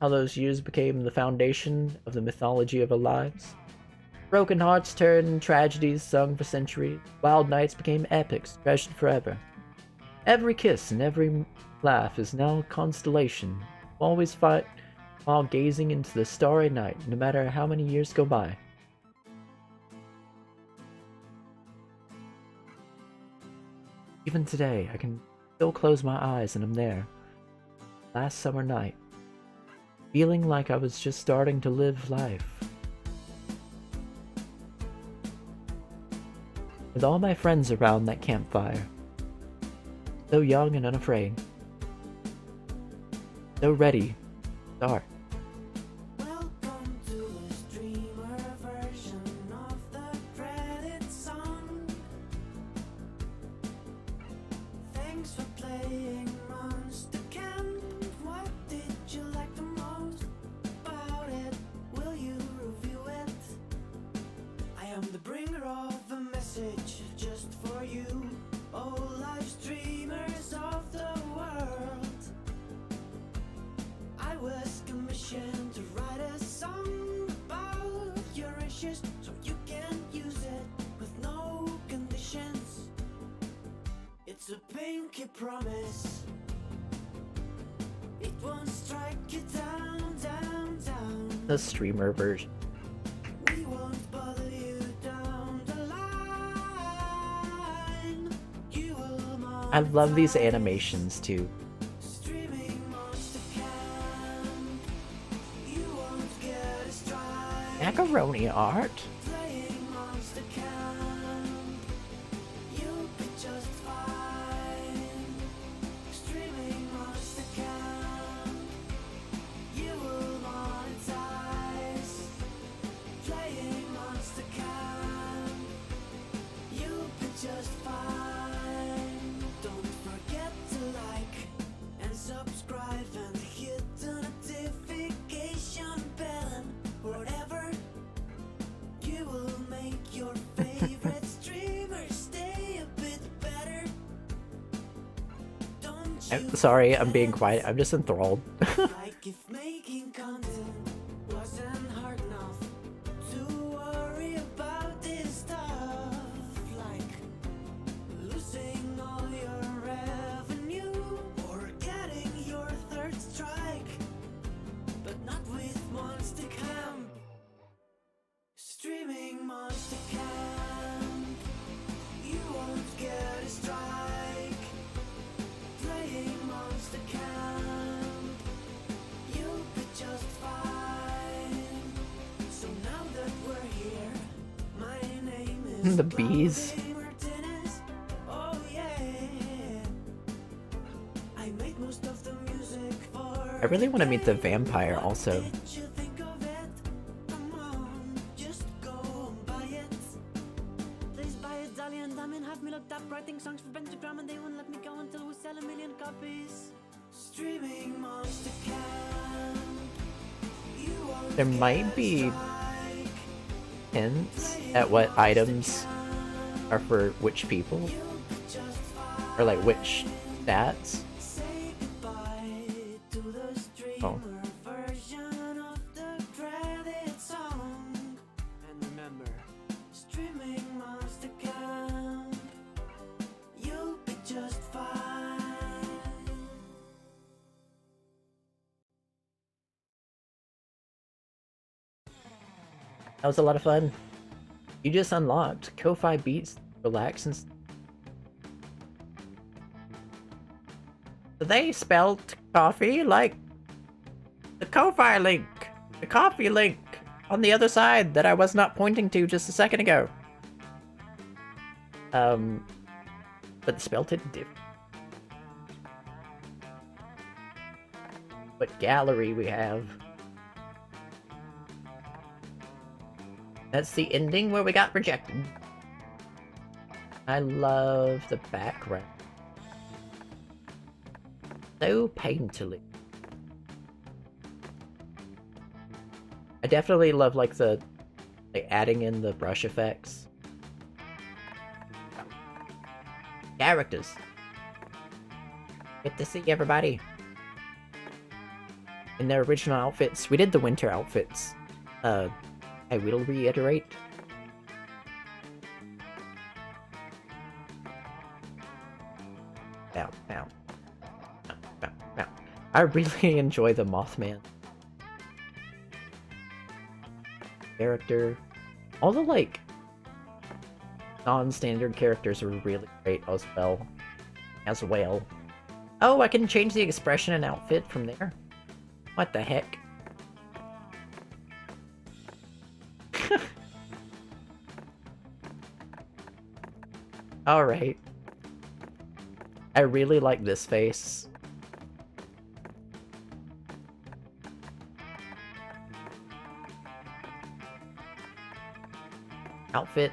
how those years became the foundation of the mythology of our lives. Broken hearts turned tragedies sung for centuries. Wild nights became epics, treasured forever. Every kiss and every laugh is now a constellation. Always fight while gazing into the starry night, no matter how many years go by. Even today, I can still close my eyes and I'm there. Last summer night, feeling like I was just starting to live life. With all my friends around that campfire, so young and unafraid, so ready to start. Welcome to the streamer version of the credit song. Thanks for playing Monster Camp. What did you like the most about it? Will you review it? I am the bringer of a message just for you, oh live streamers of the world. I was commissioned to write a song about your issues so you can use it with no conditions. It's a pinky promise. It won't strike you down, down, down. The streamer version. We won't bother you down the line. You will I love these animations too. streaming Monster Camp. You won't get a strike. Macaroni art. Playing Monster Camp. You'll be just fine. Streaming Monster Camp. You will monetize. Playing Monster Camp. You'll be just fine. Don't forget to like Sorry, I'm being quiet. I'm just enthralled. Like if making content wasn't hard enough to worry about this stuff, like losing all your revenue or getting your third strike, but not with Monster Camp. Streaming Monster Camp, you won't get a strike. Playing Monster Camp, you'll be just fine. So now that we're here, my name is The bees. Bobby Martinez. Oh yeah, I made most of the music for. I really want to meet the vampire also. Did you think of it? Come on, just go and buy it. Please buy it, Dali and Damin have me looked up writing songs for Pentagram and they won't let me go until we sell 1 million copies. Streaming Monster Camp, you won't There might be hints at what items are for which people, or like which stats. say goodbye to the streamer Oh. version of the credit song. And remember, streaming Monster Camp, you'll be just fine. That was a lot of fun. You just unlocked Ko-Fi Beats, Relax, and... They spelled coffee like the Ko-Fi link, the coffee link on the other side that I was not pointing to just a second ago. But spelled it different. What gallery we have? That's the ending where we got rejected. I love the background. So painterly. I definitely love like the adding in the brush effects. Characters. Good to see everybody in their original outfits. We did the winter outfits. I will reiterate. Bow, bow. Bow, bow, bow. I really enjoy the Mothman character. All the like non-standard characters are really great as well. Oh, I can change the expression and outfit from there. What the heck? Alright. I really like this face. Outfit.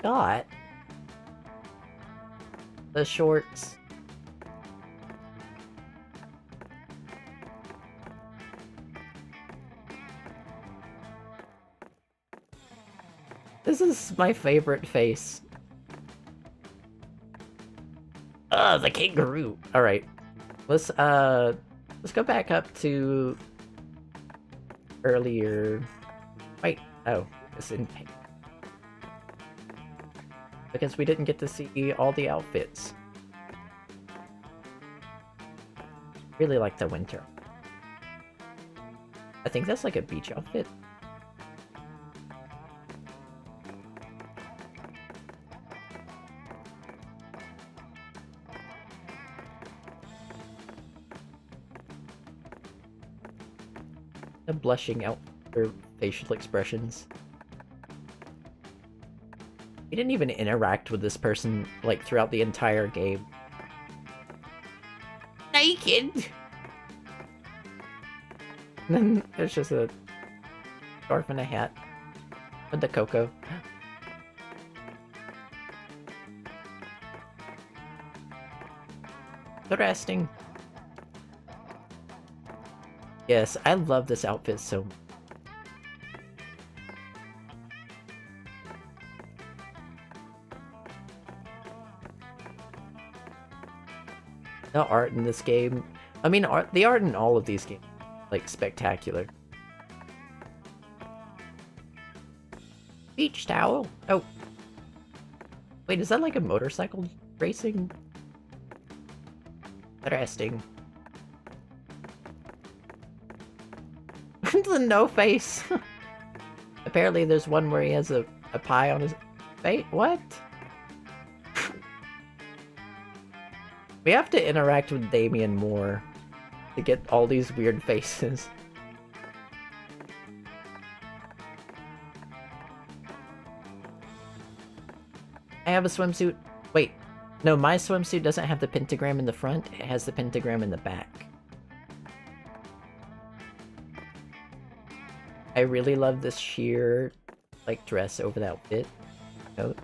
Got the shorts. This is my favorite face. The kangaroo. All right, let's go back up to earlier. Wait, oh, it's in pink. Because we didn't get to see all the outfits. Really like the winter. I think that's like a beach outfit. The blushing out for facial expressions. We didn't even interact with this person like throughout the entire game. Naked. And then there's just a scarf and a hat with the cocoa. Interesting. Yes, I love this outfit so much. The art in this game, I mean, the art in all of these games, like, spectacular. Beach towel. Oh. Wait, is that like a motorcycle racing? Interesting. The no face. Apparently there's one where he has a pie on his face. What? We have to interact with Damien more to get all these weird faces. I have a swimsuit. Wait, no, my swimsuit doesn't have the pentagram in the front. It has the pentagram in the back. I really love this sheer, like, dress over that fit coat.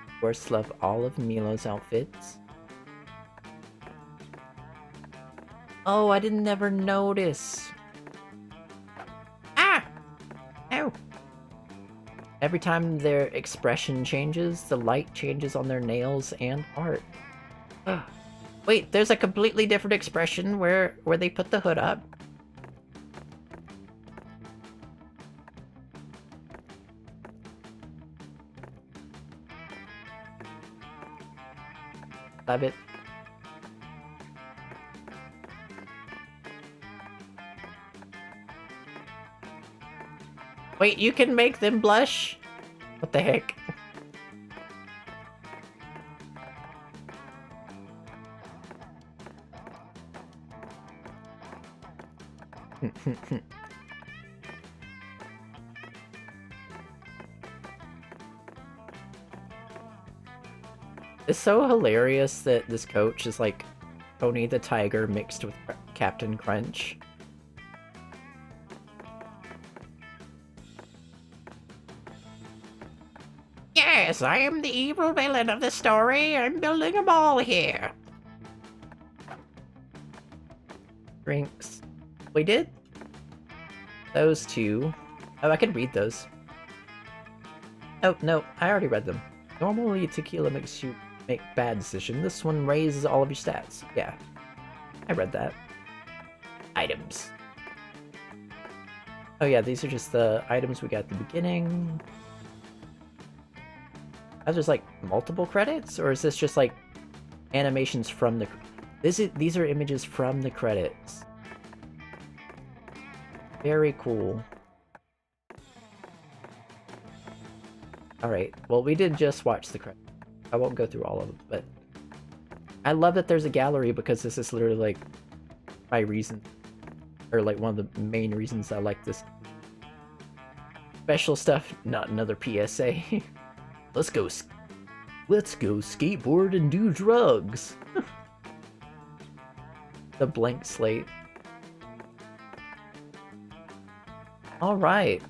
Of course, love all of Milo's outfits. Oh, I didn't never notice. Ah! Ow! Every time their expression changes, the light changes on their nails and art. Wait, there's a completely different expression where they put the hood up. Love it. Wait, you can make them blush? What the heck? It's so hilarious that this coach is like Tony the Tiger mixed with Captain Crunch. Yes, I am the evil villain of the story. I'm building a mall here. Drinks. We did? Those two. Oh, I can read those. Oh, no, I already read them. Normally, tequila makes you make bad decisions. This one raises all of your stats. Yeah, I read that. Items. Oh yeah, these are just the items we got at the beginning. Are there like multiple credits, or is this just like animations from the? These are images from the credits. Very cool. Alright, well we did just watch the credits. I won't go through all of them, but I love that there's a gallery because this is literally like my reason, or like one of the main reasons I like this. Special stuff, not another PSA. Let's go skateboard and do drugs. The blank slate. Alright.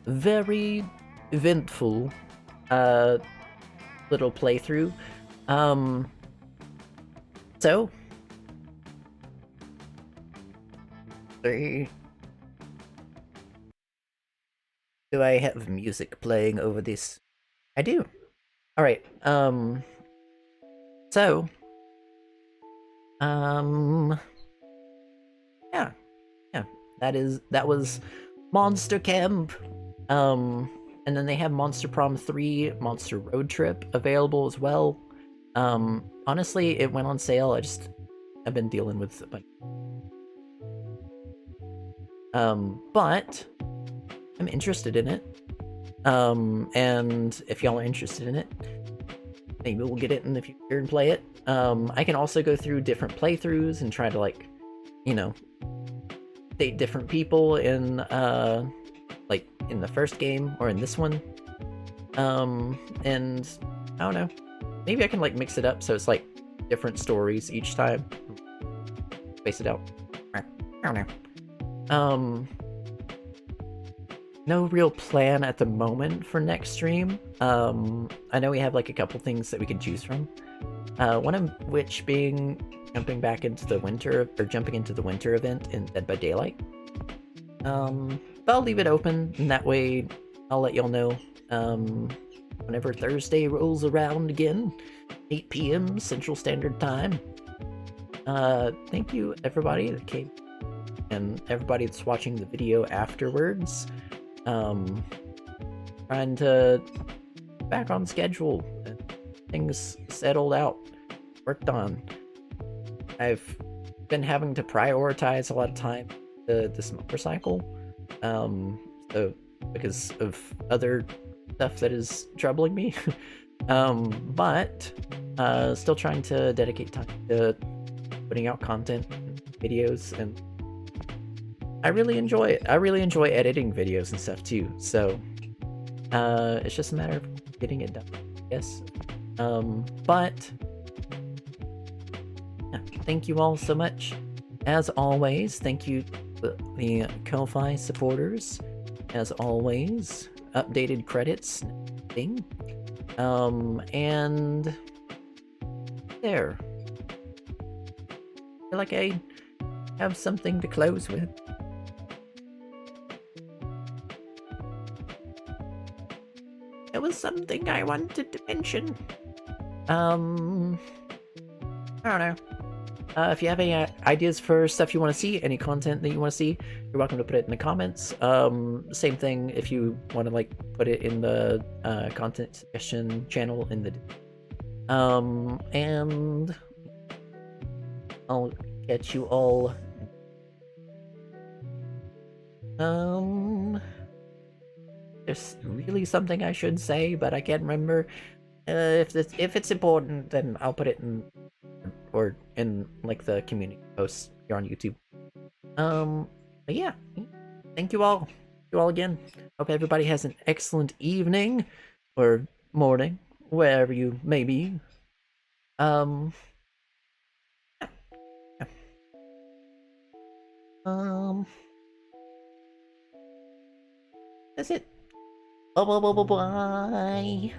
Very eventful little playthrough. So do I have music playing over this? I do. Alright, so yeah, that was Monster Camp. And then they have Monster Prom 3, Monster Road Trip available as well. Honestly, it went on sale. I've been dealing with a bunch. But I'm interested in it. And if y'all are interested in it, maybe we'll get it in the future and play it. I can also go through different playthroughs and try to, like, you know, date different people in like in the first game or in this one. And I don't know, maybe I can like mix it up so it's like different stories each time. Space it out. I don't know. No real plan at the moment for next stream. I know we have like a couple things that we can choose from. One of which being jumping into the winter event in Dead by Daylight. But I'll leave it open, and that way I'll let y'all know whenever Thursday rolls around again, 8 p.m. Central Standard Time. Thank you everybody that came and everybody that's watching the video afterwards. Trying to back on schedule and things settled out, worked on. I've been having to prioritize a lot of time to this motorcycle, so because of other stuff that is troubling me. But still trying to dedicate time to putting out content and videos, and I really enjoy it. I really enjoy editing videos and stuff too, so it's just a matter of getting it done, yes. But yeah, thank you all so much. As always, thank you to the Ko-Fi supporters. As always, updated credits thing. And there. I feel like I have something to close with. There was something I wanted to mention. I don't know. If you have any ideas for stuff you want to see, any content that you want to see, you're welcome to put it in the comments. Same thing if you want to like put it in the content suggestion channel in the and I'll catch you all. There's really something I should say, but I can't remember. If it's important, then I'll put it in or in like the community posts here on YouTube. But yeah, thank you all. You all again. Hope everybody has an excellent evening or morning, wherever you may be. Yeah. That's it. Bye bye bye bye bye.